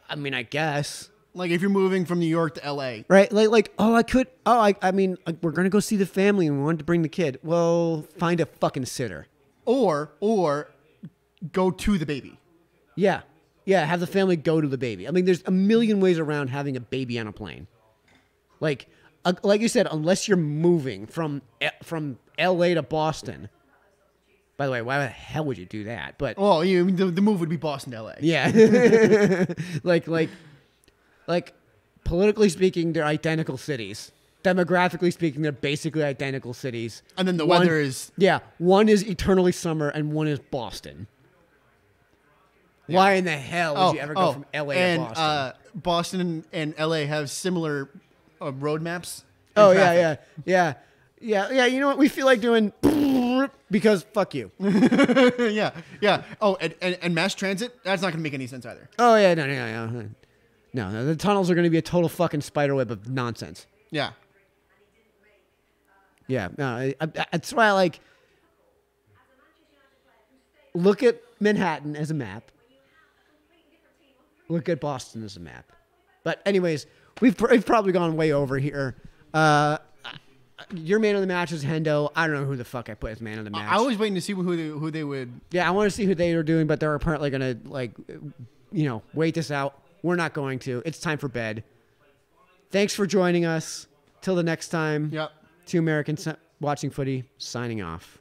I mean, I guess. Like if you're moving from New York to LA. Right? I mean, we're going to go see the family and we wanted to bring the kid. Well, find a fucking sitter. Or go to the baby. Yeah. Yeah, have the family go to the baby. I mean, there's a million ways around having a baby on a plane. Like you said, unless you're moving from LA to Boston. By the way, why the hell would you do that? But the move would be Boston to LA. Yeah. like politically speaking, they're identical cities. demographically speaking, they're basically identical cities. And then the weather is... Yeah, one is eternally summer and one is Boston. Yeah. Why in the hell would you ever go from LA to Boston? Boston and LA have similar road maps. Oh, yeah. You know what? We feel like doing because fuck you. yeah. Oh, and mass transit, that's not going to make any sense either. Oh, yeah, no. The tunnels are going to be a total fucking spiderweb of nonsense. Yeah. Yeah, no, that's why I like look at Manhattan as a map. Look at Boston as a map. But anyways, we've probably gone way over here. Your man of the match is Hendo. I don't know who the fuck I put as man of the match. I was waiting to see who they would. Yeah, I want to see who they are doing, but they're apparently going to wait this out. We're not going to. It's time for bed. Thanks for joining us. Till the next time. Yep. Two Americans watching footy, signing off.